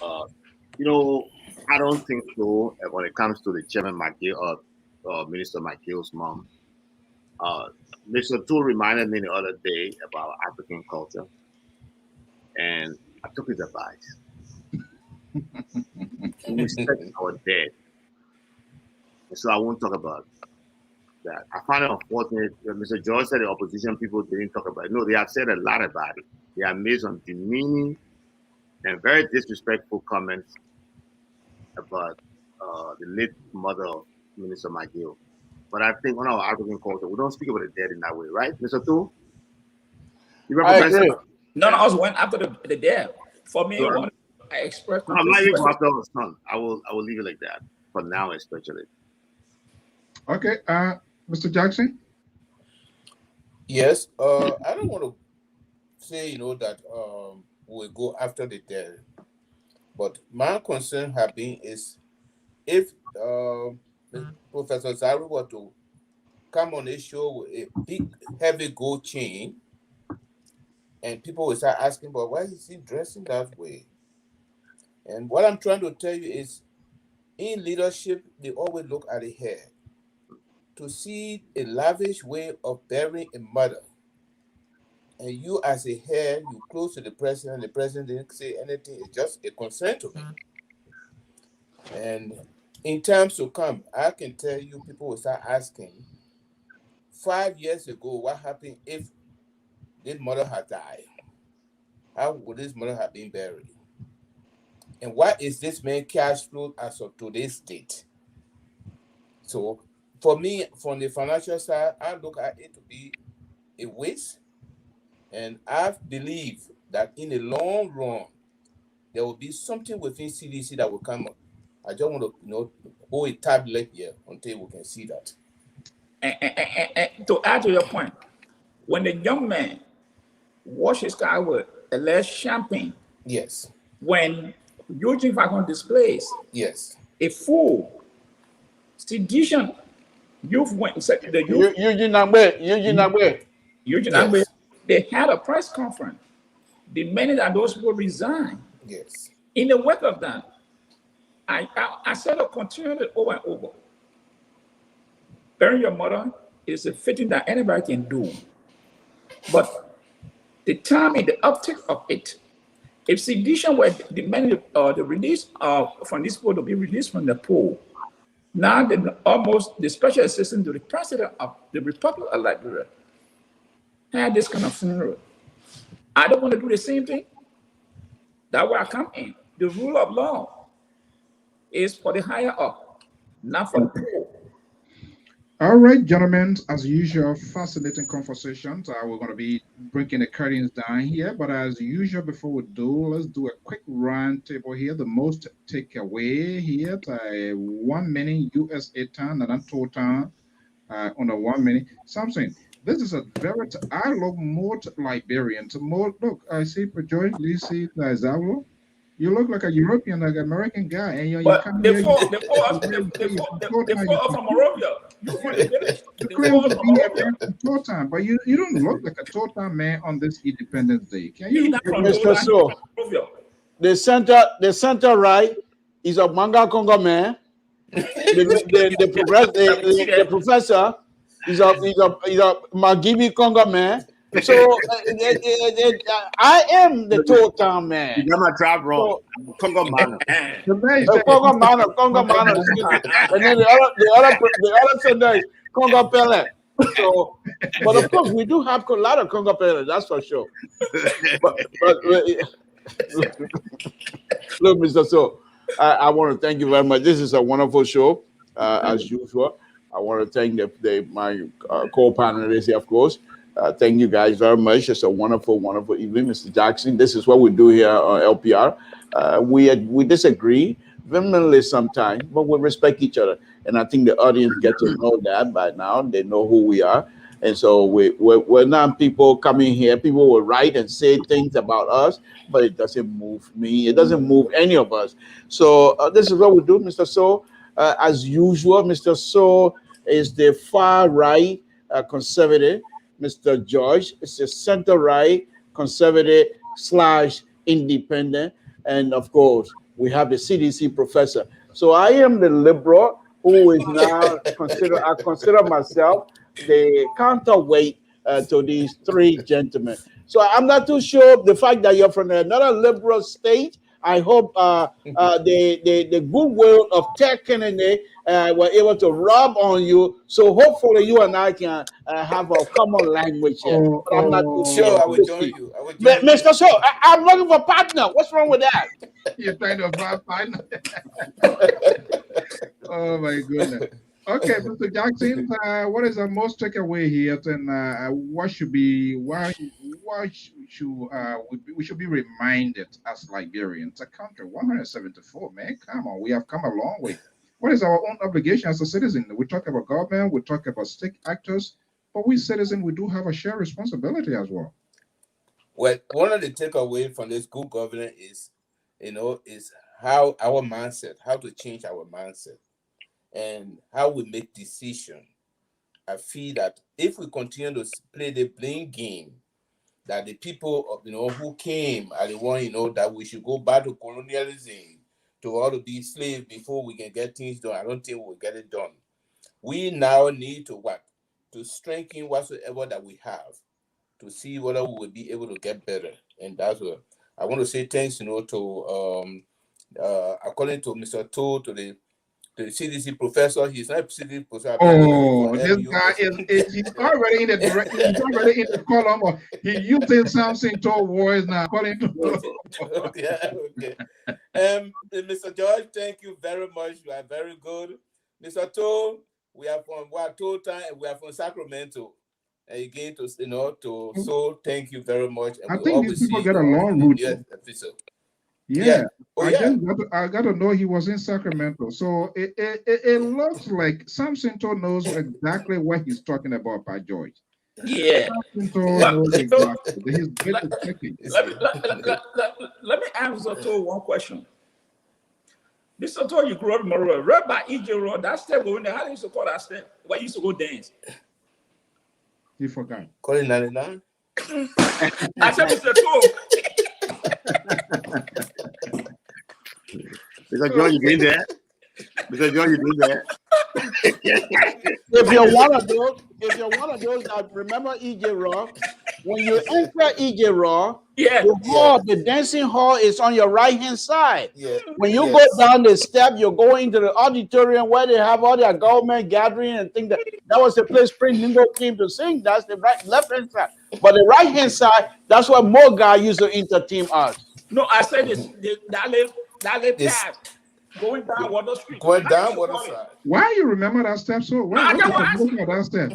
You know, I don't think so when it comes to the Chairman McGill, Minister McGill's mom. Mr. Toole reminded me the other day about African culture, and I took his advice. We respect our dead. And so I won't talk about that. I find it unfortunate that Mr. George said the opposition people didn't talk about it. No, they have said a lot about it. They have made some demeaning and very disrespectful comments about the late mother of Minister McGill. But I think on our African culture, we don't speak about the dead in that way, right, Mr. Toole? I agree. No, I was went after the dead. For me, so I expressed. I'm not even after our son. I will leave it like that for now, especially. Okay, Mr. Jackson. Yes, I don't want to say that we'll go after the dead, but my concern have been is if Professor Zari were to come on this show with a big heavy gold chain, and people will start asking, but why is he dressing that way? And what I'm trying to tell you is, in leadership, they always look at the hair. To see a lavish way of burying a mother, and you as a heir, you close to the president didn't say anything, it's just a concern to me. And in times to come, I can tell you, people will start asking, 5 years ago, what happened if this mother had died? How would this mother have been buried? And what is this man cash flow as of today's date? So for me, from the financial side, I look at it to be a waste. And I believe that in the long run, there will be something within CDC that will come up. I just want to hold a tablet here until we can see that. And to add to your point, when the young man washed his car with a less champagne, yes. When Eugene Falcon displays, yes, a full sedition, youth went and said the youth. Eugene Agbe. Yes. They had a press conference demanding that those people resign. Yes. In the wake of that, I said to continue it over and over. Burying your mother is a fitting that anybody can do. But the time and the uptick of it, if sedition were demanding the release from these people to be released from the pool, now the special assistant to the president of the Republic of Liberia had this kind of funeral. I don't want to do the same thing. That's where I come in. The rule of law is for the higher up, not for the poor. All right, gentlemen, as usual, fascinating conversations. We're going to be breaking the curtains down here, but as usual, before we do, let's do a quick round table here. The most takeaway here, 1 minute USA time, and total on the 1 minute. Something. This is a very, I look more Liberian. Look, I see Joy, you see Zavlo. You look like a European, like an American guy, and you come here. The four from Morovia. But you don't look like a total man on this Independence Day. Can you? Mr. So, the center right is a Manga Congo man. The professor is a Magibi Congo man, So I am the toll town man. You got my job wrong. Congo man. Congo man, excuse me. And then the other Sunday is Congo Pele. So, but of course, we do have a lot of Congo Pele, that's for sure. But look, Mr. So, I want to thank you very much. This is a wonderful show, as usual. I want to thank my co-panelists here, of course. Thank you guys very much. It's a wonderful, wonderful evening, Mr. Jackson. This is what we do here on LPR. We disagree vehemently sometimes, but we respect each other. And I think the audience get to know that by now. They know who we are. And so we're not people coming here. People will write and say things about us, but it doesn't move me. It doesn't move any of us. So this is what we do, Mr. So. As usual, Mr. So is the far right conservative. Mr. George is the center right conservative / independent. And of course, we have the CDC professor. So I am the liberal who is now I consider myself the counterweight to these three gentlemen. So I'm not too sure the fact that you're from another liberal state. I hope the goodwill of Ted Kennedy were able to rub on you. So hopefully you and I can have a common language here. But I'm not too Sure, I will join you. Mr. So, I'm looking for a partner. What's wrong with that? You're trying to find a partner. Oh my goodness. Okay, Mr. Jackson, what is the most takeaway here? And what should be we should be reminded as Liberians, a country 174, man, come on, we have come a long way. What is our own obligation as a citizen? We talk about government, we talk about state actors, but we citizens, we do have a shared responsibility as well. Well, one of the takeaway from this good governance is, is how our mindset, how to change our mindset, and how we make decisions. I feel that if we continue to play the blame game, that the people, who came are the one, that we should go back to colonialism, to all of these slaves before we can get things done. I don't think we'll get it done. We now need to what? To strengthen whatsoever that we have, to see whether we will be able to get better. And that's what I want to say thanks, to according to Mr. Toll, to the CDC professor. He's not a CDC professor. Oh, this guy he's already in the he's already in the column. He using something toward words now. According to yeah, okay. Mr. George, thank you very much. You are very good. Mr. Toll, we are from Toll-Town and we are from Sacramento. And again, so thank you very much. And I think these people get a long route. Yeah. I got to know he was in Sacramento. So it looks like Sam Sinto knows exactly what he's talking about by George. Yeah. Knows exactly. He's good at checking. Let me ask Soto one question. This Soto, you grew up in Monroe, right by E.J. Road, that step going there, how do you used to call that step? Where you used to go dance? He forgot. Call it 99? I said Mr. Toll. Mr. John, you been there? Mr. John, you been there? If you're one of those that remember E.J. Raw, when you enter E.J. Raw, the dancing hall is on your right-hand side. Yeah. When you go down the step, you go into the auditorium where they have all their government gathering and things. That was the place Spring Mingo came to sing. That's the left-hand side. But the right-hand side, that's where more guys used to entertain us. No, I said this. That path going down Water Street. Going down Water Side. Why you remember that step so well? What that step?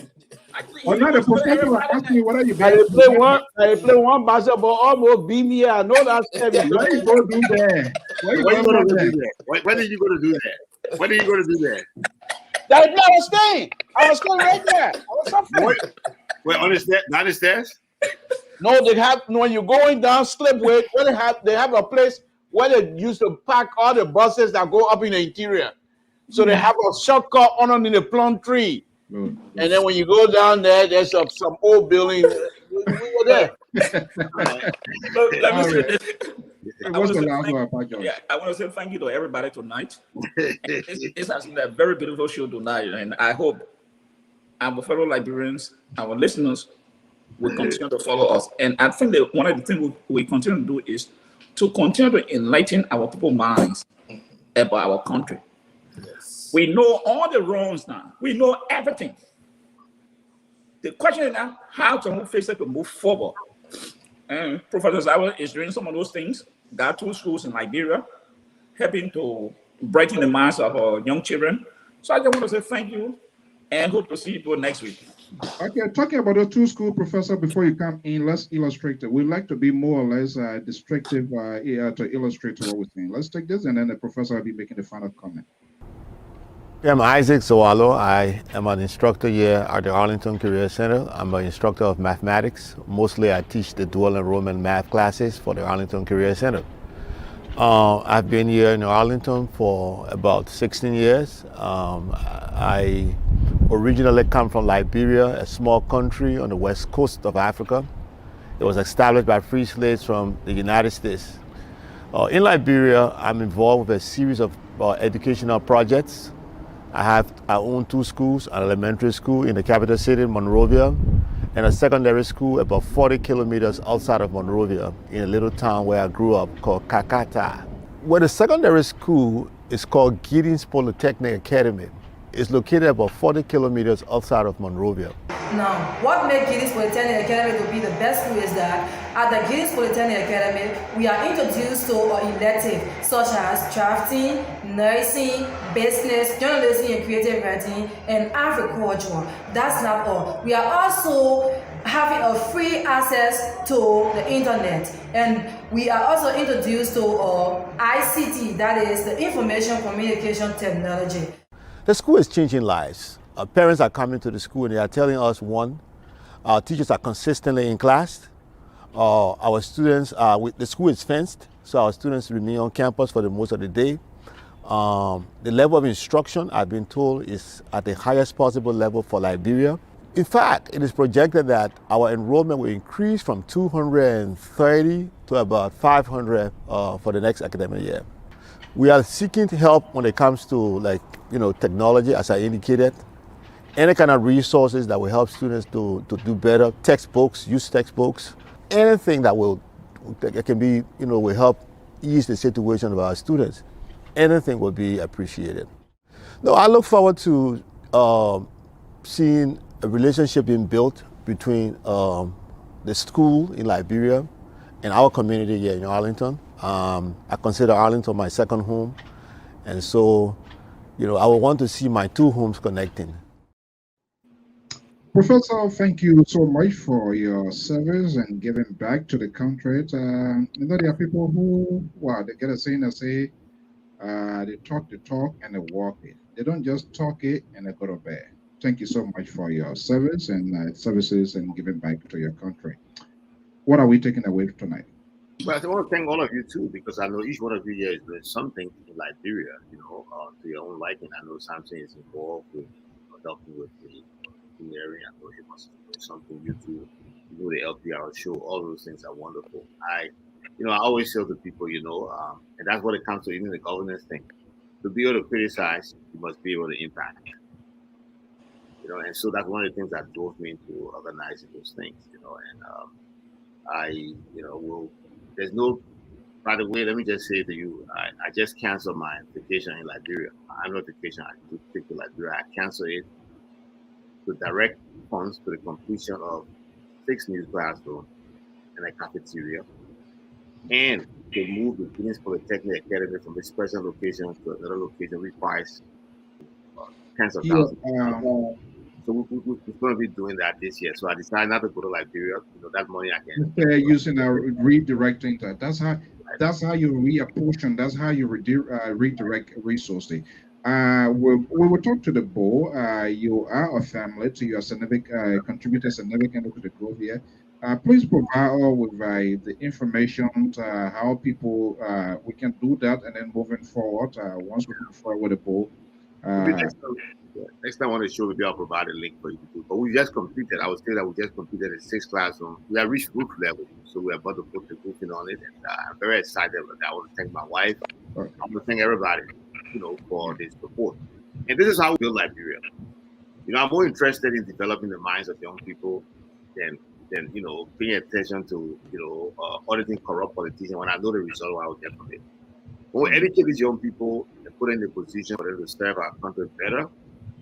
Or not the professor was asking me what are you I play one basketball almost beat me. I know that step. Why you go do that? When did you go to do that? When did you go to do that? I was staying right there. I was suffering. Wait, on the stairs? No, they have when you're going down Slipway, they have a place where they used to park all the buses that go up in the interior. So they have a shortcut underneath the plum tree. And then when you go down there, there's some old building. We were there. Let me say this. I want to say thank you to everybody tonight. It has been a very beautiful show tonight, and I hope our fellow Liberians, our listeners, will continue to follow us. And I think that one of the things we continue to do is to continue to enlighten our people's minds about our country. Yes. We know all the wrongs now. We know everything. The question is now how to face it to move forward. And Professor Zawa is doing some of those things. There are 2 schools in Liberia helping to brighten the minds of our young children. So I just want to say thank you and hope to see you next week. Okay, talking about the 2 school, Professor, before you come in, let's illustrate it. We'd like to be more or less descriptive to illustrate what we're saying. Let's take this, and then the professor will be making the final comment. Yeah, I'm Isaac Zawalo. I am an instructor here at the Arlington Career Center. I'm an instructor of mathematics. Mostly I teach the dual enrollment math classes for the Arlington Career Center. I've been here in Arlington for about 16 years. I originally come from Liberia, a small country on the west coast of Africa. It was established by free slaves from the United States. In Liberia, I'm involved with a series of educational projects. I own 2 schools, an elementary school in the capital city, Monrovia, and a secondary school about 40 kilometers outside of Monrovia in a little town where I grew up called Kakata. Well, the secondary school is called Giddings Polytechnic Academy. It's located about 40 kilometers outside of Monrovia. Now, what makes Giddings Polytechnic Academy to be the best school is that at the Giddings Polytechnic Academy, we are introduced to electives such as drafting, nursing, business, journalism and creative writing, and agriculture. That's not all. We are also having a free access to the internet, and we are also introduced to ICT, that is the information communication technology. The school is changing lives. Our parents are coming to the school and they are telling us, one, our teachers are consistently in class. Our students, the school is fenced, so our students remain on campus for the most of the day. The level of instruction, I've been told, is at the highest possible level for Liberia. In fact, it is projected that our enrollment will increase from 230 to about 500 for the next academic year. We are seeking help when it comes to technology, as I indicated. Any kind of resources that will help students to do better, textbooks, use textbooks, anything that will help ease the situation of our students, anything will be appreciated. No, I look forward to seeing a relationship being built between the school in Liberia and our community here in Arlington. I consider Arlington my second home, and so I would want to see my 2 homes connecting. Professor, thank you so much for your service and giving back to the country. There are people who, they get a saying that say, they talk the talk and they walk it. They don't just talk it and they go to bed. Thank you so much for your service and services and giving back to your country. What are we taking away tonight? Well, I want to thank all of you too, because I know each one of you here is doing something in Liberia, to your own liking. I know Samson is involved with helping with the area. I know he must do something. You too, the LPR show. All those things are wonderful. I always tell the people, and that's what it comes to, even the governance thing. To be able to criticize, you must be able to impact. And so that's one of the things that drove me into organizing those things. There's no. By the way, let me just say to you, I just canceled my vacation in Liberia. My annual vacation I took to Liberia. I canceled it to direct funds to the completion of 6 new classrooms and a cafeteria, and to move the Giddings Polytechnic Academy from this present location to another location requires tens of thousands. So we're going to be doing that this year. So I decided not to go to Liberia. That money I can using redirecting that. That's how you reapportion. That's how you redirect resources. We will talk to the board. You are a family, so you are significant contributors significantly to the growth here. Please provide all with the information how people we can do that, and then moving forward. Once we move forward with the board. Next time I want to show you, I'll provide a link for you to do. But we just completed. I would say that we just completed a 6 classroom. We have reached roof level, so we're about to put the roofing on it, and I'm very excited about that. I want to thank my wife. I want to thank everybody, for this support. And this is how we build Liberia. I'm more interested in developing the minds of young people than than paying attention to auditing corrupt politicians when I know the result I will get from it. When we educate these young people and put in the position for them to serve our country better,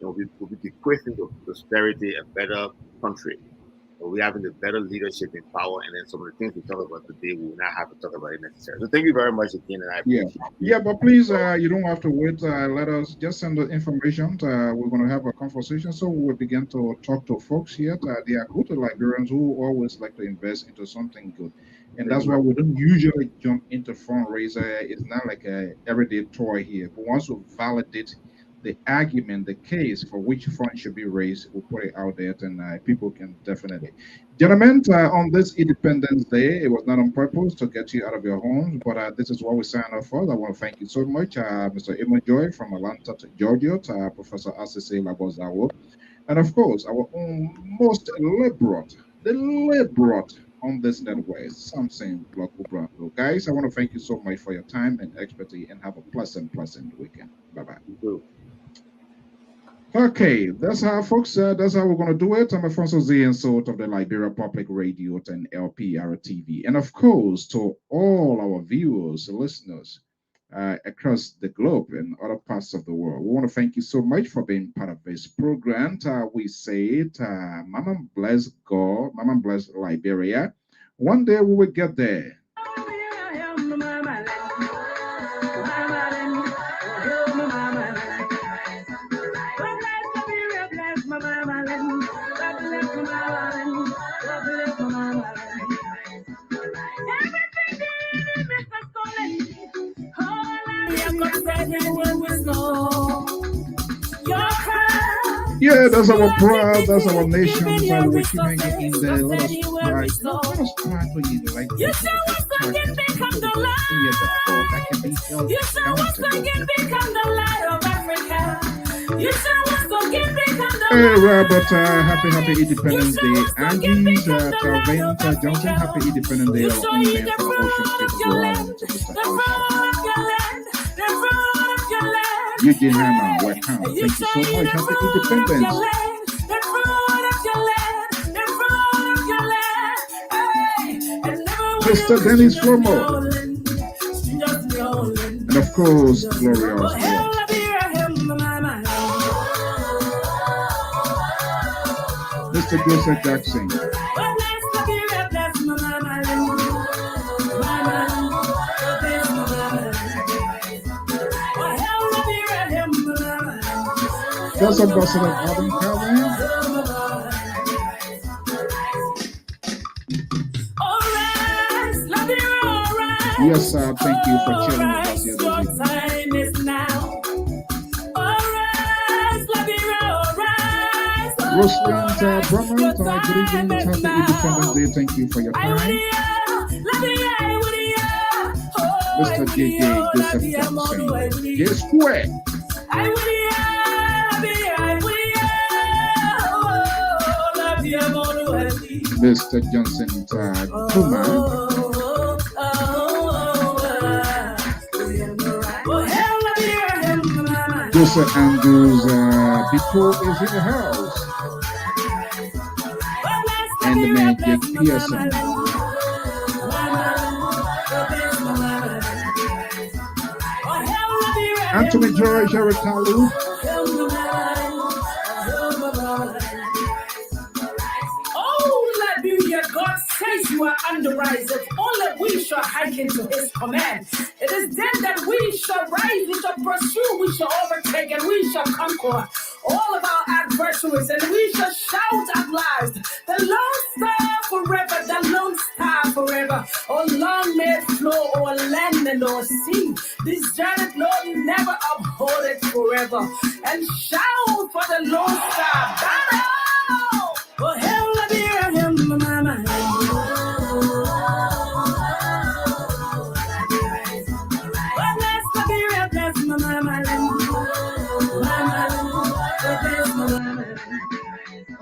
we'll be bequeathing to prosperity a better country. We having the better leadership and power, and then some of the things we talk about today, we will not have to talk about it necessarily. So thank you very much again, and I appreciate it. Yeah, but please, you don't have to wait. Let us just send the information. We're going to have a conversation, so we will begin to talk to folks here. They are good Liberians who always like to invest into something good, and that's why we don't usually jump into fundraiser. It's not like a everyday toy here, but once we validate the argument, the case for which fund should be raised, we'll put it out there, and people can definitely. Gentlemen, on this Independence Day, it was not on purpose to get you out of your homes, but this is what we signed up for. I want to thank you so much, Mr. Emma Joy from Atlanta, Georgia, Professor Asise Labozawo, and of course, our own most liberate, the liberate on this network, something Bloco Brando. Guys, I want to thank you so much for your time and expertise, and have a pleasant weekend. Bye-bye. Okay, that's how, folks. That's how we're going to do it. I'm Alfonso Z and Sort of the Liberia Public Radio and LPR TV. And of course, to all our viewers, listeners across the globe and other parts of the world, we want to thank you so much for being part of this program. We say it, Mama bless God, Mama bless Liberia. One day we will get there. Yeah, that's our pride, that's our nation, so we keep hanging in there. Let us try to unite people that can be held accountable. Hey, Robert, happy Independence Day. Angie's, Calvin, Johnson, happy Independence Day. Our own man from Ocean State, Mr. Ocean. Eugene Hammer, welcome. Thank you so much. Happy Independence. Mr. Dennis Romo. And of course, Gloria. Mr. Joseph Jackson. That's Ambassador Adam Calvin. Yes, sir. Thank you for chilling with us here this evening. Rosalind Brahman, good evening. Happy Independence Day. Thank you for your time. Mr. JJ Joseph Johnson. J Square. Mr. Johnson Kuma. Joseph Andrews Biko is in the house. And the man Jake Pearson. Anthony George Arikalu. God says you are under rise. If only we shall hearken to his command. It is then that we shall rise, we shall pursue, we shall overtake, and we shall conquer all of our adversaries, and we shall shout at last, the Lone Star forever, the Lone Star forever. Oh, long may it flow o'er land and o'er sea. This giant Lord never uphold it forever. And shout for the Lone Star battle. Oh, hell, let me hear him, mama.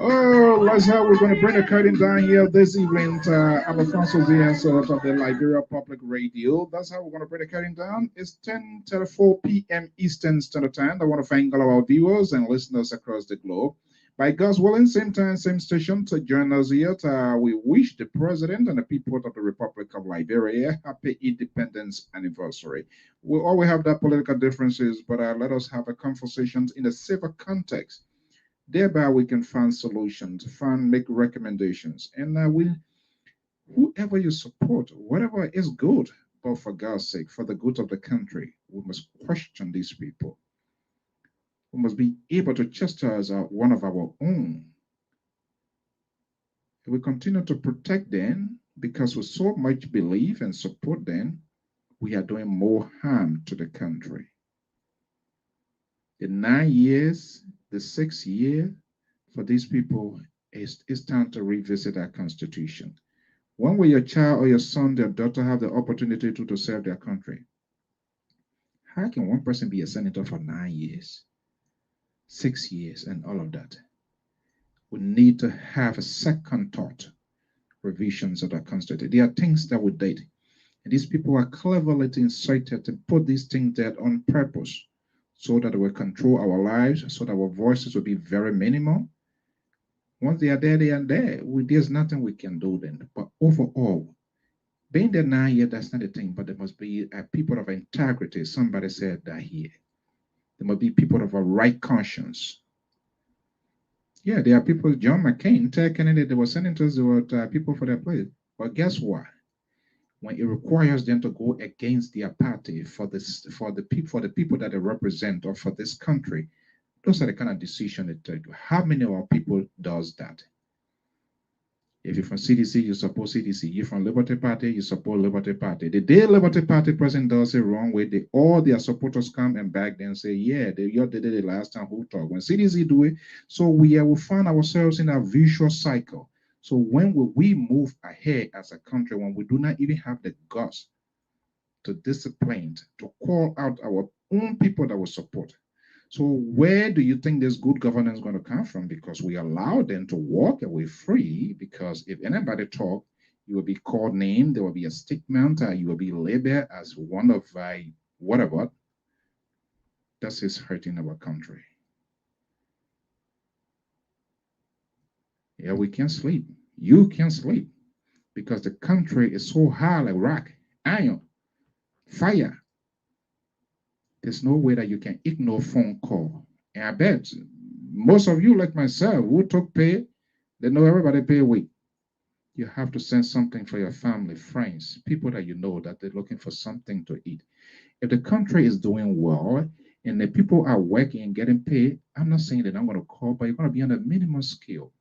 Oh, that's how we're going to bring the curtain down here this evening. I'm Alfonso Z and Sort of the Liberia Public Radio. That's how we're going to bring the curtain down. It's 10:34 p.m. Eastern Standard Time. I want to thank all of our viewers and listeners across the globe. By God's willing, same time, same station to join us here. We wish the President and the people of the Republic of Liberia happy Independence Anniversary. We always have that political differences, but let us have a conversation in a safer context. Thereby, we can find solutions, make recommendations, and whoever you support, whatever is good, but for God's sake, for the good of the country, we must question these people. We must be able to chastise one of our own. If we continue to protect them because we so much believe and support them, we are doing more harm to the country. The 9 years, the 6 year, for these people, it's time to revisit our constitution. When will your child or your son, their daughter have the opportunity to serve their country? How can one person be a senator for 9 years, 6 years, and all of that? We need to have a second thought, revisions of our constitution. There are things that we did, and these people are cleverly incited to put these things there on purpose, so that they will control our lives, so that our voices will be very minimal. Once they are there, they are there. There's nothing we can do then. But overall, being there 9 years, that's not a thing, but there must be people of integrity. Somebody said that here. There must be people of a right conscience. Yeah, there are people, John McCain, Ted Kennedy, they were senators, they were people for their place. But guess what? When it requires them to go against their party for the people that they represent or for this country, those are the kind of decisions they take. How many of our people does that? If you're from CDC, you support CDC. You're from Liberty Party, you support Liberty Party. The day Liberty Party president does it wrong way, all their supporters come and back then say, yeah, you did it the last time, who talked? When CDC do it, so we will find ourselves in a vicious cycle. So when will we move ahead as a country when we do not even have the guts to discipline, to call out our own people that we support? So where do you think this good governance is going to come from? Because we allow them to walk away free, because if anybody talk, you will be called name, there will be a statement, you will be labeled as one of whatever. That is hurting our country. Yeah, we can't sleep. You can't sleep because the country is so high like rock, iron, fire. There's no way that you can ignore phone call. And I bet most of you, like myself, who took pay, they know everybody pay week. You have to send something for your family, friends, people that you know that they're looking for something to eat. If the country is doing well and the people are working and getting paid, I'm not saying that I'm going to call, but you're going to be on a minimum scale.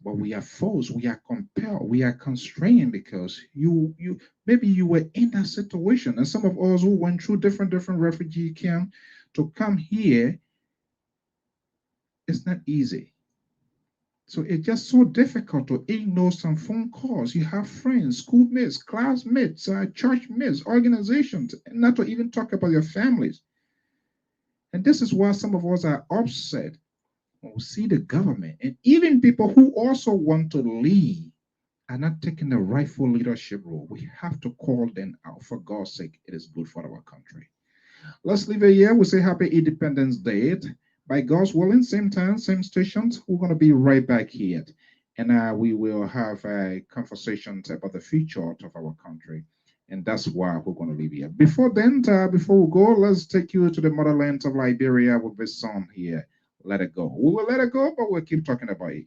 But we are forced, we are compelled, we are constrained because maybe you were in that situation. And some of us who went through different refugee camps to come here, it's not easy. So it's just so difficult to ignore some phone calls. You have friends, schoolmates, classmates, church mates, organizations, and not to even talk about your families. And this is why some of us are upset when we see the government and even people who also want to lead are not taking the rightful leadership role. We have to call them out. For God's sake, it is good for our country. Let's leave it here. We say happy Independence Day. By God's willing, same time, same stations. We're going to be right back here. And we will have a conversation about the future of our country. And that's why we're going to leave here. Before then, before we go, let's take you to the motherland of Liberia with this song here. Let it go. We will let it go, but we'll keep talking about it.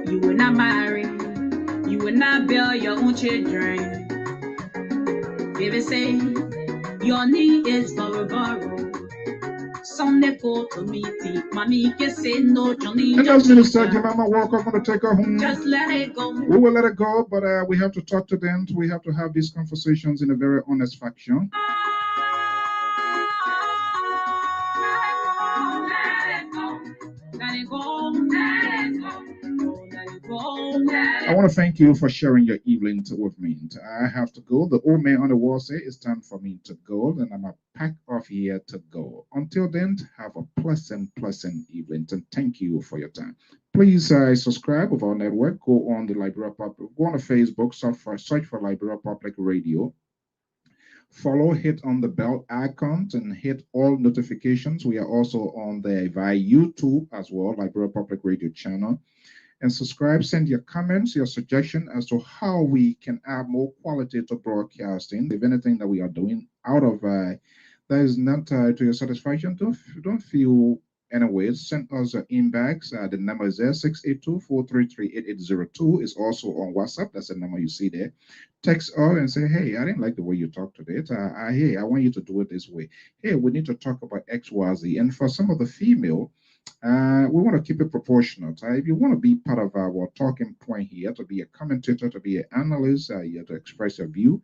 You will not marry. You will not build your own children. Baby say your need is for a borrow. Sunday go to meeting. Mommy can say no, Johnny. And as Minister Jemima Walker going to take her home. Just let it go. We will let it go, but we have to talk to them. We have to have these conversations in a very honest fashion. I want to thank you for sharing your evening with me. I have to go. The old man on the wall say it's time for me to go, and I'm a pack off here to go. Until then, have a pleasant evening, and thank you for your time. Please subscribe with our network. Go on the Liberia Public. Go on the Facebook. Search for Liberia Public Radio. Follow, hit on the bell icon, and hit all notifications. We are also on the via YouTube as well, Liberia Public Radio channel. And subscribe, send your comments, your suggestion as to how we can add more quality to broadcasting. If anything that we are doing out of that is not to your satisfaction, don't feel anyways. Send us an inbox. The number is there, 682-433-8802. It's also on WhatsApp. That's the number you see there. Text us and say, hey, I didn't like the way you talked today. Hey, I want you to do it this way. Hey, we need to talk about X, Y, Z. And for some of the female, we want to keep it proportional. If you want to be part of our talking point here, to be a commentator, to be an analyst, to express your view,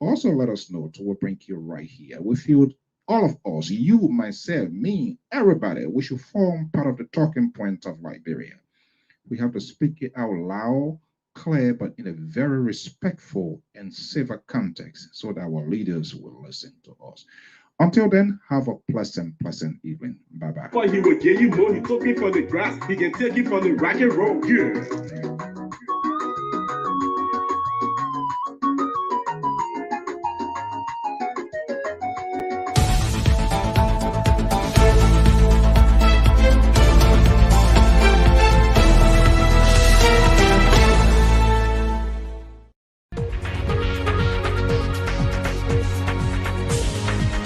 also let us know. We'll bring you right here. We feel all of us, you, myself, me, everybody, we should form part of the talking point of Liberia. We have to speak it out loud, clear, but in a very respectful and safer context so that our leaders will listen to us. Until then, have a pleasant evening. Bye-bye. But he will give you more. He took it from the grass. He can take it from the rock and roll. Yeah.